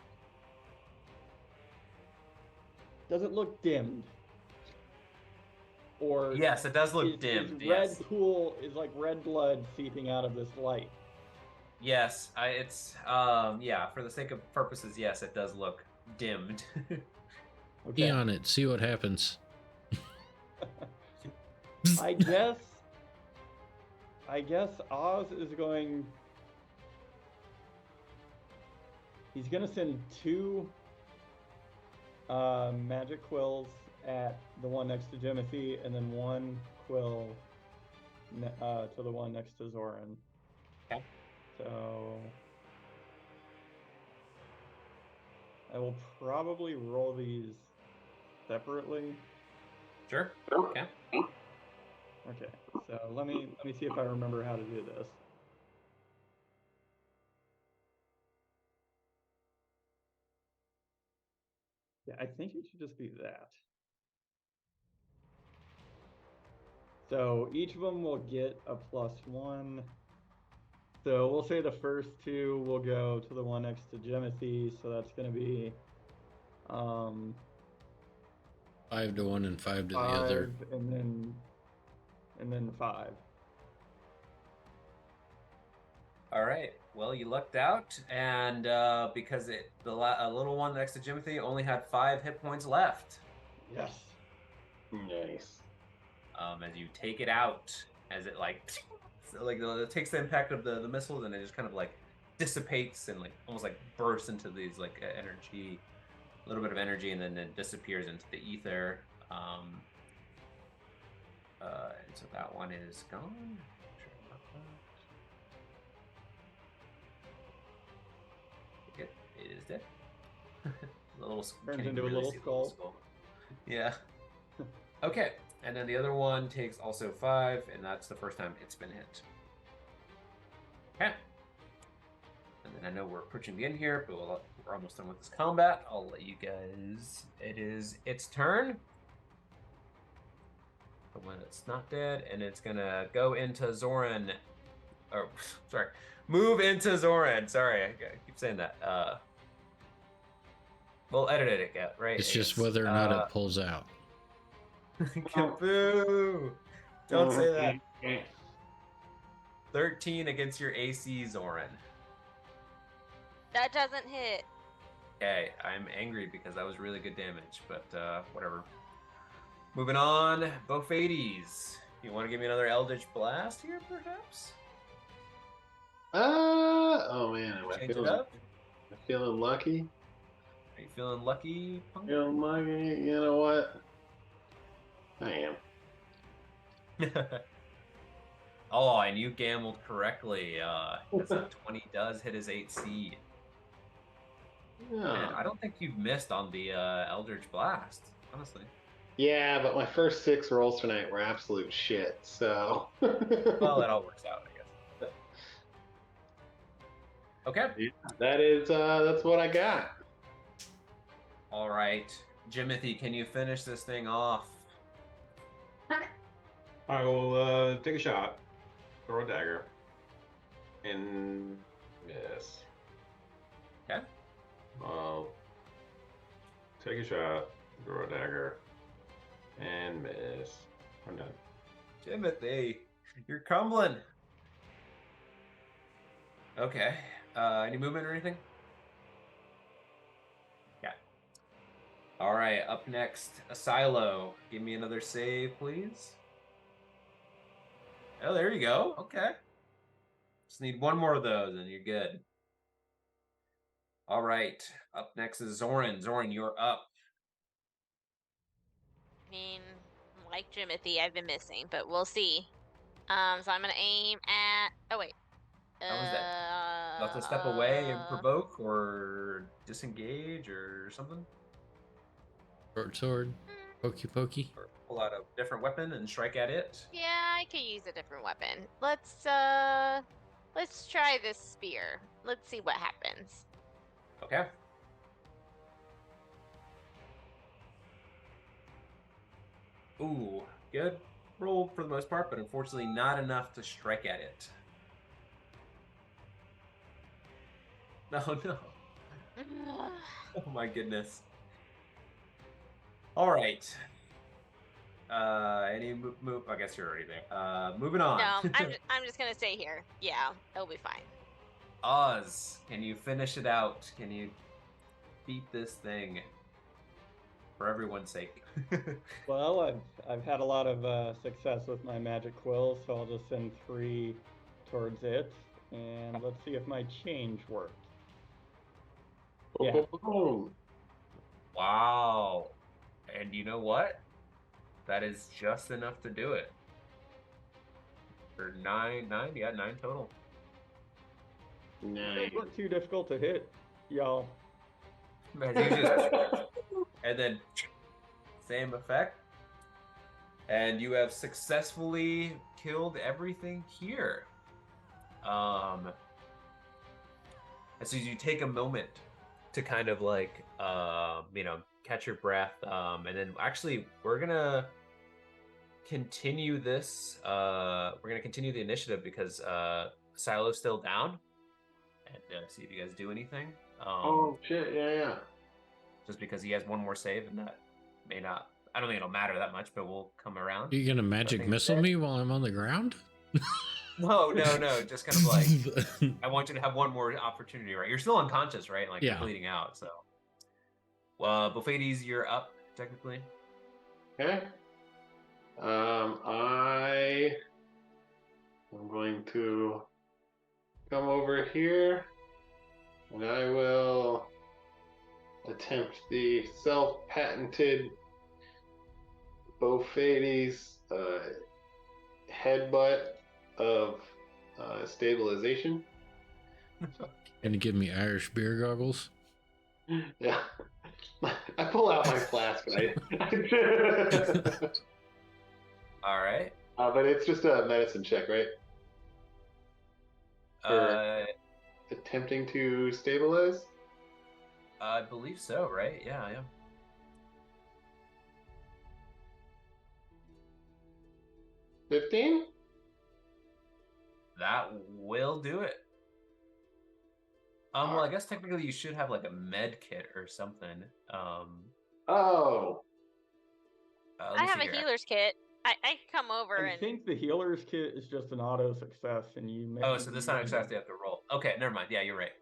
look dimmed? Or Yes, it does look is dimmed. red Yes. pool is like red blood seeping out of this light? Yes, it's yeah, for the sake of purposes, yes, it does look dimmed. Be on it. See what happens. I guess Oz is going. He's gonna send 2 magic quills at the one next to Jimothy, and then 1 quill to the one next to Zoran. Okay. So I will probably roll these separately. Sure. Okay. Okay. So let me see if I remember how to do this. Yeah, I think it should just be that. So each of them will get a +1. So we'll say the first 2 will go to the one next to Jimothy. So that's going to be 5 to one and 5 to 5, the other. and then 5. All right. Well, you lucked out, and because a little one next to Jimothy only had 5 hit points left. Yes. Nice. As you take it out, as it like it takes the impact of the missiles, and it just kind of like dissipates and like almost like bursts into these like energy, a little bit of energy, and then it disappears into the ether. And so that one is gone. It is dead. The little Turns into a little see the little skull. Yeah. Okay, and then the other one takes also 5, and that's the first time it's been hit. Okay. And then I know we're approaching the end here, but we're almost done with this combat. I'll let you guys. It is its turn. The one that's not dead, and it's gonna go into Zoran. Oh, sorry. Move into Zoran. Sorry, I keep saying that. We'll edit it again, right? It's just whether or not it pulls out. Boo! Don't say that. 13 against your AC, Zoran. That doesn't hit. Okay, I'm angry because that was really good damage, but whatever. Moving on, Bofades. You want to give me another Eldritch Blast here, perhaps? Oh man, am I Change it feeling, up? am I feeling lucky? Are you feeling lucky, punk? Feeling lucky? You know what? I am. Oh, and you gambled correctly. Because a 20 does hit his 8C. Man, I don't think you've missed on the Eldritch Blast, honestly. Yeah, but my first 6 rolls tonight were absolute shit, so. Well, it all works out, I guess. Okay. Yeah, that's what I got. All right. Jimothy, can you finish this thing off? I will take a shot, throw a dagger, and miss. Okay. I'll take a shot, throw a dagger, and miss. I'm done. Jimothy, you're crumbling. Okay. Any movement or anything? Yeah. All right. Up next, Asilo. Give me another save, please. Oh, there you go. Okay. Just need one more of those, and you're good. All right. Up next is Zoran. Zoran, you're up. I mean, like Jimothy, I've been missing, but we'll see. So I'm gonna aim at. Oh wait. How was that? You have to step away and provoke or disengage or something? Short sword. Pokey pokey. Or pull out a different weapon and strike at it? Yeah, I could use a different weapon. Let's try this spear. Let's see what happens. Okay. Ooh, good roll for the most part, but unfortunately not enough to strike at it. No, no. Oh my goodness. All right. Any move? I guess you're already there. Moving on. No, I'm just gonna stay here. Yeah, it'll be fine. Oz, can you finish it out? Can you beat this thing? For everyone's sake. Well, I've had a lot of success with my magic quill, so I'll just send 3 towards it, and let's see if my change worked. Yeah. Boom. Wow. And you know what? That is just enough to do it. For nine, yeah, 9 total. Nice. It's not too difficult to hit, y'all. Man, you just, and then same effect. And you have successfully killed everything here. As soon as you take a moment to kind of like, catch your breath, and then actually we're gonna continue this. We're gonna continue the initiative because Silo's still down, and see if you guys do anything. Oh shit! Yeah. Just because he has one more save, and that may not. I don't think it'll matter that much, but we'll come around. Are you gonna magic missile me while I'm on the ground? No. Just kind of like I want you to have one more opportunity, right? You're still unconscious, right? Like Yeah. you're bleeding out. So, Buffetes, you're up technically. Okay. I'm going to come over here, and I will attempt the self-patented Bophates headbutt of stabilization. Gonna give me Irish beer goggles? Yeah. I pull out my flask, right? All right. But it's just a medicine check, right? For attempting to stabilize? I believe so, right? Yeah. 15? That will do it. Well, I guess technically you should have like a med kit or something. Oh. I have a healer's kit. I can come over I and. think the healer's kit is just an auto success, and you may. Oh, so this time you have to roll. Okay, never mind. Yeah, you're right.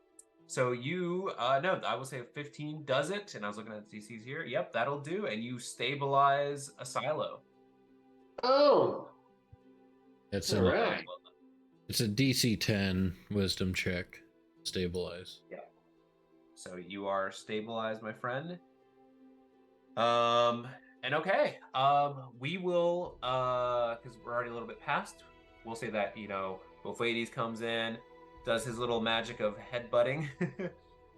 So you, no, I will say 15 does it, and I was looking at DCs here. Yep, that'll do, and you stabilize a silo. Oh. It's All a right. It's a DC 10 wisdom check. Stabilize. Yeah. So you are stabilized, my friend. And okay. We will, because we're already a little bit past. We'll say that Bophates comes in, does his little magic of headbutting,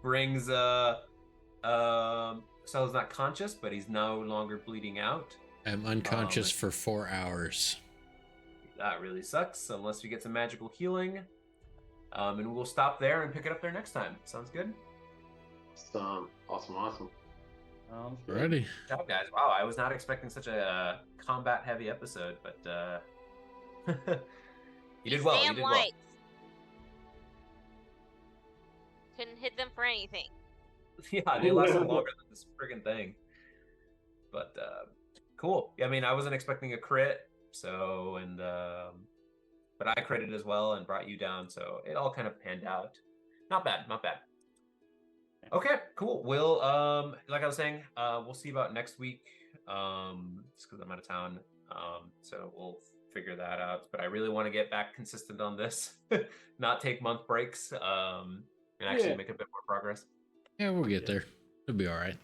brings Stella's not conscious, but he's no longer bleeding out. I'm unconscious for 4 hours. That really sucks, unless we get some magical healing. And we'll stop there and pick it up there next time. Sounds good? Awesome. Ready. Good job, guys. Wow, I was not expecting such a combat-heavy episode, but you did well. You did well. Couldn't hit them for anything. Yeah, they lasted longer than this friggin' thing. But cool. I mean, I wasn't expecting a crit, so but I critted as well and brought you down, so it all kind of panned out. Not bad. Okay, cool. We'll like I was saying, we'll see about next week. Just because I'm out of town. So we'll figure that out. But I really want to get back consistent on this, not take month breaks, and actually make a bit more progress. Yeah, we'll get there. It'll be all right.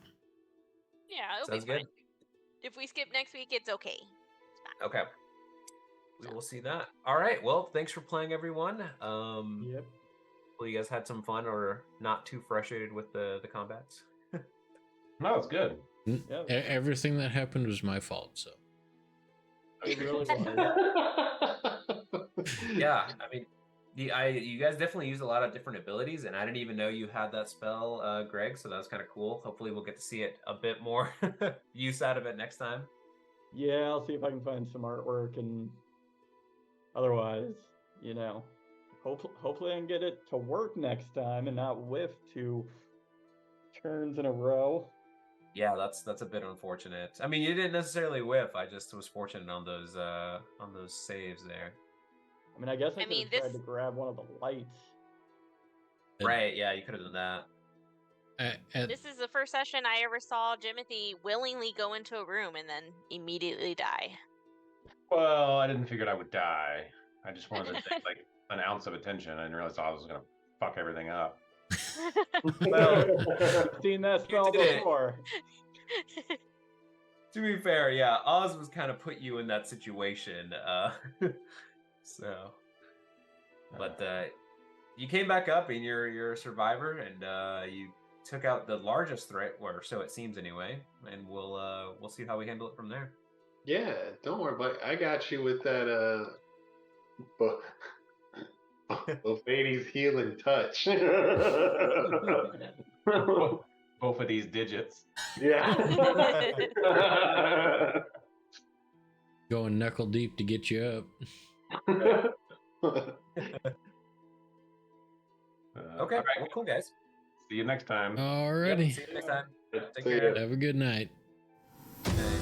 Yeah, it'll Sounds be fine. good. If we skip next week, it's okay. Okay. We will see that. All right. Well, thanks for playing, everyone. Yep. Hopefully you guys had some fun or not too frustrated with the combats. No, it's good. Yep. Everything that happened was my fault. So It really was. Yeah, I mean, you guys definitely used a lot of different abilities, and I didn't even know you had that spell, Greg. So that was kind of cool. Hopefully, we'll get to see it a bit more use out of it next time. Yeah, I'll see if I can find some artwork, and otherwise, hopefully I can get it to work next time and not whiff 2 turns in a row. Yeah, that's a bit unfortunate. I mean, you didn't necessarily whiff. I just was fortunate on those saves there. I mean, I guess I I could mean, have tried to grab one of the lights. Right? Yeah, you could have done that. This is the first session I ever saw Jimothy willingly go into a room and then immediately die. Well, I didn't figure I would die. I just wanted to take like an ounce of attention. I didn't realize I was gonna fuck everything up. Well, I've seen that spell did it. before. To be fair, yeah, Oz was kind of put you in that situation. So, but you came back up and you're a survivor, and you took out the largest threat, or so it seems anyway. And we'll see how we handle it from there. Yeah, don't worry about it. I got you with that Buffetti's healing touch. Both of these digits. Yeah. going knuckle deep to get you up. Okay, all right. well, cool, guys. See you next time. Alrighty. Yep, see you next time. Take See ya. care. Have a good night. Bye.